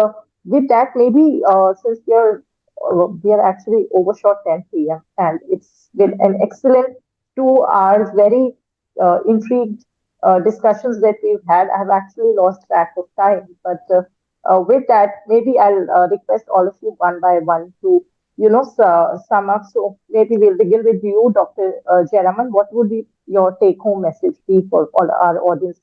with that, maybe since we are actually overshot 10 p.m. and it's been an excellent 2 hours, very intrigued discussions that we've had. I have actually lost track of time, but with that, maybe I'll request all of you one by one to sum up. So maybe we'll begin with you, Dr. Jayaraman. What would be your take-home message be for all our audience?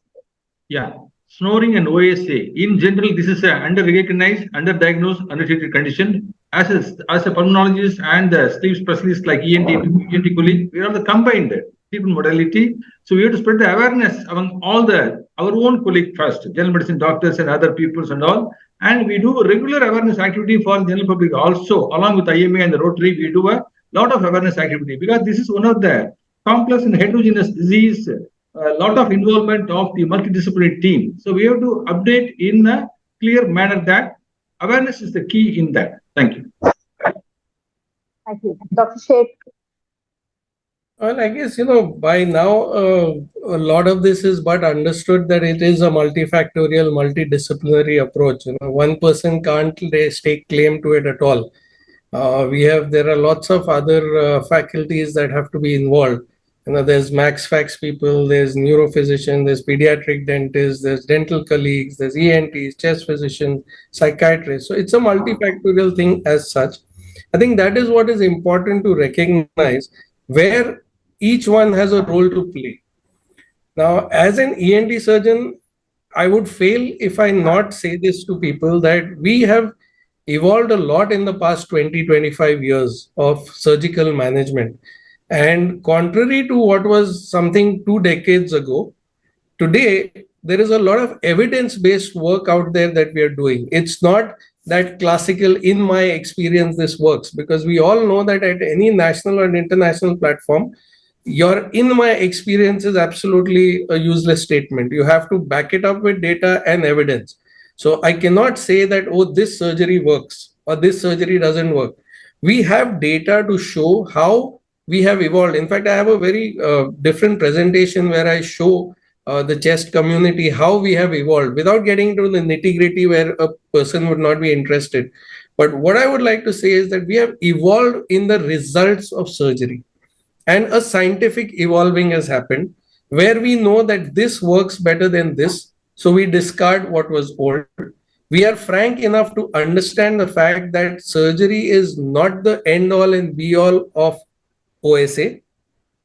Yeah. snoring and OSA. In general, this is an under-recognized, under-diagnosed, undertreated condition. As a pulmonologist and a sleep specialist like ENT colleague, we are the combined treatment modality. So we have to spread the awareness among all our own colleagues first, general medicine doctors and other peoples and all. And we do regular awareness activity for the general public also, along with IMA and the Rotary. We do a lot of awareness activity because this is one of the complex and heterogeneous disease, a lot of involvement of the multidisciplinary team. So we have to update in a clear manner that awareness is the key in that. Thank you. Thank you. Dr. Shaikh. Well, I guess, by now, a lot of this is but understood that it is a multifactorial, multidisciplinary approach. One person can't stake claim to it at all. There are lots of other faculties that have to be involved. There's max fax people, there's neurophysician, there's pediatric dentists, there's dental colleagues, there's ENTs, chest physicians, psychiatrists. So it's a multifactorial thing as such. I think that is what is important to recognize, where each one has a role to play. Now, as an ENT surgeon, I would fail if I not say this to people that we have evolved a lot in the past 20-25 years of surgical management. And contrary to what was something 2 decades ago, today there is a lot of evidence-based work out there that we are doing. It's not that classical, in my experience, this works, because we all know that at any national or international platform, your in my experience is absolutely a useless statement. You have to back it up with data and evidence. So I cannot say that, oh, this surgery works or this surgery doesn't work. We have data to show how we have evolved. In fact, I have a very different presentation where I show the chest community how we have evolved, without getting into the nitty-gritty where a person would not be interested. But what I would like to say is that we have evolved in the results of surgery. And a scientific evolving has happened where we know that this works better than this. So we discard what was old. We are frank enough to understand the fact that surgery is not the end all and be all of OSA.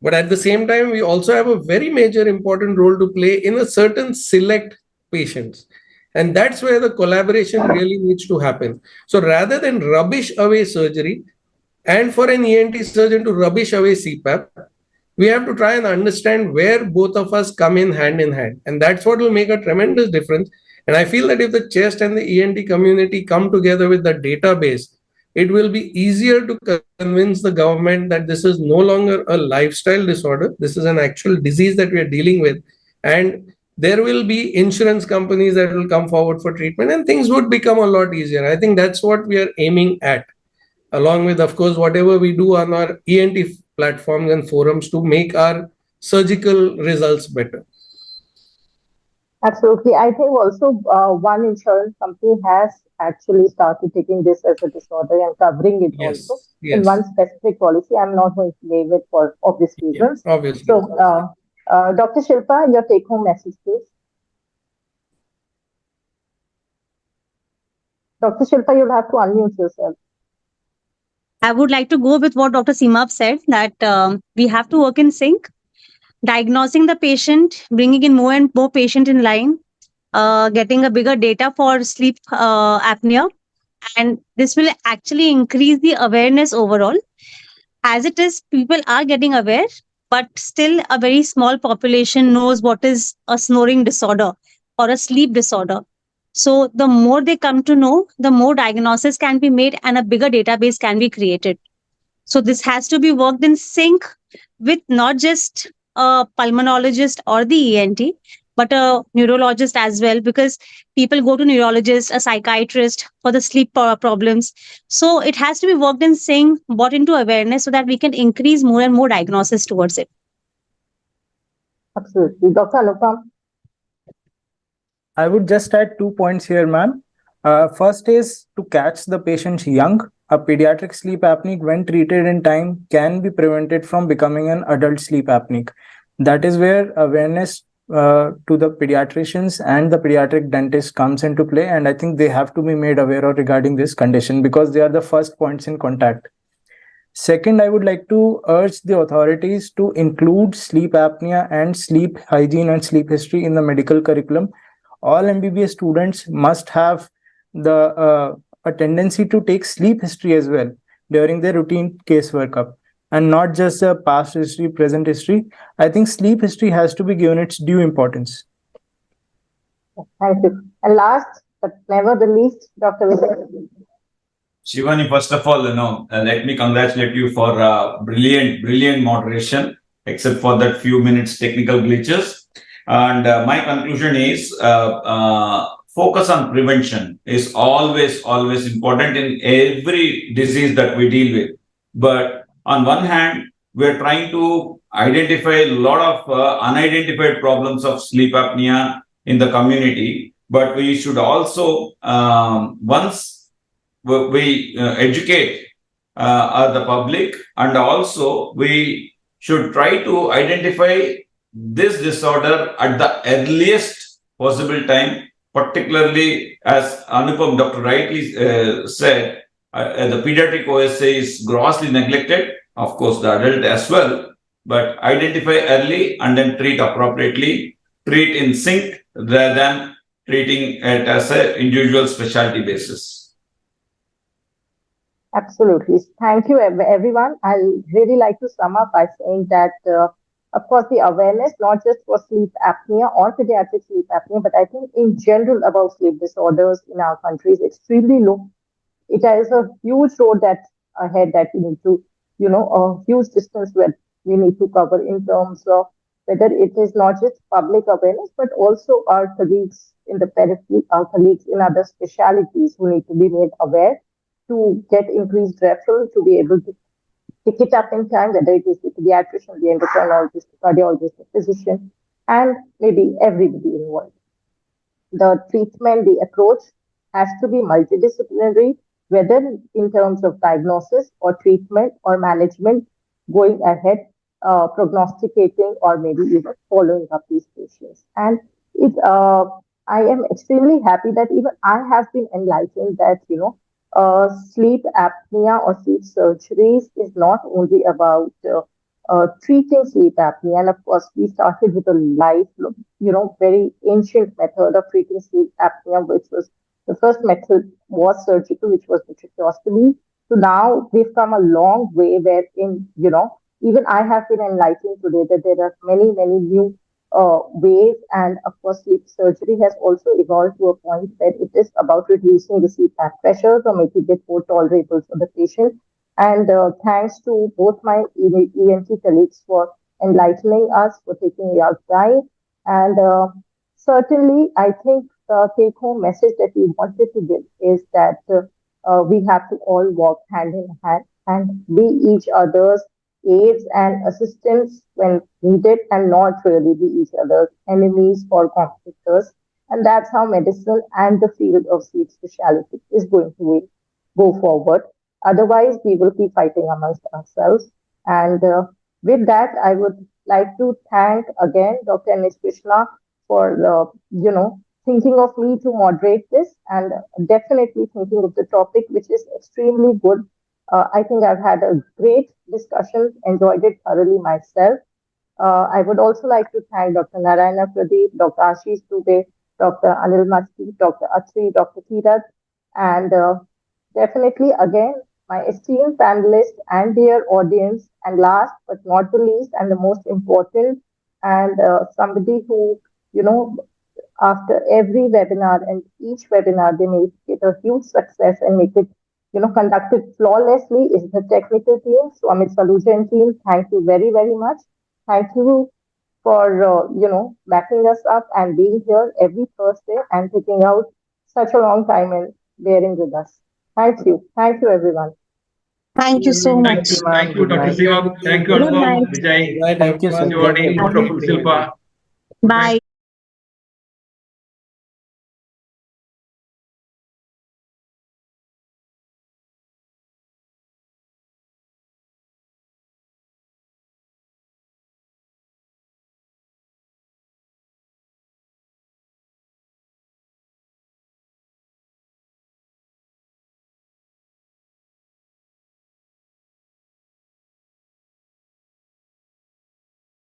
But at the same time, we also have a very major important role to play in a certain select patients. And that's where the collaboration really needs to happen. So rather than rubbish away surgery, and for an ENT surgeon to rubbish away CPAP, we have to try and understand where both of us come in hand. And that's what will make a tremendous difference. And I feel that if the chest and the ENT community come together with the database, it will be easier to convince the government that this is no longer a lifestyle disorder. This is an actual disease that we are dealing with. And there will be insurance companies that will come forward for treatment, and things would become a lot easier. I think that's what we are aiming at, along with, of course, whatever we do on our ENT platforms and forums to make our surgical results better. Absolutely. I think also one insurance company has actually started taking this as a disorder and covering it also in one specific policy. I'm not going to name it for obvious reasons. Yeah, obviously. So, Dr. Shilpa, your take-home message, please. Dr. Shilpa, you'll have to unmute yourself. I would like to go with what Dr. Seemab said, that we have to work in sync, diagnosing the patient, bringing in more and more patient in line, getting a bigger data for sleep apnea. And this will actually increase the awareness overall. As it is, people are getting aware, but still a very small population knows what is a snoring disorder or a sleep disorder. So the more they come to know, the more diagnosis can be made and a bigger database can be created. So this has to be worked in sync with not just a pulmonologist or the ENT, but a neurologist as well, because people go to neurologist, a psychiatrist for the sleep problems. So it has to be worked in sync, brought into awareness so that we can increase more and more diagnosis towards it. Absolutely. Dr. Anupam? I would just add 2 points here, ma'am. First is to catch the patients young. A pediatric sleep apneic, when treated in time, can be prevented from becoming an adult sleep apneic. That is where awareness to the pediatricians and the pediatric dentist comes into play. And I think they have to be made aware of regarding this condition because they are the first points in contact. Second, I would like to urge the authorities to include sleep apnea and sleep hygiene and sleep history in the medical curriculum all MBBS students must have a tendency to take sleep history as well during their routine case workup, and not just the past history, present history. I think sleep history has to be given its due importance. Thank you. And last but never the least, Dr. Vijay. Shivani, first of all, let me congratulate you for brilliant moderation, except for that few minutes technical glitches. And my conclusion is focus on prevention is always important in every disease that we deal with. But on one hand, we're trying to identify a lot of unidentified problems of sleep apnea in the community. But we should also, once we educate the public, and also we should try to identify this disorder at the earliest possible time, particularly as Anupam, Dr. rightly said, the pediatric OSA is grossly neglected, of course the adult as well, but identify early and then treat appropriately, treat in sync rather than treating it as an individual specialty basis. Absolutely. Thank you, everyone. I'll really like to sum up by saying that, of course, the awareness, not just for sleep apnea or pediatric sleep apnea, but I think in general about sleep disorders in our country is extremely low. It has a huge road ahead that we need to, a huge distance where we need to cover in terms of whether it is not just public awareness, but also our colleagues in the periphery, our colleagues in other specialities who need to be made aware to get increased referral, to be able to pick it up in time, whether it is the pediatrician, the endocrinologist, the cardiologist, the physician, and maybe everybody involved. The treatment, the approach has to be multidisciplinary, whether in terms of diagnosis or treatment or management, going ahead, prognosticating, or maybe even following up these patients. And I am extremely happy that even I have been enlightened that, sleep apnea or sleep surgeries is not only about treating sleep apnea. And of course, we started with a very ancient method of treating sleep apnea, which was the first method was surgical, which was the tracheostomy. So now we've come a long way wherein, even I have been enlightened today that there are many new ways. And of course, sleep surgery has also evolved to a point where it is about reducing the CPAP pressures or making it more tolerable for the patient. And thanks to both my ENT colleagues for enlightening us, for taking our time. And certainly, I think the take-home message that we wanted to give is that we have to all walk hand in hand and be each other's aids and assistants when needed, and not really be each other's enemies or competitors. And that's how medicine and the field of sleep specialty is going to go forward. Otherwise, we will keep fighting amongst ourselves. And with that, I would like to thank again Dr. Anish Krishna for, thinking of me to moderate this, and definitely thinking of the topic, which is extremely good. I think I've had a great discussion, enjoyed it thoroughly myself. I would also like to thank Dr. Narayana Pradeep, Dr. Ashish Dubey, Dr. Anil Maske, Dr. Atri, Dr. Kirat, and definitely again my esteemed panelists and dear audience. And last but not the least, and the most important, and somebody who, after every webinar and each webinar, they make it a huge success and make it, conducted flawlessly, is the technical team. So Amit Saluja team, thank you very, very much. Thank you for, backing us up and being here every Thursday and taking out such a long time and bearing with us. Thank you. Thank you, everyone. Thank you so much. Thank you, Dr. Seemab. Thank you, Anupam, Vijay. Thank you, sir. Shivani, wonderful Shilpa. Bye.